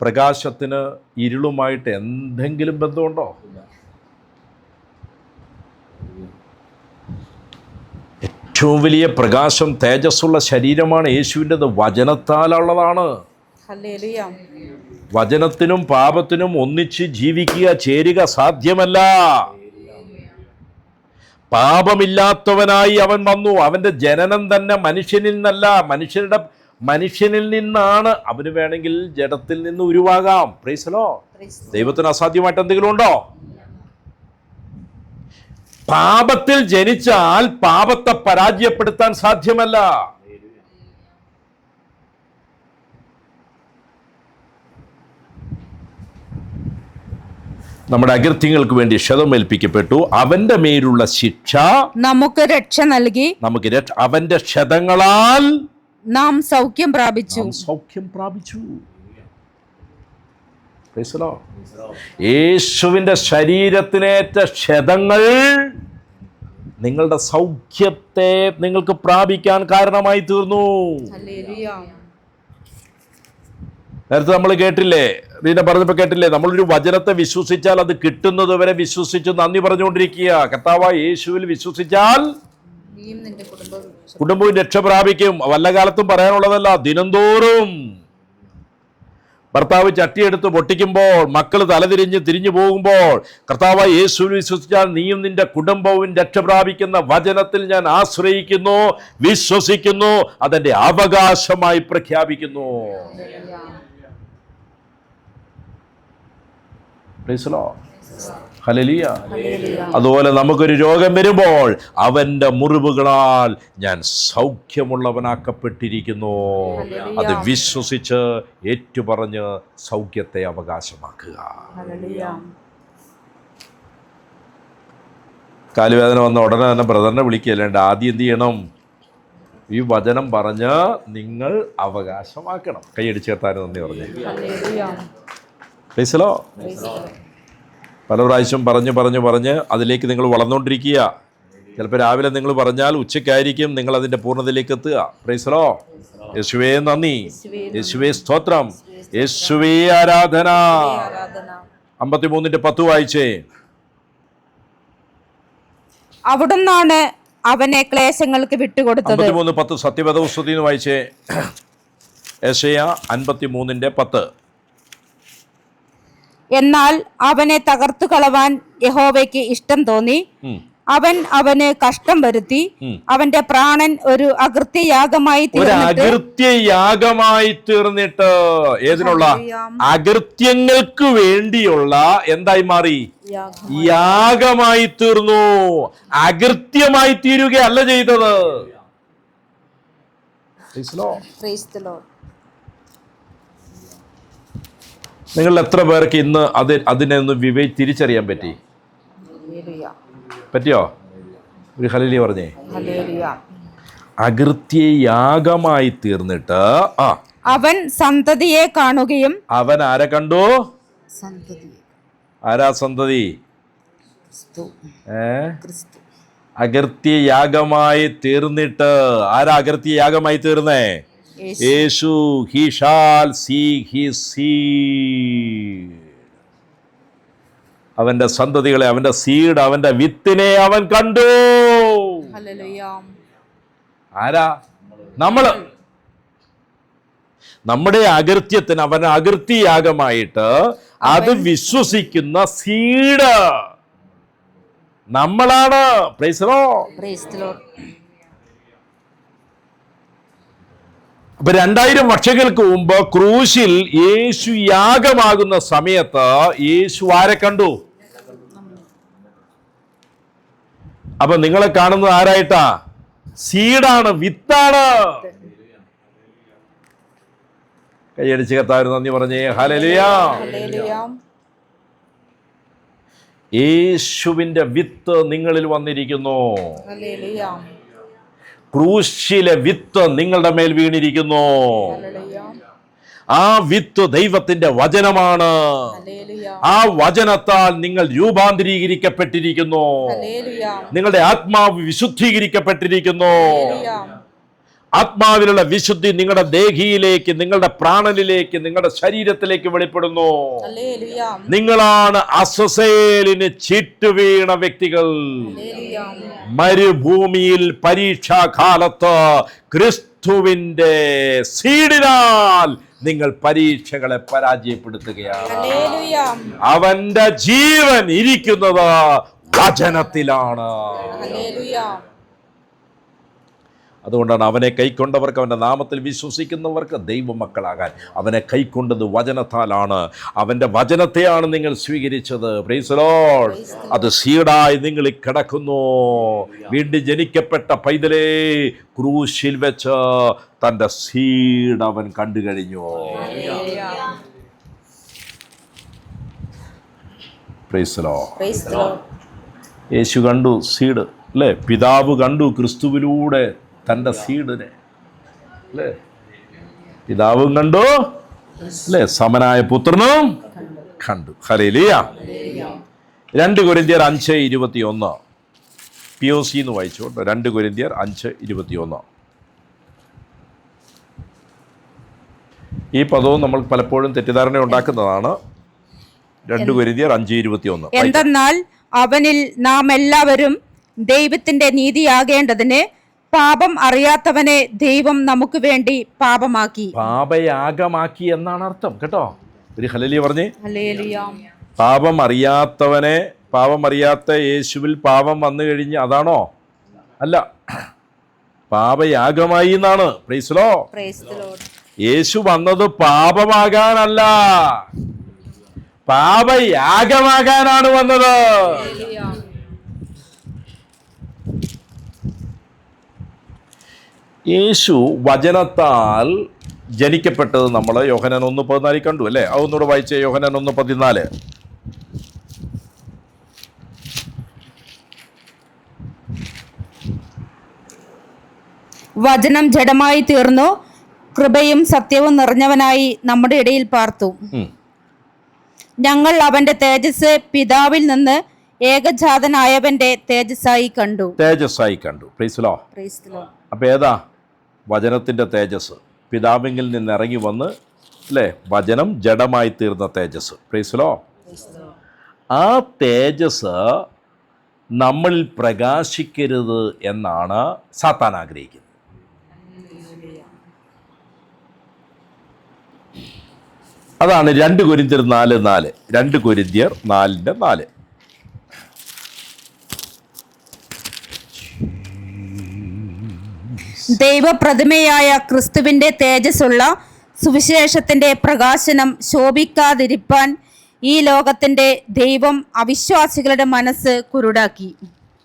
പ്രകാശത്തിന് ഇരുളുമായിട്ട് എന്തെങ്കിലും ബന്ധമുണ്ടോ? ഏറ്റവും വലിയ പ്രകാശം, തേജസ്സുള്ള ശരീരമാണ് യേശുവിൻ്റെത്. വചനത്താലുള്ളതാണ്. വചനത്തിനും പാപത്തിനും ഒന്നിച്ച് ജീവിക്കുക, ചേരുക സാധ്യമല്ല. പാപമില്ലാത്തവനായി അവൻ വന്നു. അവന്റെ ജനനം തന്നെ മനുഷ്യനിൽ നിന്നല്ല, മനുഷ്യനിൽ നിന്നാണ്. അവന് വേണമെങ്കിൽ ജഡത്തിൽ നിന്ന് ഉരുവാകാം. Price the Lord. ദൈവത്തിന് അസാധ്യമായിട്ട് എന്തെങ്കിലും ഉണ്ടോ? പാപത്തിൽ ജനിച്ചാൽ പാപത്തെ പരാജയപ്പെടുത്താൻ സാധ്യമല്ല. നമ്മുടെ അകൃത്യങ്ങൾക്ക് വേണ്ടി ക്ഷതമേൽപ്പിക്കപ്പെട്ടു. അവന്റെ മേലുള്ള ശിക്ഷ നമുക്ക് രക്ഷ നൽകി. അവന്റെ ക്ഷതങ്ങളാൽ നാം സൗഖ്യം പ്രാപിച്ചു. യേശുവിന്റെ ശരീരത്തിനേറ്റ ക്ഷതങ്ങൾ നിങ്ങളുടെ സൗഖ്യത്തെ നിങ്ങൾക്ക് പ്രാപിക്കാൻ കാരണമായി തീർന്നു. നേരത്തെ നമ്മൾ കേട്ടില്ലേ, റീന പറഞ്ഞപ്പോൾ കേട്ടില്ലേ, നമ്മളൊരു വചനത്തെ വിശ്വസിച്ചാൽ അത് കിട്ടുന്നത് വരെ വിശ്വസിച്ച് നന്ദി പറഞ്ഞുകൊണ്ടിരിക്കുക. കർത്താവായ യേശുവിൽ വിശ്വസിച്ചാൽ കുടുംബവും രക്ഷ പ്രാപിക്കും. വല്ല കാലത്തും പറയാനുള്ളതല്ല, ദിനംതോറും. ഭർത്താവ് ചട്ടിയെടുത്ത് പൊട്ടിക്കുമ്പോൾ, മക്കൾ തിരിഞ്ഞു പോകുമ്പോൾ, കർത്താവായ യേശുവിൽ വിശ്വസിച്ചാൽ നീയും നിന്റെ കുടുംബവും രക്ഷ പ്രാപിക്കുന്ന വചനത്തിൽ ഞാൻ ആശ്രയിക്കുന്നു, വിശ്വസിക്കുന്നു, അതെന്റെ അവകാശമായി പ്രഖ്യാപിക്കുന്നു. ഹല്ലേലൂയ. അതുപോലെ നമുക്കൊരു രോഗം വരുമ്പോൾ അവന്റെ മുറിവുകളാൽ ഞാൻ സൗഖ്യമുള്ളവനാക്കപ്പെട്ടിരിക്കുന്നു. അത് വിശ്വസിച്ച് ഏറ്റുപറഞ്ഞ് സൗഖ്യത്തെ അവകാശമാക്കുക. കാലുവേദന വന്ന ഉടനെ തന്നെ ബ്രദറിനെ വിളിക്കുകയല്ലാണ്ട് ആദ്യം എന്ത് ചെയ്യണം? ഈ വചനം പറഞ്ഞ് നിങ്ങൾ അവകാശമാക്കണം. കൈയടിച്ചേർത്താനും നന്ദി പറഞ്ഞു. പല പ്രാവശ്യം പറഞ്ഞ് അതിലേക്ക് നിങ്ങൾ വളർന്നുകൊണ്ടിരിക്കുക. ചിലപ്പോൾ രാവിലെ നിങ്ങൾ പറഞ്ഞാൽ ഉച്ചയ്ക്കായിരിക്കും നിങ്ങൾ അതിൻ്റെ പൂർണ്ണതയിലേക്ക് എത്തുക. Price the Lord. യേശുവേ നന്ദി, യേശുവേ സ്തോത്രം, യേശുവേ ആരാധന. 53:10 വായിച്ചേ. അവിടുന്നാണ് അവനെ ക്ലേശങ്ങൾക്ക് വിട്ടുകൊടുത്തത്. 53:10 സത്യവേദ പുസ്തകത്തിൽ നിന്ന് വായിച്ചേ. യെശയ്യാ 53:10. എന്നാൽ അവനെ തകർത്തു കളവാൻ യഹോവയ്ക്ക് ഇഷ്ടം തോന്നി. അവൻ അവന് കഷ്ടം വരുത്തി. അവന്റെ പ്രാണൻ ഒരു അകൃത്യയാഗമായി തീർന്നിട്ട് ഏതിനുള്ള അകൃത്യങ്ങൾക്ക് വേണ്ടിയുള്ള എന്തായി മാറി? യാഗമായി തീർന്നു. അകൃത്യമായി തീരുകയല്ല ചെയ്തത്. നിങ്ങൾ എത്ര പേർക്ക് ഇന്ന് അതിനെ ഒന്ന് തിരിച്ചറിയാൻ പറ്റിയോ? ഒരു ഹല്ലേലൂയ പറഞ്ഞേ. അകൃത്യയാഗമായി തീർന്നിട്ട് അവൻ സന്തതിയെ കാണുകയും. അവൻ ആരെ കണ്ടു? ആരാ സന്തതി? അകൃത്യയാഗമായി തീർന്നിട്ട് ആരാ അകൃത്യയാഗമായി തീർന്നേ? യേശു. He shall see his seed. അവന്റെ സന്തതികളെ, അവന്റെ സീഡ്, അവന്റെ വിത്തിനെ അവൻ കണ്ടു. ആരാ? നമ്മള്. നമ്മുടെ അകൃത്യത്തിന് അവൻ അകൃത്യയാഗമായിട്ട് അത് വിശ്വസിക്കുന്ന സീഡ് നമ്മളാണ്. Price the lord. അപ്പൊ 2000 വർഷങ്ങൾക്ക് മുമ്പ് ക്രൂശിൽ യേശു യാഗമാകുന്ന സമയത്ത് യേശു ആരെ കണ്ടു? അപ്പൊ നിങ്ങളെ കാണുന്നത് ആരായിട്ടാ? സീഡാണ്, വിത്താണ്. കൈയടിച്ച് കർത്താവിന് നന്ദി പറഞ്ഞേ. ഹല്ലേലൂയ. യേശുവിന്റെ വിത്ത് നിങ്ങളിൽ വന്നിരിക്കുന്നു. ക്രൂശിലെ വിത്ത് നിങ്ങളുടെ മേൽ വീണിരിക്കുന്നു. ആ വിത്ത് ദൈവത്തിന്റെ വചനമാണ്. ആ വചനത്താൽ നിങ്ങൾ രൂപാന്തരീകരിക്കപ്പെട്ടിരിക്കുന്നു. നിങ്ങളുടെ ആത്മാവ് വിശുദ്ധീകരിക്കപ്പെട്ടിരിക്കുന്നു. ആത്മാവിലുള്ള വിശുദ്ധി നിങ്ങളുടെ ദേഹിയിലേക്ക്, നിങ്ങളുടെ പ്രാണനിലേക്ക്, നിങ്ങളുടെ ശരീരത്തിലേക്ക് വെളിപ്പെടുന്നു. നിങ്ങളാണ് അസസേലിന് ചീട്ടുവീണ വ്യക്തികൾ. മരുഭൂമിയിൽ പരീക്ഷാകാലത്ത് ക്രിസ്തുവിന്റെ സീഡിനാൽ നിങ്ങൾ പരീക്ഷകളെ പരാജയപ്പെടുത്തുകയാണ്. അവന്റെ ജീവൻ ഇരിക്കുന്നത് വചനത്തിലാണ്. അതുകൊണ്ടാണ് അവനെ കൈക്കൊണ്ടവർക്ക്, അവൻ്റെ നാമത്തിൽ വിശ്വസിക്കുന്നവർക്ക് ദൈവമക്കളാകാൻ അവനെ കൈക്കൊണ്ടത് വചനത്താലാണ്. അവൻ്റെ വചനത്തെയാണ് നിങ്ങൾ സ്വീകരിച്ചത്. Price the Lord. അത് സീഡായി നിങ്ങൾ കിടക്കുന്നു. വീണ്ടും ജനിക്കപ്പെട്ട പൈതലേ, ക്രൂശിൽ വെച്ച് തൻ്റെ സീഡ് അവൻ കണ്ടു കഴിഞ്ഞു. Price the Lord. യേശു കണ്ടു സീഡ്, അല്ലേ? പിതാവ് കണ്ടു ക്രിസ്തുവിലൂടെ തൻ്റെ സീഡിനെ, അല്ലേ? പിതാവും കണ്ടു, അല്ലേ? സമനായ പുത്രനും കണ്ടു. ഹല്ലേലൂയ. 2 കൊരിന്ത്യർ 5:21 POC എന്ന് വായിച്ചു. 2 കൊരിന്ത്യർ 5:21. ഈ പദവും നമ്മൾ പലപ്പോഴും തെറ്റിദ്ധാരണ ഉണ്ടാക്കുന്നതാണ്. 2 കൊരിന്ത്യർ 5:21. എന്തെന്നാൽ അവനിൽ നാം എല്ലാവരും ദൈവത്തിന്റെ നീതിയാകേണ്ടതിന് പാപം അറിയാത്തവനെ ദൈവം നമുക്ക് വേണ്ടി പാപമാക്കി. പാപയാഗമാക്കി എന്നാണ് അർത്ഥം, കേട്ടോ. ഒരു ഹല്ലേലൂയ പറഞ്ഞേ. ഹല്ലേലൂയ. പാപം അറിയാത്ത യേശുവിൽ പാപം വന്നു കഴിഞ്ഞ് അതാണോ? അല്ല, പാപയാഗമായി എന്നാണ്. Price the Lord. യേശു വന്നത് പാപമാകാനല്ല, പാപയാഗമാകാനാണ് വന്നത്. യേശു വചനത്താൽ ജനിക്കപ്പെട്ടത് നമ്മൾ യോഹന്നാൻ 1:14 കണ്ടു, അല്ലേ? അതൊന്നുകൂടെ വായിച്ചേ. യോഹന്നാൻ 1:14. വചനം ജഡമായി തീർന്നു, കൃപയും സത്യവും നിറഞ്ഞവനായി നമ്മുടെ ഇടയിൽ പാർത്തു. ഞങ്ങൾ അവന്റെ തേജസ് പിതാവിൽ നിന്ന് ഏകജാതനായവന്റെ തേജസ്സായി കണ്ടു. Price the Lord. അപ്പോൾ ഏതാ വചനത്തിൻ്റെ തേജസ്? പിതാവിങ്കിൽ നിന്ന് ഇറങ്ങി വന്ന് അല്ലേ, വചനം ജഡമായി തീർന്ന തേജസ്. Price the Lord. ആ തേജസ് നമ്മളിൽ പ്രകാശിക്കരുത് എന്നാണ് സാത്താൻ ആഗ്രഹിക്കുന്നത്. അതാണ് 2 കൊരിന്ത്യർ 4:4. 2 കൊരിന്ത്യർ 4:4. ദൈവപ്രതിമയായ ക്രിസ്തുവിന്റെ തേജസ്സുള്ള സുവിശേഷത്തിന്റെ പ്രകാശനം ശോഭിക്കാതിരിപ്പാൻ ഈ ലോകത്തിന്റെ ദൈവം അവിശ്വാസികളുടെ മനസ്സ് കുരുടാക്കി.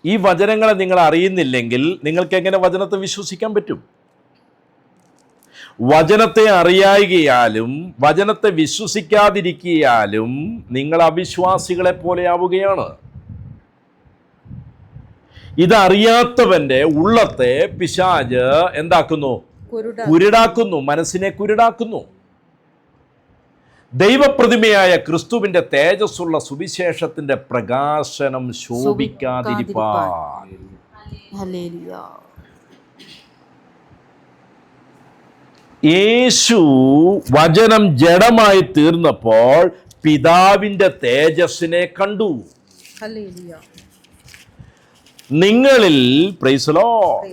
ഈ വചനങ്ങളെ നിങ്ങൾ അറിയുന്നില്ലെങ്കിൽ നിങ്ങൾക്ക് എങ്ങനെ വചനത്തെ വിശ്വസിക്കാൻ പറ്റും? വചനത്തെ അറിയായികയാലും വചനത്തെ വിശ്വസിക്കാതിരിക്കയാലും നിങ്ങൾ അവിശ്വാസികളെ പോലെ ആവുകയാണ്. ഇതറിയാത്തവന്റെ ഉള്ളത്തെ പിശാച് എന്താക്കുന്നു? കുരുടാക്കുന്നു, മനസ്സിനെ കുരുടാക്കുന്നു. ദൈവപ്രതിമയായ ക്രിസ്തുവിന്റെ തേജസ്സുള്ള സുവിശേഷത്തിന്റെ പ്രകാശനം ശോഭിക്കാതിരിപ്പാൻ. യേശു വചനം ജഡമായി തീർന്നപ്പോൾ പിതാവിന്റെ തേജസ്സിനെ കണ്ടു. നിങ്ങളിൽ പ്രൈസ് ദി ലോർഡ്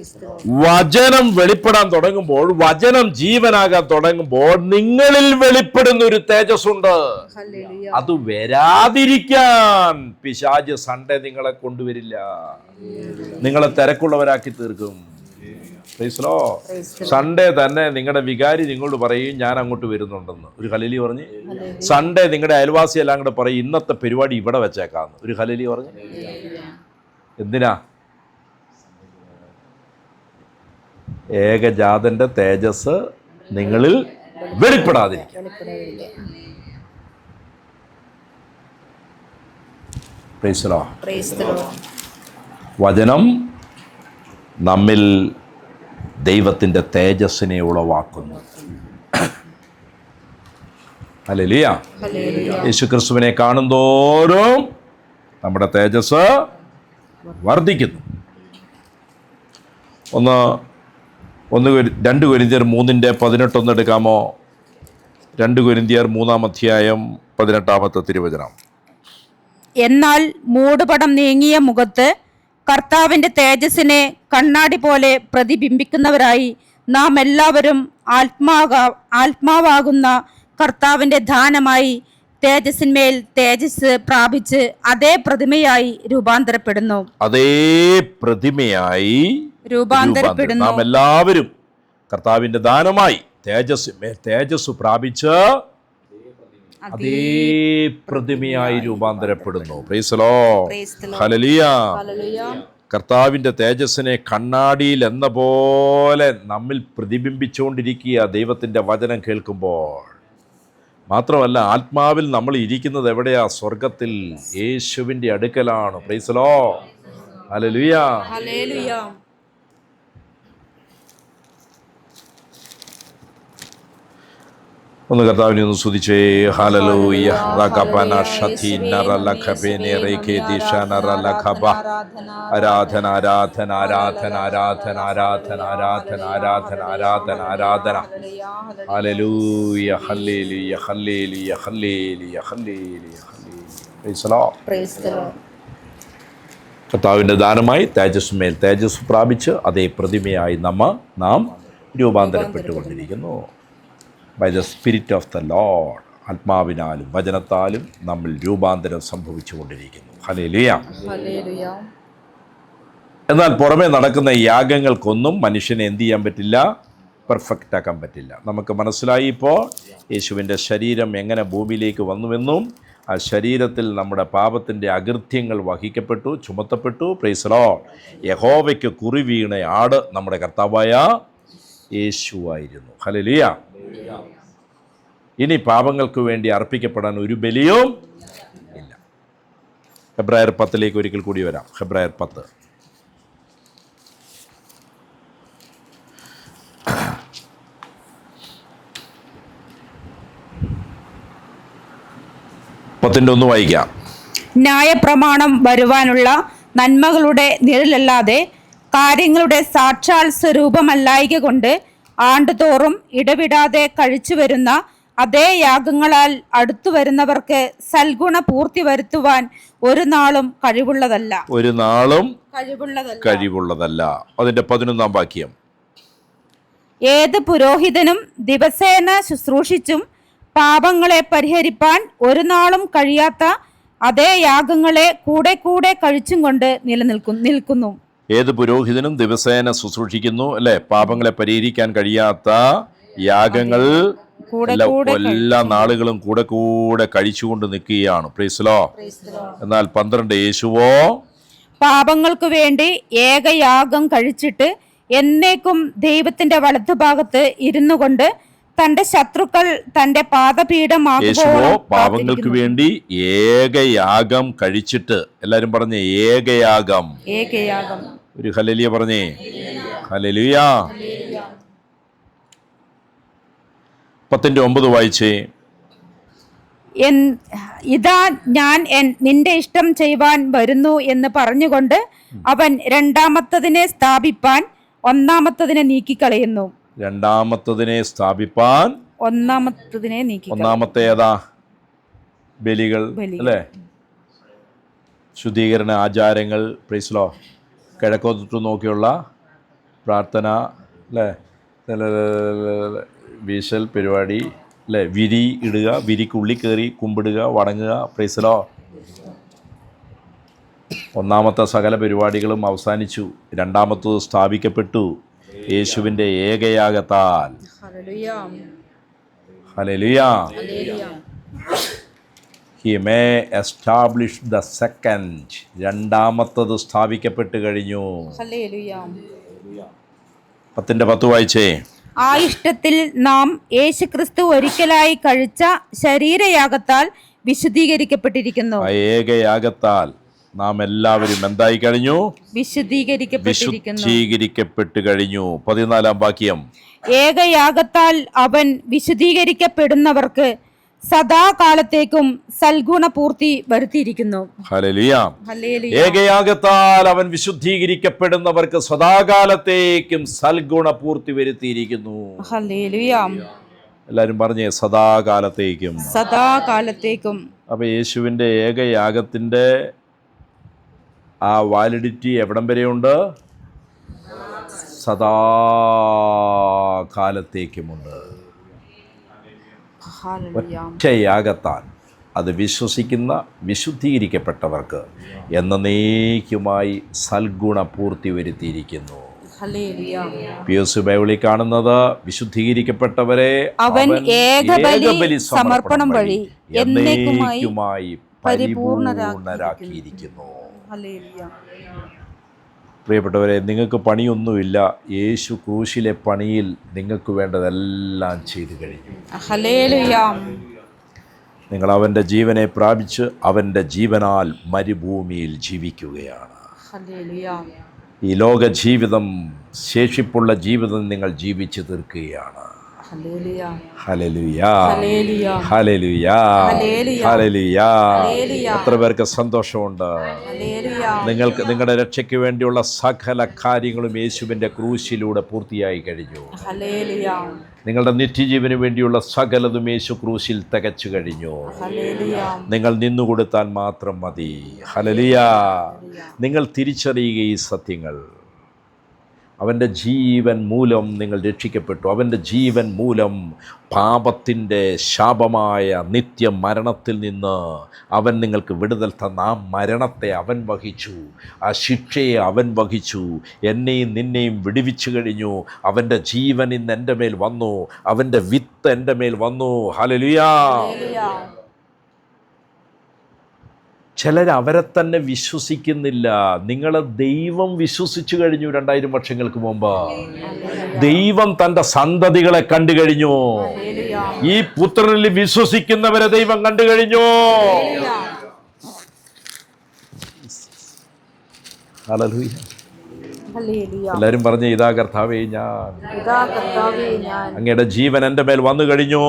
വചനം വെളിപ്പെടാൻ തുടങ്ങുമ്പോൾ, വചനം ജീവനാകാൻ തുടങ്ങുമ്പോൾ നിങ്ങളിൽ വെളിപ്പെടുന്ന ഒരു തേജസ്സുണ്ട്. അത് വരാതിരിക്കാൻ പിശാച് സൺഡേ നിങ്ങളെ കൊണ്ടുവരില്ല, നിങ്ങളെ തിരക്കുള്ളവരാക്കി തീർക്കും. Price the Lord. സൺഡേ തന്നെ നിങ്ങളുടെ വികാരി നിങ്ങളോട് പറയും ഞാൻ അങ്ങോട്ട് വരുന്നുണ്ടെന്ന്. ഒരു ഹല്ലേലൂയ പറഞ്ഞ്. സൺഡേ നിങ്ങളുടെ അയൽവാസി എല്ലാം കൂടെ പറയും ഇന്നത്തെ പരിപാടി ഇവിടെ വെച്ചേക്കാന്ന്. ഒരു ഹല്ലേലൂയ പറഞ്ഞ്. എന്തിനാ? ഏകജാതന്റെ തേജസ് നിങ്ങളിൽ വെളിപ്പെടാതിരിക്കും. Price the Lord. വചനം നമ്മിൽ ദൈവത്തിന്റെ തേജസ്സിനെ ഉളവാക്കുന്നു. ഹല്ലേലൂയ. യേശുക്രിസ്തുവിനെ കാണുന്തോറും നമ്മുടെ തേജസ് വർദ്ധിക്കുന്നു. 2 കൊരിന്ത്യർ 3:18 എടുക്കാമോ? 2 കൊരിന്ത്യർ 3:18 തിരുവചനം. എന്നാൽ മൂടുപടം നീങ്ങിയ മുഖത്ത് കർത്താവിന്റെ തേജസ്സിനെ കണ്ണാടി പോലെ പ്രതിബിംബിക്കുന്നവരായി നാം എല്ലാവരും ആത്മാവാകുന്ന കർത്താവിന്റെ ദാനമായി തേജസ്സിന്മേൽ തേജസ് പ്രാപിച്ച് അതേ പ്രതിമയായി രൂപാന്തരപ്പെടുന്നു. നാം എല്ലാവരും കർത്താവിന്റെ ദാനമായി തേജസ് പ്രാപിച്ച് അതേ പ്രതിമയായി രൂപാന്തരപ്പെടുന്നു. Praise the lord. ഹല്ലേലൂയ. കർത്താവിന്റെ തേജസ്സിനെ കണ്ണാടിയിൽ എന്ന പോലെ നമ്മിൽ പ്രതിബിംബിച്ചുകൊണ്ടിരിക്കുക ദൈവത്തിന്റെ വചനം കേൾക്കുമ്പോൾ. മാത്രമല്ല ആത്മാവിൽ നമ്മൾ ഇരിക്കുന്നത് എവിടെയാ? സ്വർഗത്തിൽ, യേശുവിന്റെ അടുക്കലാണ്. Praise the lord. ഹല്ലേലൂയ. ഹല്ലേലൂയ. ഒന്ന് കർത്താവിനെ ഒന്ന് സ്തുതിച്ചേ. ഹല്ലേലൂയ. റകബന ഷതീനറ ലഖബേനെ റേഖേദിഷ നറ ലഖബ. ആരാധന ആരാധന ആരാധന ആരാധന ആരാധന ആരാധന ആരാധന ആരാധന ആരാധന. ഹല്ലേലൂയ ഹല്ലേലൂയ ഹല്ലേലൂയ ഹല്ലേലൂയ ഹല്ലേലൂയ ഹല്ലേലൂയ. Praise the lord. കർത്താവിൻ്റെ ദാനമായി തേജസ്സുമേൽ തേജസ് പ്രാപിച്ച് അതേ പ്രതിമയായി നാം രൂപാന്തരപ്പെട്ടുകൊണ്ടിരിക്കുന്നു. By the spirit of the lord. ആത്മാവിനാലും വചനത്താലും നമ്മൾ രൂപാന്തരം സംഭവിച്ചുകൊണ്ടിരിക്കുന്നു. ഹല്ലേലൂയ. എന്നാൽ പുറമേ നടക്കുന്ന യാഗങ്ങൾക്കൊന്നും മനുഷ്യനെ എന്ത് ചെയ്യാൻ പറ്റില്ല? പെർഫെക്റ്റ് ആക്കാൻ പറ്റില്ല. നമുക്ക് മനസ്സിലായി ഇപ്പോൾ യേശുവിൻ്റെ ശരീരം എങ്ങനെ ഭൂമിയിലേക്ക് വന്നുവെന്നും ആ ശരീരത്തിൽ നമ്മുടെ പാപത്തിൻ്റെ അകൃത്യങ്ങൾ വഹിക്കപ്പെട്ടു, ചുമത്തപ്പെട്ടു. Praise the lord. യഹോവയ്ക്ക് കുറി വീണ ആട് നമ്മുടെ കർത്താവായ യേശുവായിരുന്നു. ഹല്ലേലൂയ. ഇനി പാപങ്ങൾക്ക് വേണ്ടി അർപ്പിക്കപ്പെടാൻ ഒരു ബലിയും ഇല്ല. ഹെബ്രായർ 10 ഒരിക്കൽ കൂടി വരാം. ഹെബ്രായർ 10. 10-1 വായിക്കാം. ന്യായപ്രമാണം വരുവാനുള്ള നന്മകളുടെ നിഴലല്ലാതെ കാര്യങ്ങളുടെ സാക്ഷാൽ സ്വരൂപമല്ലായിക കൊണ്ട് ആണ്ടുതോറും ഇടവിടാതെ കഴിച്ചു വരുന്ന അതേ യാഗങ്ങളാൽ അടുത്തു വരുന്നവർക്ക് സൽഗുണ പൂർത്തി വരുത്തുവാൻ ഒരു നാളും കഴിവുള്ളതല്ല. അതിന്റെ 11-ാം വാക്യം. ഏത് പുരോഹിതനും ദിവസേന ശുശ്രൂഷിച്ചും പാപങ്ങളെ പരിഹരിപ്പാൻ ഒരു നാളും കഴിയാത്ത അതേ യാഗങ്ങളെ കൂടെ കൂടെ കഴിച്ചും കൊണ്ട് നിൽക്കുന്നു. ഏത് പുരോഹിതനും ദിവസേന ശുശ്രൂഷിക്കുന്നു, അല്ലെ? പാപങ്ങളെ പരിഹരിക്കാൻ കഴിയാത്ത യാഗങ്ങൾ എല്ലാ നാളുകളും കൂടെ കൂടെ കഴിച്ചുകൊണ്ട് നിൽക്കുകയാണ്. Price the Lord. എന്നാൽ 12 യേശുവോ പാപങ്ങൾക്ക് വേണ്ടി ഏകയാഗം കഴിച്ചിട്ട് എന്നേക്കും ദൈവത്തിന്റെ വലതുഭാഗത്ത് ഇരുന്നു കൊണ്ട് തന്റെ ശത്രുക്കൾ തന്റെ യേശുവോ പാപങ്ങൾക്ക് വേണ്ടി ഏകയാഗം കഴിച്ചിട്ട്, എല്ലാരും പറഞ്ഞേ ഏകയാഗം. ഒരു ഹല്ലേലൂയ പറഞ്ഞേ. ഹല്ലേലൂയ. 10-9 വായിച്ചേ. ഇതാ ഞാൻ നിന്റെ ഇഷ്ടം ചെയ്യുവാൻ വരുന്നു എന്ന് പറഞ്ഞുകൊണ്ട് അവൻ രണ്ടാമത്തതിനെ സ്ഥാപിപ്പാൻ ഒന്നാമത്തതിനെ നീക്കിക്കളയുന്നു. ഒന്നാമത്തെ ഏതാ? ബലികൾ, അല്ലേ? ശുദ്ധീകരണ ആചാരങ്ങൾ. Price the Lord. കിഴക്കോട്ട് നോക്കിയുള്ള പ്രാർത്ഥന, അല്ലേ? വീശൽ പരിപാടി, അല്ലേ? വിരി ഇടുക, വിരിക്കുള്ളിൽ കയറി കുമ്പിടുക, വണങ്ങുക. Praise the lord. ഒന്നാമത്തെ സകല പരിപാടികളും അവസാനിച്ചു. രണ്ടാമത്തത് സ്ഥാപിക്കപ്പെട്ടു യേശുവിൻ്റെ ഏകയാഗത്താൽ. ഹല്ലേലൂയ. He may establish the second. രണ്ടാമത്തത് സ്ഥാപിക്കപ്പെട്ട് കഴിഞ്ഞു. 10-10 വായിച്ചേ. ആ ഇഷ്ടത്തിൽ നാം യേശുക്രിസ്തു ഒരിക്കലായി കഴിച്ച ശരീരയാഗത്താൽ വിശുദ്ധീകരിക്കപ്പെട്ടിരിക്കുന്നു. ഏകയാഗത്താൽ നാം എല്ലാവരും എന്തായി കഴിഞ്ഞു? വിശുദ്ധീകരിക്കപ്പെട്ട് കഴിഞ്ഞു. 14-ാം വാക്യം. ഏകയാഗത്താൽ അവൻ വിശുദ്ധീകരിക്കപ്പെടുന്നവർക്ക് സദാകാലത്തേക്കും സൽഗുണ പൂർത്തി വരുത്തിയിരിക്കുന്നു. ഹല്ലേലൂയ. ഏകയാഗത്താൽ അവൻ വിശുദ്ധീകരിക്കപ്പെടുന്നവർക്ക് സദാകാലത്തേക്കും സൽഗുണ പൂർത്തി വരുത്തിയിരിക്കുന്നു. ഹല്ലേലൂയ. എല്ലാരും പറഞ്ഞേ സദാകാലത്തേക്കും. അപ്പൊ യേശുവിൻ്റെ ഏകയാഗത്തിന്റെ ആ വാലിഡിറ്റി എവിടം വരെയുണ്ട്? സദാകാലത്തേക്കുമുണ്ട്. ഒറ്റയാഗത്താൽ അത് വിശ്വസിക്കുന്ന വിശുദ്ധീകരിക്കപ്പെട്ടവർക്ക് എന്നേക്കുമായി സൽഗുണ പൂർത്തി വരുത്തിയിരിക്കുന്നു. പിയോസ് ബൈബിളിൽ കാണുന്നത് വിശുദ്ധീകരിക്കപ്പെട്ടവരെ അവൻ ഏകബലി സമർപ്പണം വഴി എന്നേക്കുമായി പരിപൂർണരാക്കിയിരിക്കുന്നു. പ്രിയപ്പെട്ടവരെ, നിങ്ങൾക്ക് പണിയൊന്നുമില്ല. യേശു ക്രൂശിലെ പണിയിൽ നിങ്ങൾക്ക് വേണ്ടതെല്ലാം ചെയ്തു കഴിഞ്ഞു. നിങ്ങൾ അവൻ്റെ ജീവനെ പ്രാപിച്ച് അവൻ്റെ ജീവനാൽ മരുഭൂമിയിൽ ജീവിക്കുകയാണ്. ഈ ലോക ജീവിതം, ശേഷിപ്പുള്ള ജീവിതം നിങ്ങൾ ജീവിച്ചു തീർക്കുകയാണ്. ഹല്ലേലൂയ. ഹല്ലേലൂയ. ഹല്ലേലൂയ. എത്ര പേർക്ക് സന്തോഷമുണ്ട്? നിങ്ങൾക്ക് നിങ്ങളുടെ രക്ഷയ്ക്ക് വേണ്ടിയുള്ള സകല കാര്യങ്ങളും യേശുവിൻ്റെ ക്രൂശിലൂടെ പൂർത്തിയായി കഴിഞ്ഞു. നിങ്ങളുടെ നിത്യജീവന് വേണ്ടിയുള്ള സകലതും യേശു ക്രൂശിൽ തികച്ചു കഴിഞ്ഞു. നിങ്ങൾ നിന്നുകൊടുത്താൽ മാത്രം മതി. ഹല്ലേലൂയ. നിങ്ങൾ തിരിച്ചറിയുക ഈ സത്യങ്ങൾ. അവൻ്റെ ജീവൻ മൂലം നിങ്ങൾ രക്ഷിക്കപ്പെട്ടു. അവൻ്റെ ജീവൻ മൂലം പാപത്തിൻ്റെ ശാപമായ നിത്യമരണത്തിൽ നിന്ന് അവൻ നിങ്ങൾക്ക് വിടുതൽ തന്ന ആ മരണത്തെ അവൻ വഹിച്ചു, ആ ശിക്ഷയെ അവൻ വഹിച്ചു. എന്നെയും നിന്നെയും വിടുവിച്ചു കഴിഞ്ഞു. അവൻ്റെ ജീവൻ ഇന്ന് എൻ്റെ മേൽ വന്നു. അവൻ്റെ വിത്ത് എൻ്റെ മേൽ വന്നു. ഹല്ലേലൂയ. ചിലർ അവരെ തന്നെ വിശ്വസിക്കുന്നില്ല. നിങ്ങളെ ദൈവം വിശ്വസിച്ചു കഴിഞ്ഞു. 2000 വർഷങ്ങൾക്ക് മുമ്പ് ദൈവം തൻ്റെ സന്തതികളെ കണ്ടു കഴിഞ്ഞു. ഈ പുത്രനിൽ വിശ്വസിക്കുന്നവരെ ദൈവം കണ്ടു കഴിഞ്ഞു. ഹല്ലേലൂയ. എല്ലാവരും പറഞ്ഞേ, ഇതാ കർത്താവേ ഞാൻ, അങ്ങയുടെ ജീവൻ എൻ്റെ മേൽ വന്നു കഴിഞ്ഞു.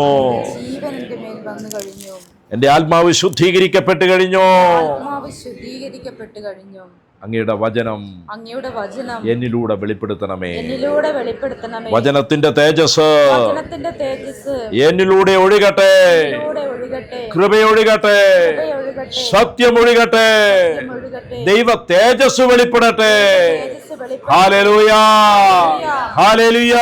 എൻ്റെ ആത്മാവ് ശുദ്ധീകരിക്കപ്പെട്ട് കഴിഞ്ഞു. ആത്മാവ് ശുദ്ധീകരിക്കപ്പെട്ടു കഴിഞ്ഞു. അങ്ങയുടെ വചനം അങ്ങയുടെ വചനം എന്നിലൂടെ വെളിപ്പെടുത്തണമേ. എന്നിലൂടെ വെളിപ്പെടുത്തണമേ. വചനത്തിന്റെ തേജസ് വചനത്തിന്റെ തേജസ് എന്നിലൂടെ ഒഴുകട്ടെ. എന്നിലൂടെ ഒഴുകട്ടെ. കൃപയൊഴുകട്ടെ. ഒഴുകട്ടെ. സത്യമൊഴുകട്ടെ. ഒഴുകട്ടെ. ദൈവ തേജസ് വെളിപ്പെടട്ടെ. തേജസ് വെളിപ്പെടട്ടെ. Hallelujah, hallelujah.